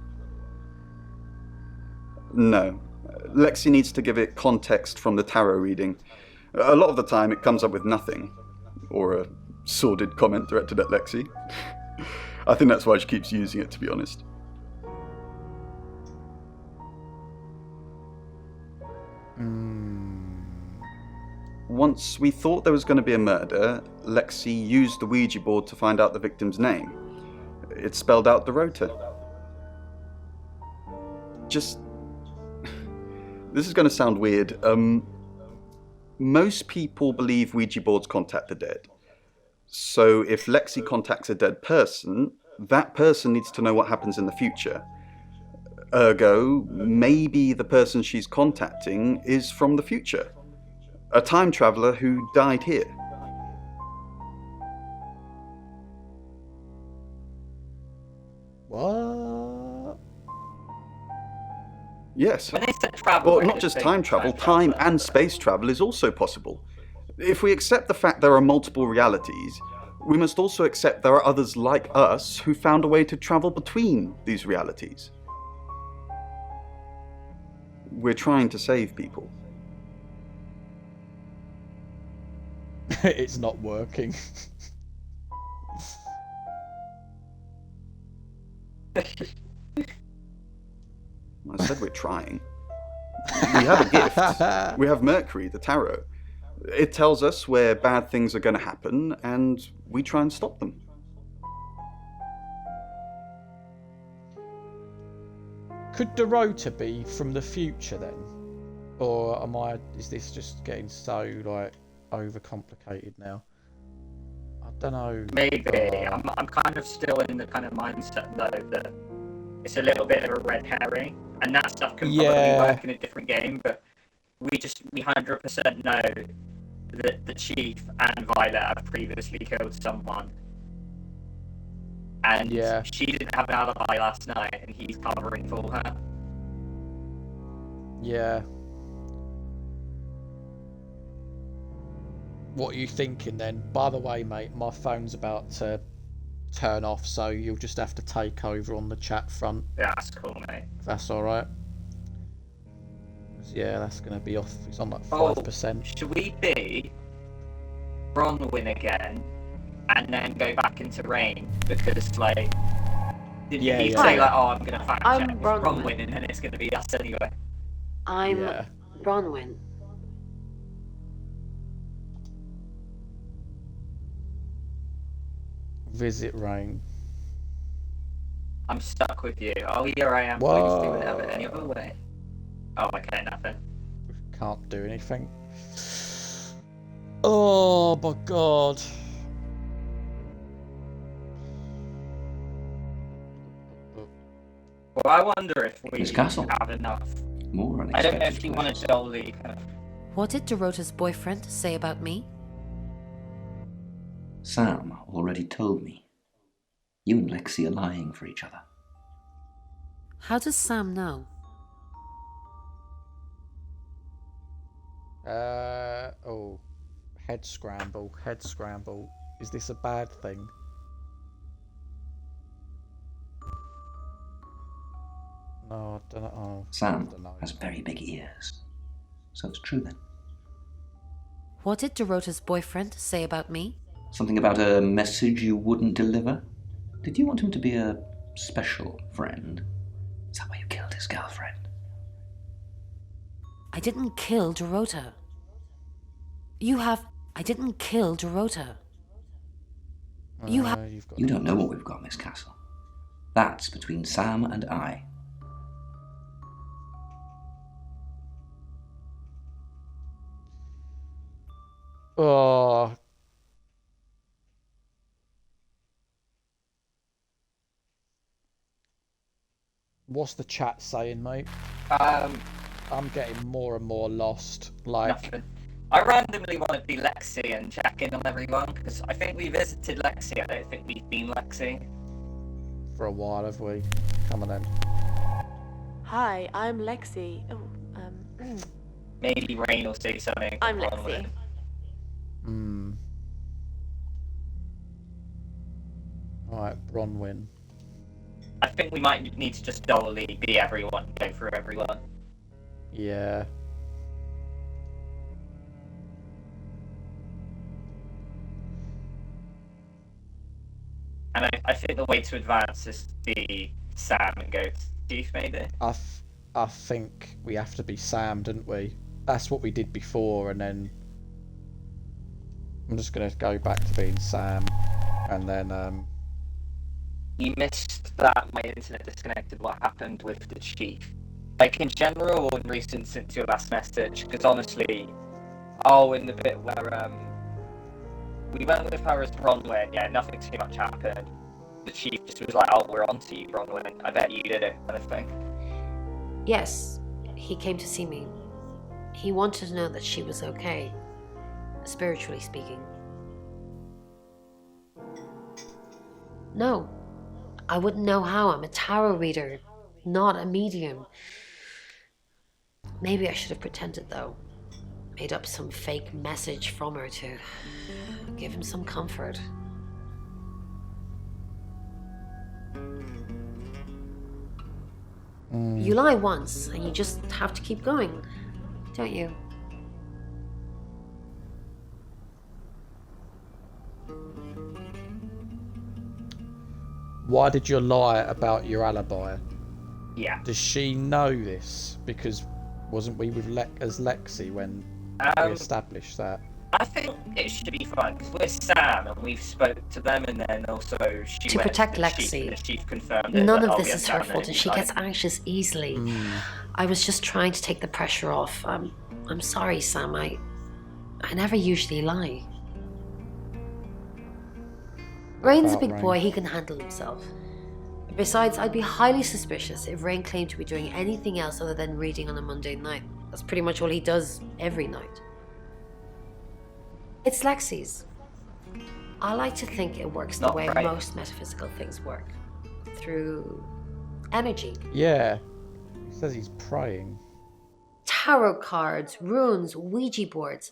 No. Lexi needs to give it context from the tarot reading. A lot of the time it comes up with nothing. Or a sordid comment directed at Lexi. I think that's why she keeps using it, to be honest. Once we thought there was going to be a murder, Lexi used the Ouija board to find out the victim's name. It spelled out Dorota. Just... This is going to sound weird. Most people believe Ouija boards contact the dead. So if Lexi contacts a dead person, that person needs to know what happens in the future. Ergo, maybe the person she's contacting is from the future. A time traveller who died here. What? Yes. When they said travel, Well, not just time travel, time and space travel is also possible. If we accept the fact there are multiple realities, we must also accept there are others like us who found a way to travel between these realities. We're trying to save people. It's not working. I said we're trying. We have a gift. We have Mercury, the tarot. It tells us where bad things are going to happen, and we try and stop them. Could Dorota be from the future then? Or is this just getting so, like, overcomplicated now? I don't know. Maybe. I'm kind of still in the kind of mindset, though, that it's a little bit of a red herring, and that stuff can probably work in a different game, but we 100% know that the Chief and Violet have previously killed someone. And she didn't have an alibi last night, and he's covering for her. Yeah. What are you thinking then? By the way, mate, my phone's about to turn off, so you'll just have to take over on the chat front. Yeah, that's cool, mate. If that's alright. Yeah, that's going to be off. It's on like 5%. Should we be Bronwyn again, and then go back into Rain? Because, like, did he say, like, oh, I'm going to fact check Bronwyn, and then it's going to be us anyway? I'm Bronwyn. Visit Rain. I'm stuck with you. Oh, here I am. Please do whatever any other way. Oh, okay, nothing. Can't do anything. Oh my god. Well, I wonder if we have enough. More I don't know if you want to solely kind of... What did Dorota's boyfriend say about me? Sam already told me. You and Lexi are lying for each other. How does Sam know? Head scramble. Is this a bad thing? No, I don't know. Oh, Sam has very big ears. So it's true then. What did Dorota's boyfriend say about me? Something about a message you wouldn't deliver? Did you want him to be a special friend? Is that why you killed his girlfriend? I didn't kill Dorota. I didn't kill Dorota. You don't know what we've got, Miss Castle. That's between Sam and I. Oh. What's the chat saying, mate? I'm getting more and more lost. Like, nothing. I randomly want to be Lexi and check in on everyone, because I think we visited Lexi. I don't think we've been Lexi. For a while, have we? Come on then. Hi, I'm Lexi. Maybe Rain will say something. I'm Lexi. Alright, Bronwyn. I think we might need to just dolly be everyone, go through everyone. Yeah. And I think the way to advance is be Sam and go to Chief, maybe. I think we have to be Sam, didn't we? That's what we did before, and then I'm just gonna go back to being Sam, and then You missed that my internet disconnected. What happened with the Chief? Like in general, or in recent since your last message? Because honestly, in the bit where we went with her as Bronwyn, yeah, nothing too much happened. The Chief just was like, "Oh, we're on to you, Bronwyn. I bet you did it," kind of thing. Yes, he came to see me. He wanted to know that she was okay, spiritually speaking. No, I wouldn't know how. I'm a tarot reader, not a medium. Maybe I should have pretended, though. Made up some fake message from her to give him some comfort. You lie once, and you just have to keep going, don't you? why did you lie about your alibi? Yeah. Does she know this? Because wasn't we with as Lexi when we established that? I think it should be fine, because we're Sam, and we've spoke to them, and then also she To went protect to the chief, Lexi. and the chief confirmed it. None that, of oh, this yeah, is her Sam fault, and she like- gets anxious easily. I was just trying to take the pressure off. I'm sorry, Sam. I never usually lie. Rain's a big boy, he can handle himself. Besides, I'd be highly suspicious if Rain claimed to be doing anything else other than reading on a Monday night. That's pretty much all he does every night. It's Lexi's. I like to think it works the Not way right. most metaphysical things work. Through energy. Yeah. He says he's praying. Tarot cards, runes, Ouija boards.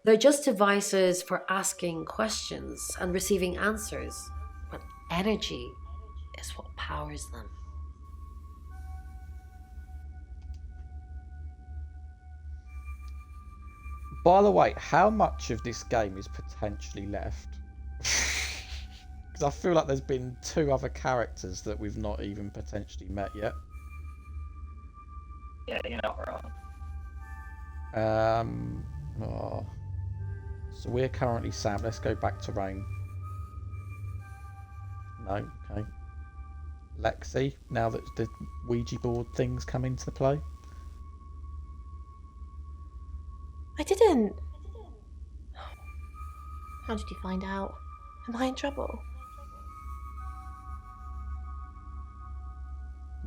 They're just devices for asking questions and receiving answers. But energy is what powers them. By the way, how much of this game is potentially left? Because I feel like there's been 2 other characters that we've not even potentially met yet. Yeah, you're not wrong. Oh. So we're currently Sam. Let's go back to Rain. No, okay. Lexi, now that the Ouija board things come into play. I didn't. How did you find out? Am I in trouble?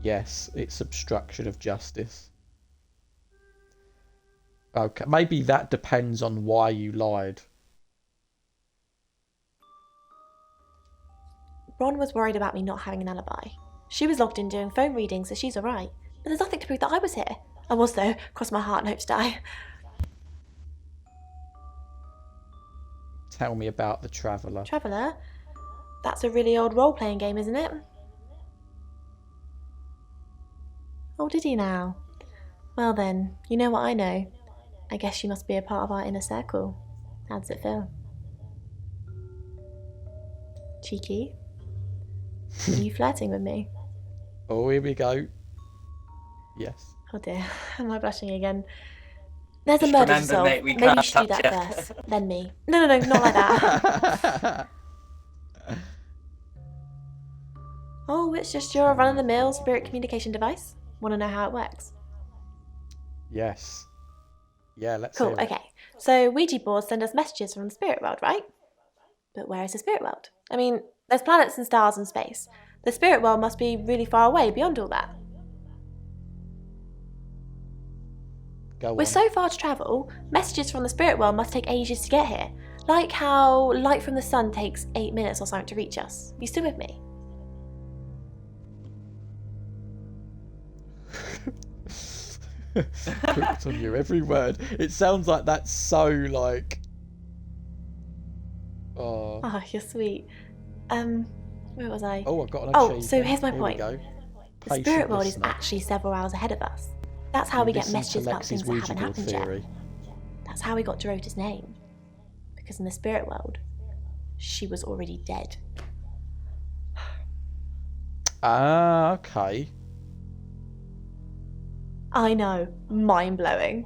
Yes, it's obstruction of justice. Okay, maybe that depends on why you lied. Ron was worried about me not having an alibi. She was logged in doing phone readings, so she's alright. But there's nothing to prove that I was here. I was, though. Cross my heart and hope to die. Tell me about the Traveller. Traveller? That's a really old role-playing game, isn't it? Oh, did you now? Well then, you know what I know. I guess you must be a part of our inner circle. How does it feel? Cheeky? Are you flirting with me? Oh, here we go. Yes. Oh dear, am I blushing again? There's a Just murder to remember, solve. mate, we Maybe you can't should do touch that you. first, then me. No, not like that. Oh, it's just your run-of-the-mill spirit communication device. Want to know how it works? Yes. Yeah, let's Cool, hear it. okay. So Ouija boards send us messages from the spirit world, right? But where is the spirit world? I mean, there's planets and stars and space. The spirit world must be really far away beyond all that. Go We're on. so far to travel, messages from the spirit world must take ages to get here. Like how light from the sun takes 8 minutes or something to reach us. You still with me? Hooked on you, every word. It sounds like that's so like. Oh. Oh, you're sweet. Where was I? Oh, I got an Oh, achievement. so here's my Here point. We go. The Patient spirit world is listener. actually several hours ahead of us. That's how we get Listen to messages about Lexi's things that Ouija haven't board happened yet. theory. That's how we got Dorota's name. Because in the spirit world, she was already dead. Ah, okay. I know, mind-blowing.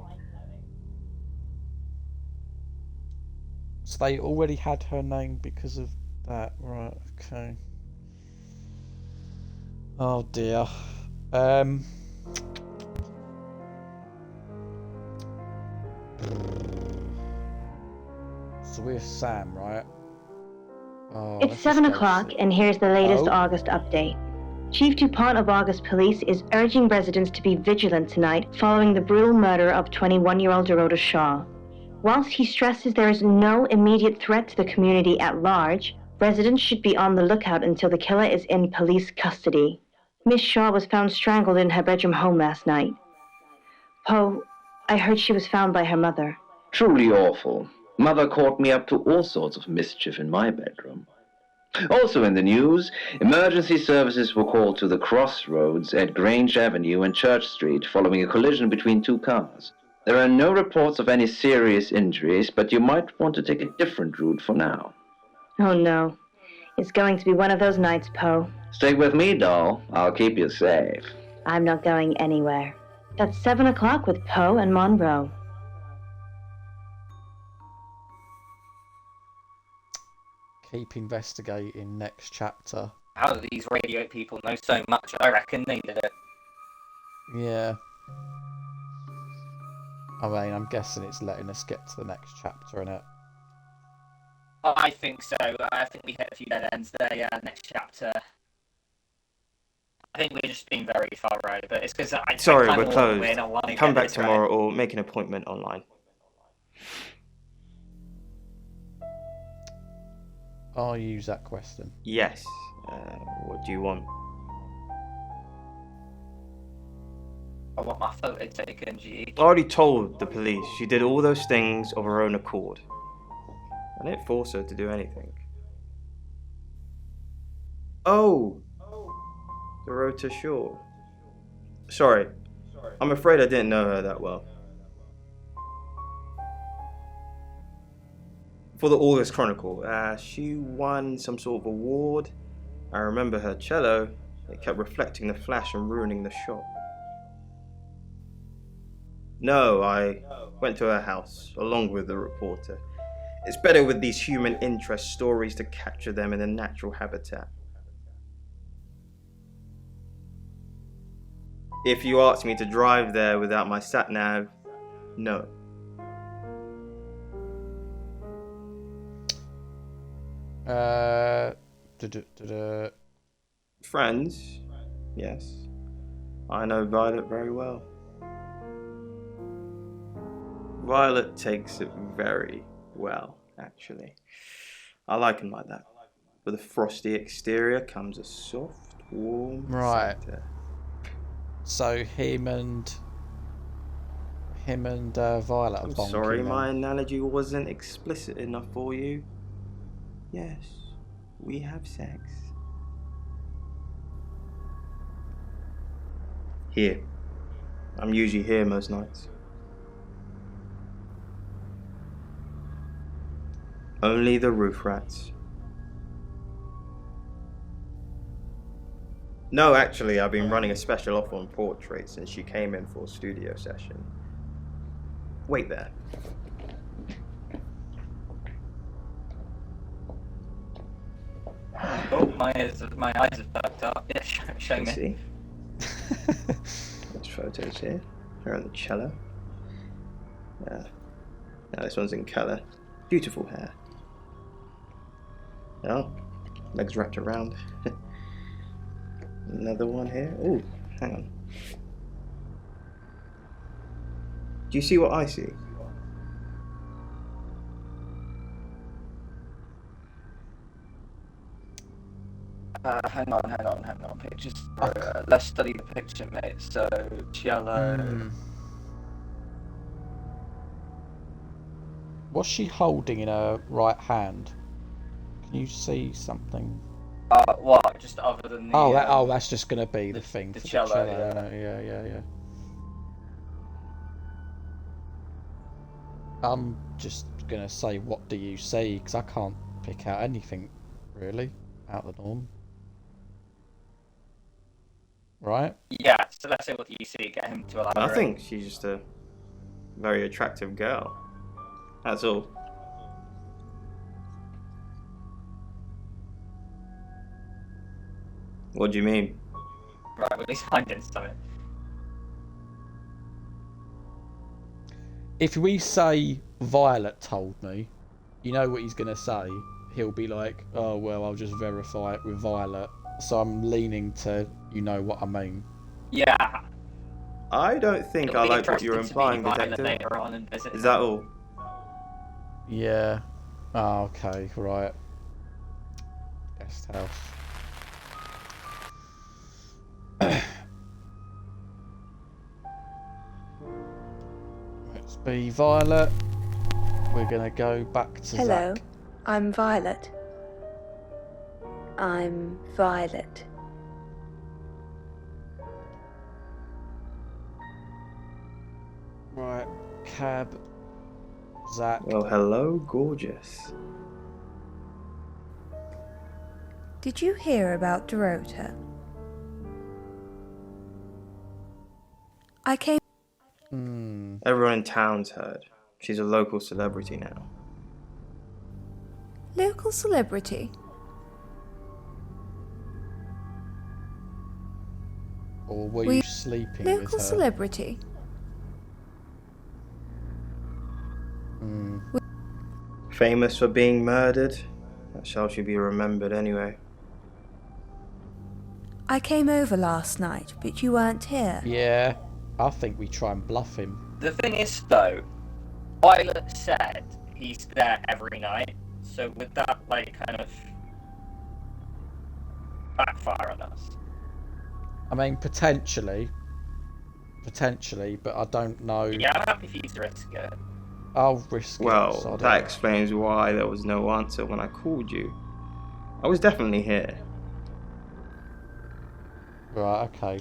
So they already had her name because of that, right? Okay. Oh dear. So we're Sam, right? Oh, It's let's 7 just go o'clock, see. and here's the latest Oh. August update. Chief DuPont of August Police is urging residents to be vigilant tonight following the brutal murder of 21-year-old Dorota Shaw. Whilst he stresses there is no immediate threat to the community at large, residents should be on the lookout until the killer is in police custody. Miss Shaw was found strangled in her bedroom home last night. Poe, I heard she was found by her mother. Truly awful. Mother caught me up to all sorts of mischief in my bedroom. Also in the news, emergency services were called to the crossroads at Grange Avenue and Church Street following a collision between 2 cars. There are no reports of any serious injuries, but you might want to take a different route for now. Oh no. It's going to be one of those nights, Poe. Stick with me, doll. I'll keep you safe. I'm not going anywhere. That's 7 o'clock with Poe and Monroe. keep investigating next chapter. How do these radio people know so much? I reckon they did it. Yeah. I mean, I'm guessing it's letting us get to the next chapter, innit? I think so. I think we hit a few dead ends there. Yeah, next chapter. I think we're just being very thorough, but it's because Sorry, I'm we're all closed. in, I want to Come get back this tomorrow right. or make an appointment online. I'll use that question. Yes. What do you want? I want my photo taken, G. I already told the police she did all those things of her own accord. I didn't force her to do anything. Oh! Dorota Shaw. Sorry. I'm afraid I didn't know her that well. For the August Chronicle, she won some sort of award. I remember her cello. It kept reflecting the flash and ruining the shot. No, I went to her house, along with the reporter. It's better with these human interest stories to capture them in a natural habitat. If you ask me to drive there without my sat-nav, no. Friends? Yes. I know Violet very well. Violet takes it very well, actually. I like him like that. With a frosty exterior comes a soft, warm center. So him and Violet are I'm bonking sorry, then. my analogy wasn't explicit enough for you. Yes, we have sex. Here. I'm usually here most nights. Only the roof rats. No, actually, I've been running a special offer on portraits since she came in for a studio session. Wait there. Oh, my eyes have perked up. Yeah, show me. See? There's photos here. Her on the cello. Now this one's in colour. Beautiful hair. Oh, legs wrapped around. Another one here. Oh, hang on. Do you see what I see? Hang on. Pictures. Let's study the picture, mate. So, cello. What's she holding in her right hand? Can you see something? What? Just other than the... that's just going to be the thing the for cello, the cello. Yeah. I'm just going to say, what do you see? Because I can't pick out anything, really, out of the norm. Right? Yeah, so let's say what do you see? Get him to elaborate. I think she's just a very attractive girl. That's all. What do you mean? Right, well, at least finding something. If we say Violet told me, you know what he's going to say? He'll be like, oh, well, I'll just verify it with Violet. So I'm leaning to, you know what I mean. Yeah. I don't think I like what you're implying, Detective. Is that all? Yeah. Oh, okay, right. Guest house. Let's be Violet. We're gonna go back to Hello, Zach. I'm Violet. I'm Violet. Right, cab. Zach. Well, hello, gorgeous. Did you hear about Dorota? I came... Everyone in town's heard. She's a local celebrity now. Local Local celebrity? Or were you sleeping with Local her? celebrity? Famous for being murdered? That's how she'll be remembered anyway. I came over last night, but you weren't here. Yeah, I think we try and bluff him. The thing is, though, Violet said he's there every night, so would that, like, kind of backfire on us? I mean, potentially, but I don't know. Yeah, I'm happy for you to risk it. I'll risk it. Well, that explains why there was no answer when I called you. I was definitely here. Right, okay.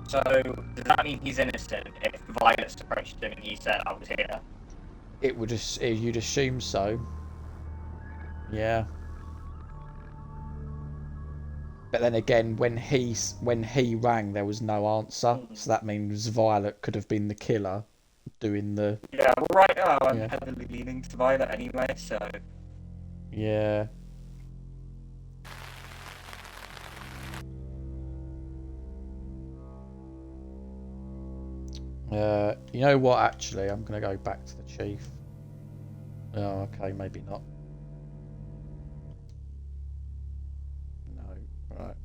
So, does that mean he's innocent if Violet's approached him and he said, I was here? It would just, you'd assume so. Yeah. But then again, when he rang, there was no answer, so that means Violet could have been the killer, doing the. Yeah, well, right now I'm heavily leaning to Violet anyway, so. Yeah. You know what? Actually, I'm gonna go back to the chief. Oh, okay, maybe not. No, right.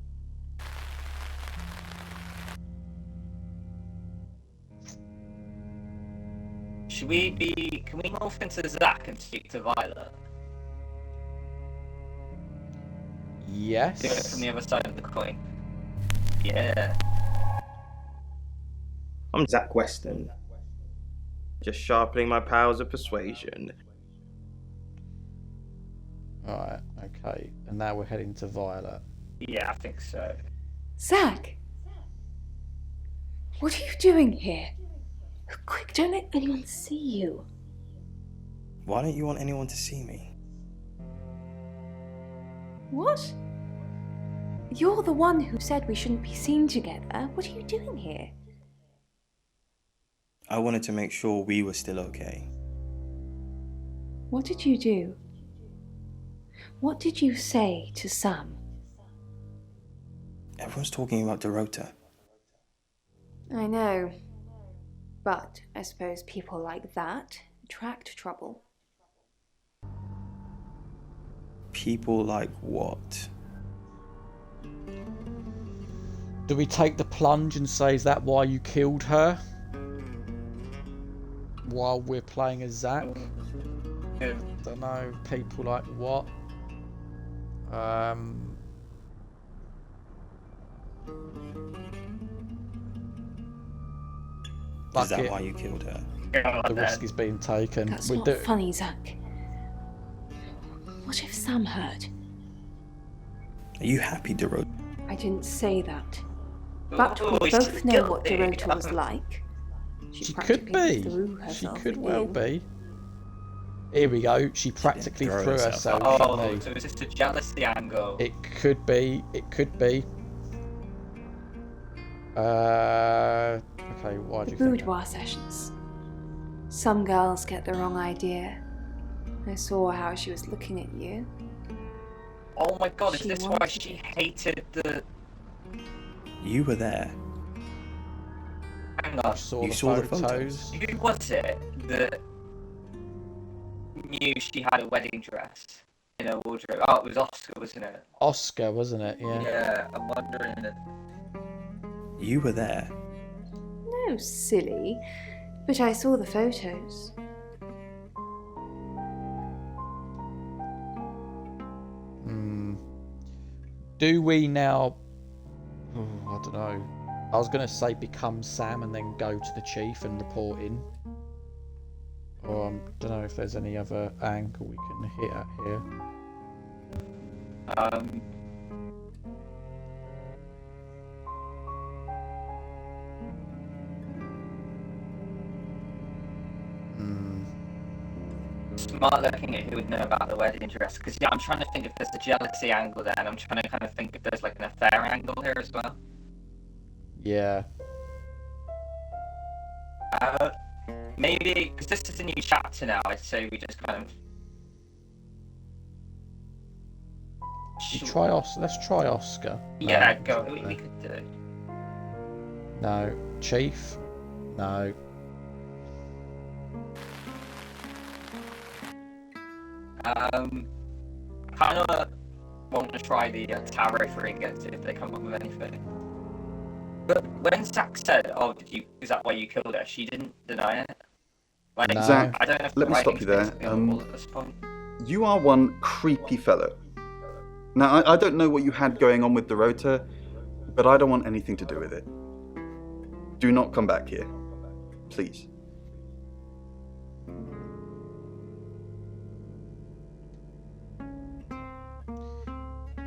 Should we be? Can we morph into Zach and speak to Violet? Yes. Do it from the other side of the coin. Yeah. I'm Zach Weston. Just sharpening my powers of persuasion. Alright, okay. And now we're heading to Violet. Yeah, I think so. Zach! What are you doing here? Quick, don't let anyone see you. Why don't you want anyone to see me? What? You're the one who said we shouldn't be seen together. What are you doing here? I wanted to make sure we were still okay. What did you do? What did you say to Sam? Everyone's talking about Dorota. I know. But I suppose people like that attract trouble. People like what? Do we take the plunge and say, is that why you killed her? While we're playing as Zach? Don't know. People like what? Is that why you killed her? The risk is being taken. That's not funny, Zach. What if Sam heard? Are you happy, Dorota? I didn't say that. But we both know what Dorota was like. She could be. She could well be. Here we go. She practically threw herself. Oh, so is this a jealousy angle? It could be. It could be. Okay, why do you think? Boudoir sessions. Some girls get the wrong idea. I saw how she was looking at you. Oh my god, is this why she hated the... You were there. Hang on. You saw the photos. Who was it that knew she had a wedding dress in her wardrobe? Oh, it was Oscar, wasn't it? Oscar, wasn't it? Yeah. Yeah, I'm wondering if... You were there. No, silly. But I saw the photos. Do we now... I don't know. I was going to say become Sam and then go to the chief and report in. Or I don't know if there's any other angle we can hit at here. Smart looking at who would know about the wedding dress, because yeah, I'm trying to think if there's a jealousy angle there, and I'm trying to kind of think if there's like an affair angle here as well. Yeah. Maybe, because this is a new chapter now, I'd say we just kind of... Let's try Oscar. Yeah, No, go. We could do it. No. Chief? No. Kind of want to try the tarot for again, see if they come up with anything. But when Zach said, "Oh, is that why you killed her?" She didn't deny it. Like, No. Zach, I don't know if let me stop you there. at this point. You are one creepy fellow. Now, I don't know what you had going on with Dorota, but I don't want anything to do with it. Do not come back here. Please.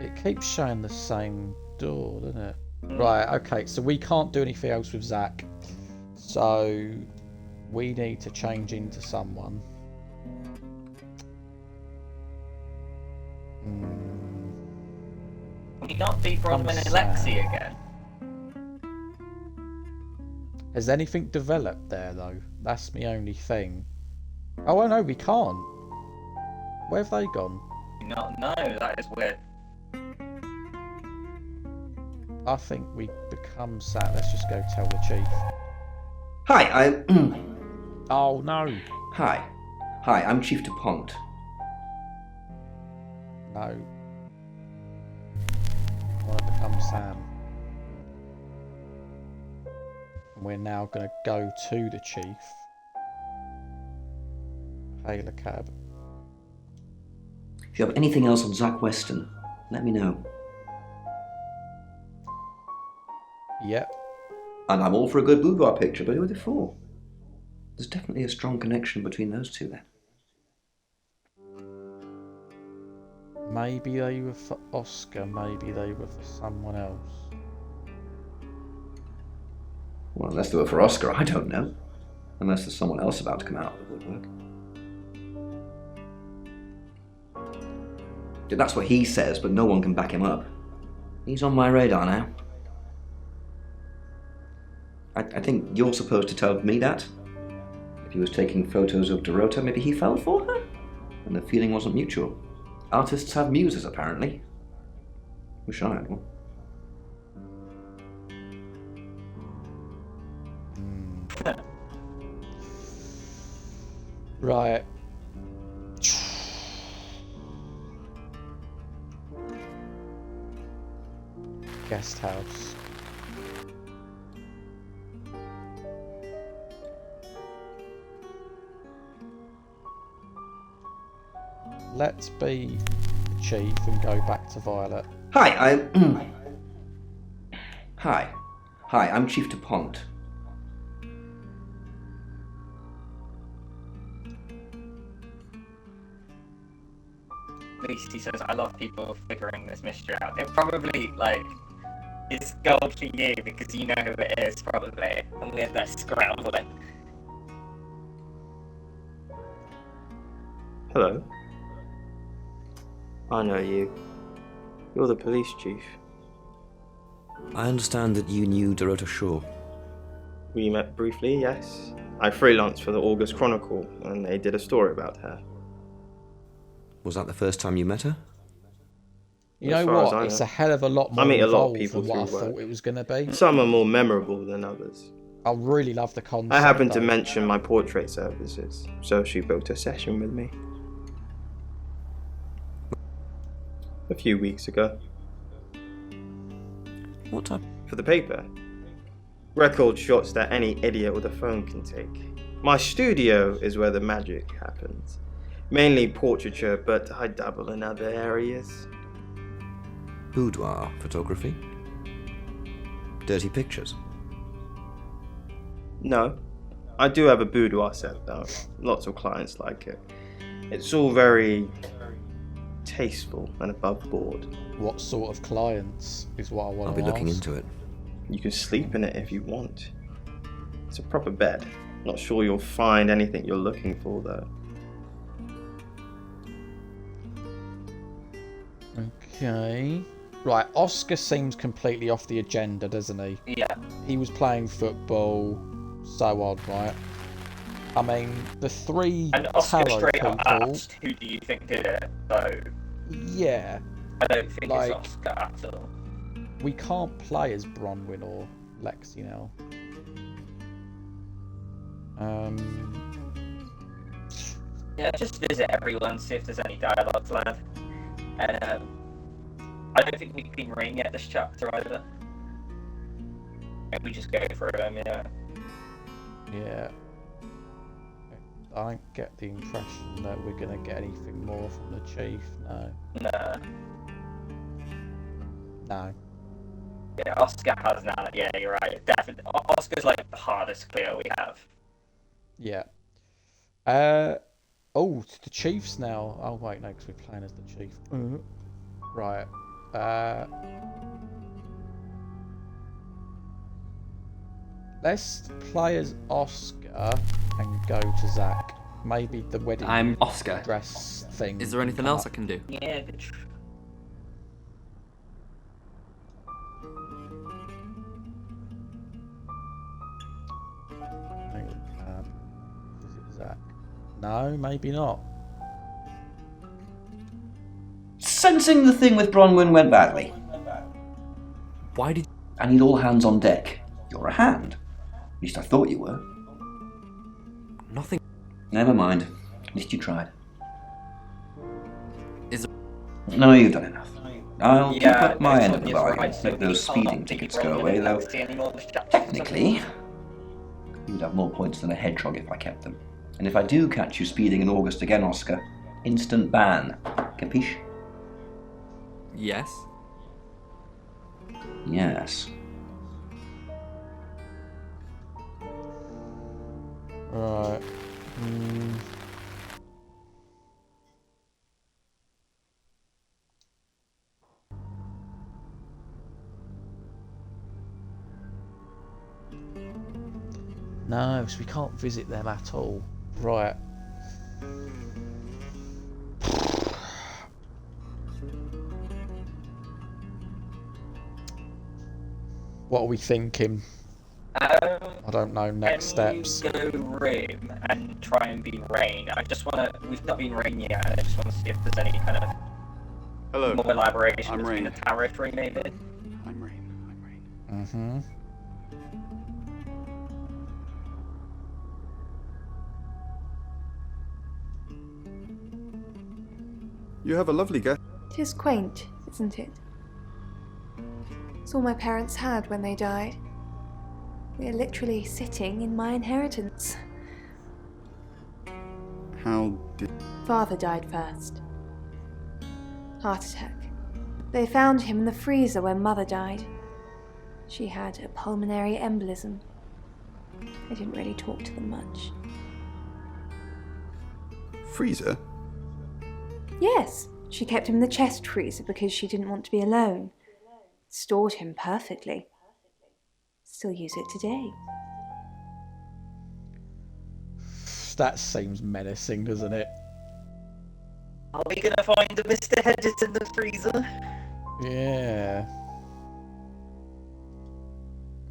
It keeps showing the same door, doesn't it? Right, okay, so we can't do anything else with Zach. So we need to change into someone. Can we not be Bronwyn and Lexi again? Has anything developed there, though? That's my only thing. Oh, no, we can't. Where have they gone? No, that is weird. I think we become Zach. Let's just go tell the chief. Hi, Oh, no. Hi, I'm Chief DuPont. No. I want to become Sam. And we're now going to go to the chief. Hail a cab. If you have anything else on Zach Weston, let me know. Yep. And I'm all for a good boudoir picture, but who are they for? There's definitely a strong connection between those two then. Maybe they were for Oscar, maybe they were for someone else. Well, unless they were for Oscar, I don't know. Unless there's someone else about to come out of the woodwork. That's what he says, but no one can back him up. He's on my radar now. I think you're supposed to tell me that. If he was taking photos of Dorota, maybe he fell for her? And the feeling wasn't mutual. Artists have muses, apparently. Wish I had one. Right. Guest house. Let's be the chief and go back to Violet. Hi, Hi, I'm Chief DuPont. At least he says, "I love people figuring this mystery out." It probably, like, is gold for you because you know who it is, probably, and we're there scrambling. Hello. I know you. You're the police chief. I understand that you knew Dorota Shaw. We met briefly, yes. I freelanced for the August Chronicle, and they did a story about her. Was that the first time you met her? You know what? It's a hell of a lot more I meet a lot of involved people than what I through work. thought it was going to be. Some are more memorable than others. I really love the concept. I happened to though. mention my portrait services, so she booked a session with me. A few weeks ago. What type? For the paper. Record shots that any idiot with a phone can take. My studio is where the magic happens. Mainly portraiture, but I dabble in other areas. Boudoir photography? Dirty pictures? No. I do have a boudoir set though. Lots of clients like it. It's all very tasteful and above board. What sort of clients is what I want I'll to be looking ask. into it. You can sleep in it if you want. It's a proper bed. Not sure you'll find anything you're looking for though. Okay. Right, Oscar seems completely off the agenda, doesn't he? Yeah. He was playing football, so odd, right? I mean, the three And Oscar tarot straight up people. asked, "Who do you think did it?" So Yeah. I don't think Like, it's Oscar at all. we can't play as Bronwyn or Lexi now. Yeah, just visit everyone, see if there's any dialogues left. And I don't think we've been reading yet this chapter either. Maybe we just go through them, yeah. Yeah. I don't get the impression that we're gonna get anything more from the chief. No. Nah. No. Yeah, Oscar has that. Yeah, you're right. Definitely. Oscar's like the hardest clear we have. Yeah. Oh, it's the chiefs now. Oh wait, no, because we're playing as the chief. Right. Let's play as Oscar and go to Zach. Maybe the wedding I'm Oscar. dress thing. Is there anything else I can do? Yeah, good. Is it Zach? No, maybe not. Sensing the thing with Bronwyn went badly. Why did... I need all hands on deck. You're a hand. At least I thought you were. Nothing... Never mind. At least you tried. Is... No, you've done enough. I'll keep Yeah, up my end of Tony the is bargain. right, so Make those we can't speeding be tickets wrong go with away, it, though. let's see any more of the chapters. Technically, you'd have more points than a hedgehog if I kept them. And if I do catch you speeding in August again, Oscar, instant ban. Capiche? Yes? Yes. Right. No, because we can't visit them at all. Right. What are we thinking? I don't know. Next steps. Can we go room and try and be Rain? I just want to. We've not been Rain yet. I just want to see if there's any kind of more elaboration between the territory, maybe. I'm Rain. Mm-hmm. You have a lovely guest. It is quaint, isn't it? It's all my parents had when they died. We are literally sitting in my inheritance. How did... Father died first. Heart attack. They found him in the freezer when Mother died. She had a pulmonary embolism. I didn't really talk to them much. Freezer? Yes, she kept him in the chest freezer because she didn't want to be alone. Stored him perfectly. Still use it today. That seems menacing, doesn't it? Are we gonna find a Mr. Hedges in the freezer? Yeah.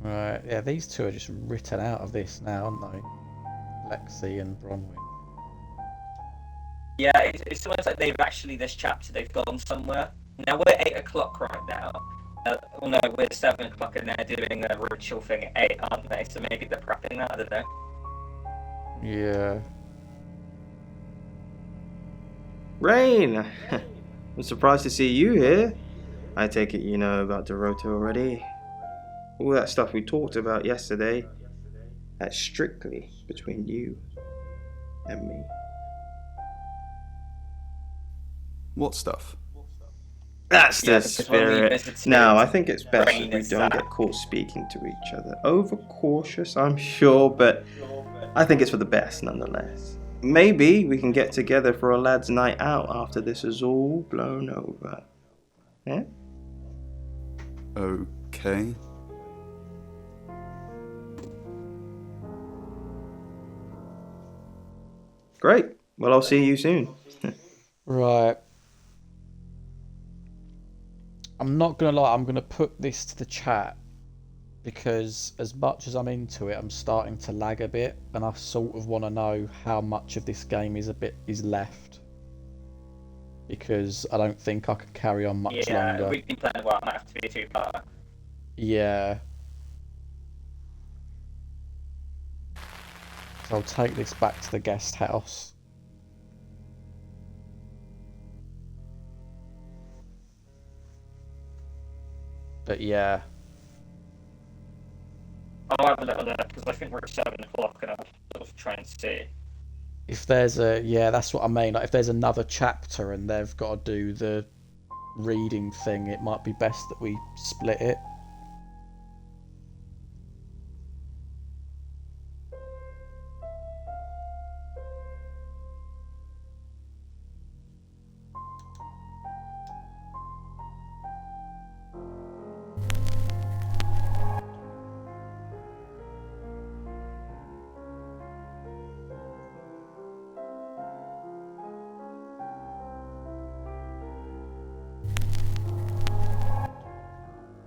Right, yeah, these two are just written out of this now, aren't they? Lexi and Bronwyn. Yeah, it's almost like they've actually, this chapter, they've gone somewhere. Now we're 8 o'clock right now. Well, no, we're 7 o'clock and they're doing a ritual thing at 8, aren't they? So maybe they're prepping that, I don't know. Yeah. Rain! I'm surprised to see you here. I take it you know about Dorota already. All that stuff we talked about yesterday, that's strictly between you and me. What stuff? That's the because when we spirit. visited Now, I think it's best Rain if we is don't that. get caught speaking to each other. Overcautious, I'm sure, but I think it's for the best nonetheless. Maybe we can get together for a lad's night out after this is all blown over. Yeah? Okay. Great. Well, I'll see you soon. Right. I'm not gonna lie, I'm gonna put this to the chat. because as much as I'm into it, I'm starting to lag a bit, and I sort of want to know how much of this game is left, because I don't think I could carry on much longer. We've been playing a while. Might have to be a two-part. Yeah. So I'll take this back to the guest house. But yeah. I'll have a little look, because I think we're at 7 o'clock, and I'll sort of try and see. If there's that's what I mean. Like if there's another chapter and they've got to do the reading thing, it might be best that we split it.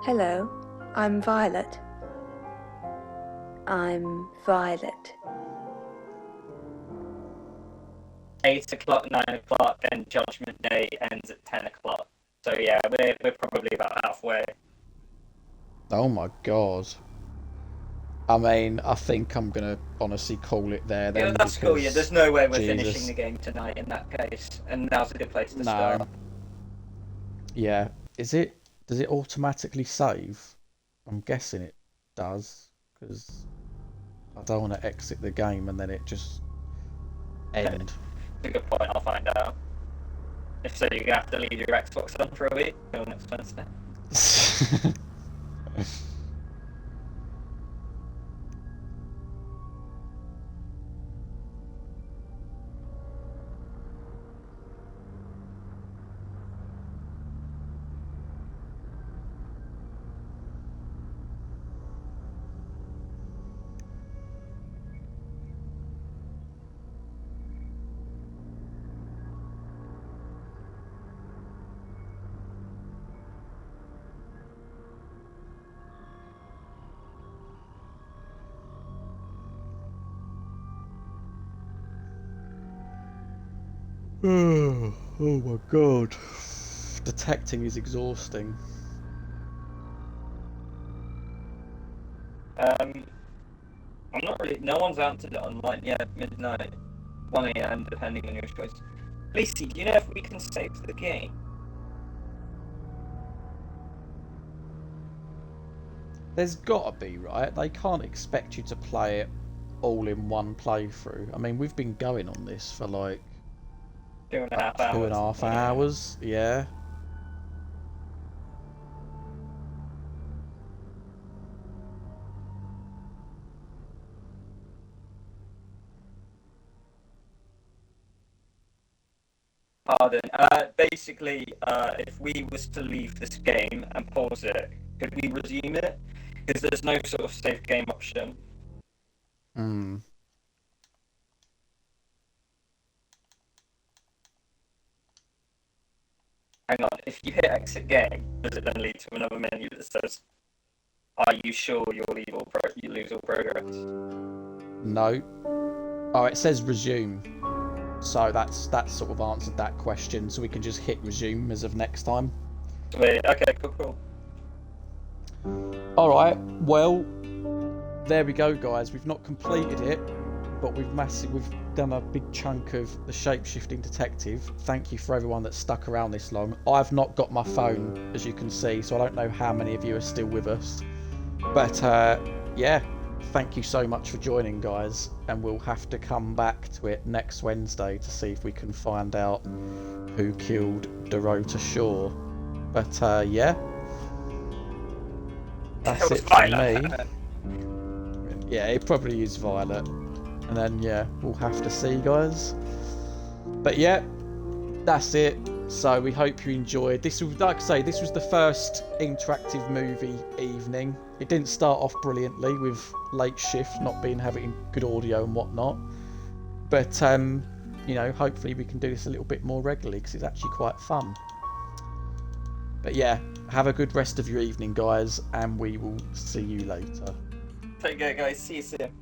Hello, I'm Violet. I'm Violet. 8 o'clock, 9 o'clock, then Judgment Day ends at 10 o'clock. So yeah, we're probably about halfway. Oh my god. I mean, I think I'm gonna honestly call it there then. Yeah, that's cool. Yeah, there's no way we're Jesus. finishing the game tonight in that case, and now's a good place to start. Yeah. Does it automatically save? I'm guessing it does, because I don't want to exit the game and then it just end. That's a good point. I'll find out. If so, you're gonna have to leave your Xbox on for a week until next Wednesday. Oh my god. Detecting is exhausting. I'm not really. No one's answered it online yet. Midnight, 1 a.m. depending on your choice. Lacey, do you know if we can save the game? There's gotta be, right? They can't expect you to play it all in one playthrough. I mean, we've been going on this for like 2.5 hours. 2.5 hours, yeah. Pardon. Basically, if we was to leave this game and pause it, could we resume it? Because there's no sort of save game option. Hmm. Hang on, if you hit exit game, does it then lead to another menu that says, "Are you sure you lose all progress"? No. Oh, it says resume. So that's sort of answered that question. So we can just hit resume as of next time. Sweet. Okay, cool. All right. Well, there we go, guys. We've not completed it, but we've done a big chunk of the Shapeshifting Detective. Thank you for everyone that stuck around this long. I've not got my phone, as you can see, so I don't know how many of you are still with us. But yeah, thank you so much for joining, guys, and we'll have to come back to it next Wednesday to see if we can find out who killed Dorota Shaw. But yeah, that's it from me. Yeah, it probably is Violet. And then, yeah, we'll have to see, guys. But yeah, that's it. So we hope you enjoyed. This was, like I say, this was the first interactive movie evening. It didn't start off brilliantly with late shift not having good audio and whatnot. But, you know, hopefully we can do this a little bit more regularly because it's actually quite fun. But yeah, have a good rest of your evening, guys, and we will see you later. Take care, guys. See you soon.